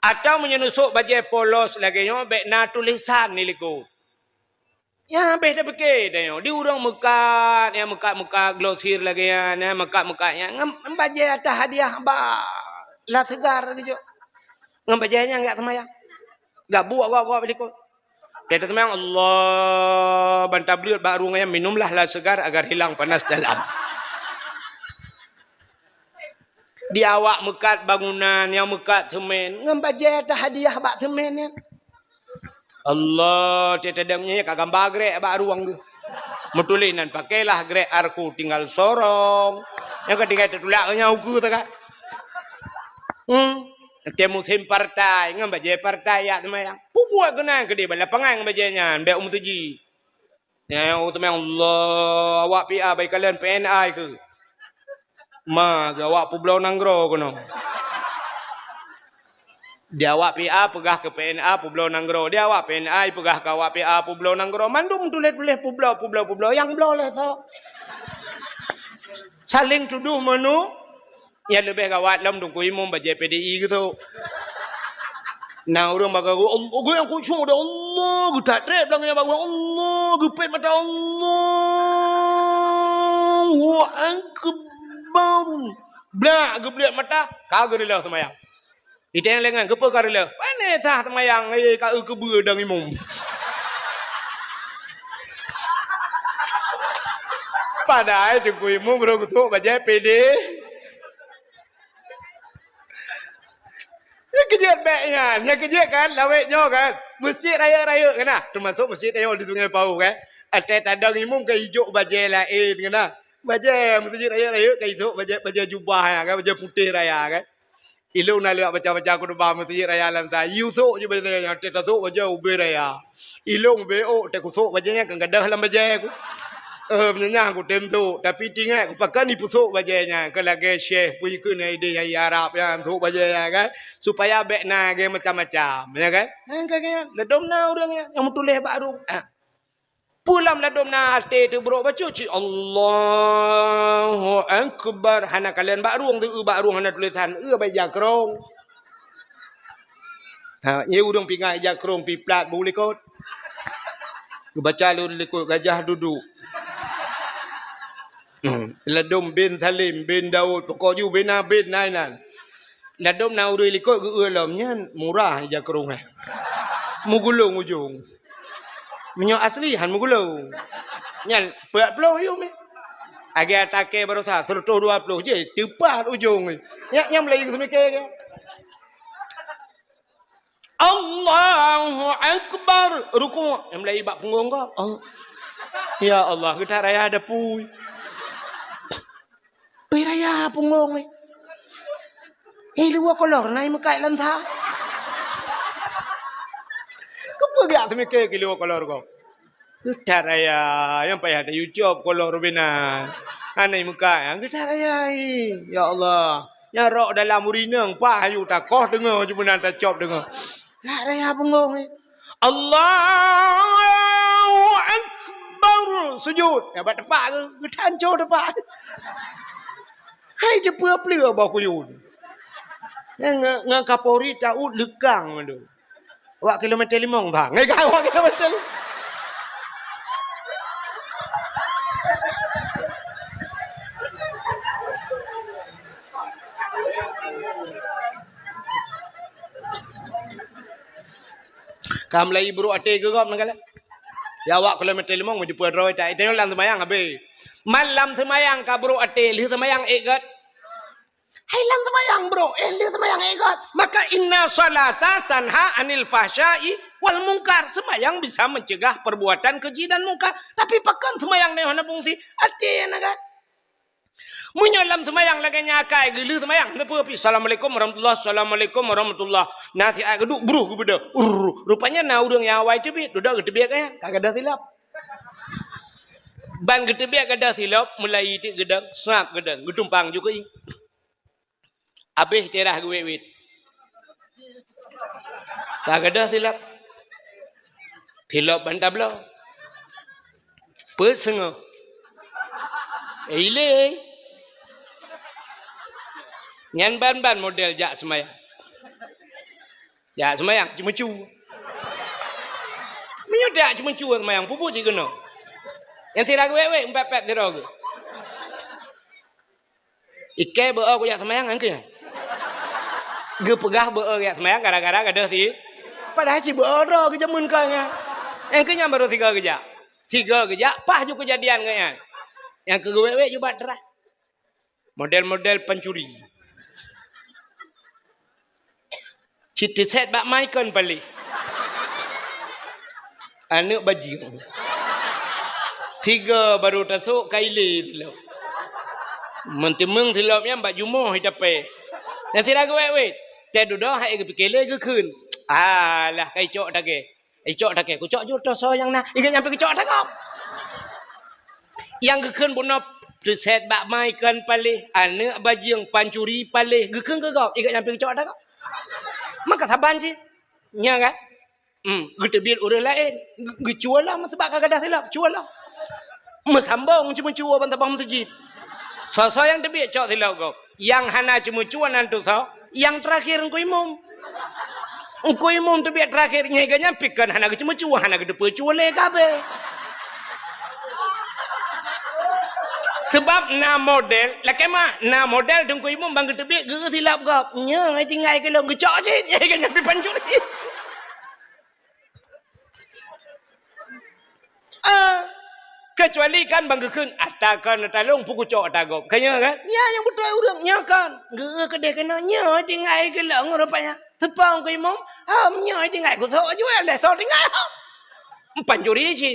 Atau menyenusuk baje polos lagi nyo bekna tulisan ni liku. Ya habis dah fikir dia. Di urang mekat, yang mekat glosir lagi ya, mekat yang baje atas hadiah ba la segar keju. Ngam bajenya enggak semayang. Gabu awak berikut. Dia temayang Allah bantah beliut baru ngaya minumlah lah segar agar hilang panas dalam. Di awak mekat bangunan yang mekat semen. Ngambaje dah hadiah bak semen ni. Allah dia tadamnya ka gambar grek bak ruang ke. Metulinan pakailah grek arku tinggal sorong. Yang ketiga tertulaknya uku tak. Temu sim partai, ngam baje partai ya temayang. Pubuat kena gede bala pangang bajenya, mbek umtuji. Ya temayang Allah, awak PA baik kalian PNI ke. Ma, awak Pulau Nanggro kono. Dia awak PA pegah ke PNA Pulau Nanggro, dia awak PNI pegah ke awak PA Pulau Nanggro. Mandum tulis-tulis Pulau yang boleh so. Saling tuduh menu. Yang lebih gawat dalam dongku imam baca PDI gitu. Nah orang bagagu, gue yang kucing udah Allah, gue tak trip belangnya bagu Allah, gue pet mata Allah, wah angkebam, blak gue beliat mata, kau gerilah semayang. Itu yang lengan, gue perkara gerilah, mana sah semayang, kau kebur dang imam. Padahal dongku imam baru kutuk baca PD. Yang kejut baiknya, yang kejut kan, laweknya kan, masjid raya-raya kan lah. Termasuk masjid raya di Sungai Pau kan. Ada tadang imam ke hijau baju lain kan lah. Baju masjid raya-raya ke hijau baju jubah kan, baju putih raya kan. Ilung nak lihat baca-baca aku depan masjid raya alam tak. Yusuk je bajunya, tak tasuk baju ubi raya. Ilung BO, tak kusuk bajunya kan gadah dalam baju aku. Menyenang aku tem tu. Tapi tinggal aku pakai ni pusuk bajunya. Kalau lagi syekh punya kena ide yang Arab yang tu bajunya kan. Supaya bekna ke macam-macam. Ya kan? Kayaknya ladom na orangnya. Yang tulis baru. Pulang ladom na hati tu bro baca. Allahu Akbar. Hana kalian baru tu baru hana tulisan. Baik jakrong. Ini urang pingai jakrong piplat boleh kot. Baca lu likut gajah duduk. Ladom bin Salim bin Daud pokoknya bin Abid nainan. Ladom na urui likut ke ulamnya murah aja kerung mugulung ujung. Menyo asli han mugulung. Nyan 40 yo me. Agak take baru sah 120 je tepat ujung ni. Yang Melayu semikir ke? Allahu Akbar ruku'. Yang Melayu bak punggung kau. Ya Allah, kita raya ada pui. Pi raya punggung ni. Luar kolor naik mekai lantah. Kau gak semikir ke luar kolor kau? Kita raya yang payah ada YouTube kolor benar. Anai muka yang kita raya. Ya Allah. Yang rok dalam urinang pahayu takoh dengar cuma nak cop dengar. Nak raya punggung ni. Allahu Akbar sujud. Ya bat tepat ke? Kita hancur tepat. Hai je pua-pua bawa kuyun. Yang Kapolri tahu lekang tu. Wak kilometer 5 bang. Ngai kau wak kilometer. Kam lai buru ate ke kau nangala. Ya wak kilometer 5 mesti puan roi tak. Tengok lam semayang abe. Malam semayang ka buru ate, li semayang egat. Hai lam semayang bro, li semayang egat. Maka inna salata tanha anil fahsya'i wal munkar. Semayang bisa mencegah perbuatan keji dan munkar. Tapi pekan semayang ni hana fungsi ate nagat. Munyolam semayang lagi nyakai gelu semayang apa pi assalamualaikum warahmatullahi assalamualaikum warahmatullahi nasi ai geduk bro gebeda rupanya na urang yang awai tebit duduk gedebiak kan kagak ada silap ban gedebiak ada silap mulai ti gedang snap gedang getumpang juga ing abeh terah gewewit kagak ada silap bantabla pesengo ile nyan ban model jak semayang. Jak semayang cuma cu. Menyudak cuma cu semayang pupuk je kena. Yang sirah wek-wek 4 sirah ke. Ikai beul ku jak semayang angke. Ge pegah beul jak semayang kadang-kadang ada si. Padahal si beul ro ke jamun kau nya. Yang kenya baru 3 kejak. 3 kejak pah ju kejadian kenya. Yang ke wek-wek ju bat terah. Model-model pencuri. Kita set bak maikon balik. Anak bajing. 3 baru tasuk kaili tilap. Mentemeng tilapnya bak jumuh hitape. Nanti ragu wek. Te duduk hai ke pikele ke kun. Alah kai cok take. Cok take ku cok ju to so yang na. Ikan nyampe ke cok takap. Yang ke kun bunop set bak maikon palih. Anak bajing pancuri palih. Ke kun ke kau. Ikan nyampe ke cok takap. Maka saban sih, nya kan? Kita biar orang lain, jual lah, sebab kagak ada silap, jual lah. Mesambung cuma jual bantabang masjid. So yang terbiak cok silap kau, yang hana cuma jual nanti so, yang terakhir engkau imum terbiak terakhirnya iganya pikir hana cuma jual, hana kedepan jual lekabe. Sebab na model, laki mah na model dengku imum bangga tebik geus silap gap. Nya ngai tinggal ke lo ngecok je, nya kan nyampe pancuri. Kecuali kan bangga keun atakan talung puku cok tagop. Kanya kan? Ya yang betul urang nya kan. Geus kedai kena nya tinggal ke lo rupanya. Tepang ku imum, nya tinggal ku so jual le so tinggal. Pancuri je.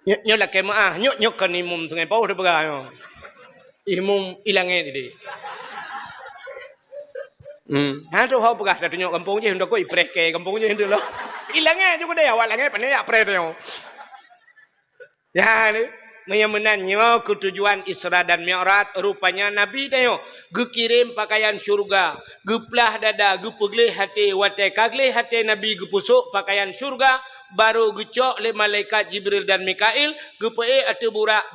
Nyok lah kemah nyok kan imum sungai bau tu pegang imum ilangnya di. Hado hau pegang dah nyok kampung je hendak kau ipres ke kampung je hendak lo. Ilangnya juga dia awak langnya pandai apres dia. Ya ni menyemenannya ketujuan Isra dan Mi'raj rupanya Nabi dia gekirim pakaian syurga, geplah dada, gepegleh hati, wate kagleh hati Nabi gepusuk pakaian syurga. Baru gecok le malaikat Jibril dan Mikail, gepee atu burak